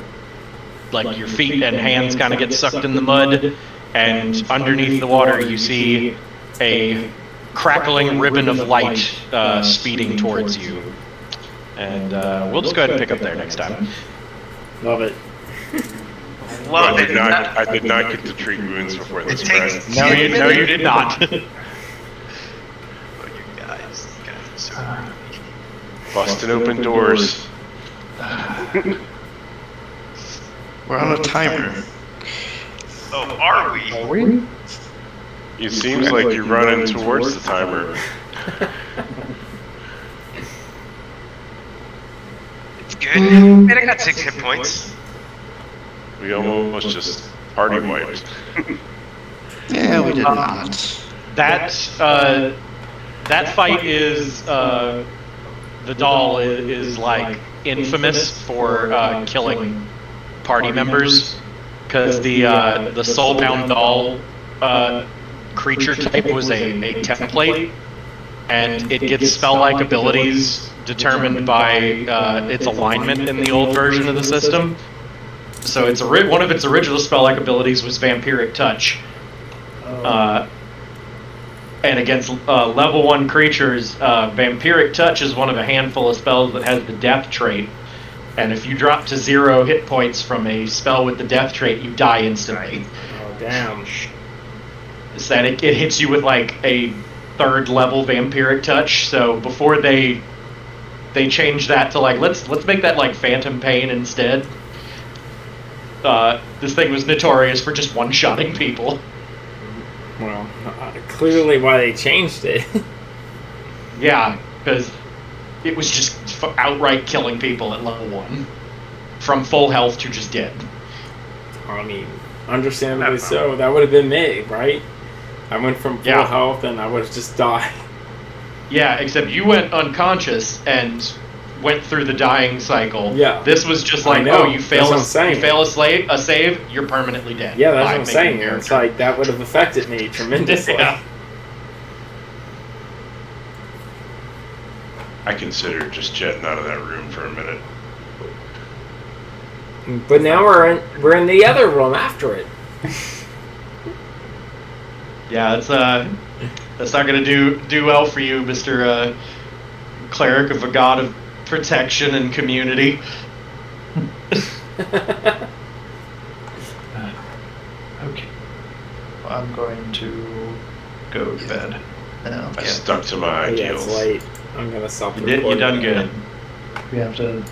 your feet and hands kind of get sucked in the mud, and underneath the water you see a crackling ribbon of light speeding towards you. And we'll just go ahead and pick up there next time. Love it. Love it. I did not get to treat wounds before this press. No, you did not. Oh, you guys are so Busting open doors. We're on a timer. Oh, are we? It seems like you're running towards the timer. It's good. Man, I got 6 hit points. We almost just party wiped. Yeah, we did not. That fight is the doll is infamous for killing party members, because the soulbound doll creature type was a template and it gets spell-like abilities determined by its alignment in the old version of the system. So it's one of its original spell-like abilities was Vampiric Touch. And against level 1 creatures, Vampiric Touch is one of a handful of spells that has the Death trait. And if you drop to 0 hit points from a spell with the Death trait, you die instantly. Oh, damn. So that it hits you with like a 3rd level Vampiric Touch. So before they change that to like let's make that like Phantom Pain instead. This thing was notorious for just one-shotting people. Well, clearly why they changed it. Yeah, because it was just outright killing people at level 1. From full health to just dead. I mean, understandably so. That would have been me, right? I went from full health and I would have just died. Yeah, except you went unconscious and went through the dying cycle. Yeah. This was just like, oh, you fail a save, you're permanently dead. Yeah, that's what I'm saying. It's like, that would have affected me tremendously. Yeah. I considered just jetting out of that room for a minute. But now we're in the other room after it. Yeah, that's not gonna do well for you, Mr. Cleric of a god of protection and community. Okay. Well, I'm going to go to bed now. I stuck to my Yeah, ideals. it's late. I'm gonna self-record. You done good. We have to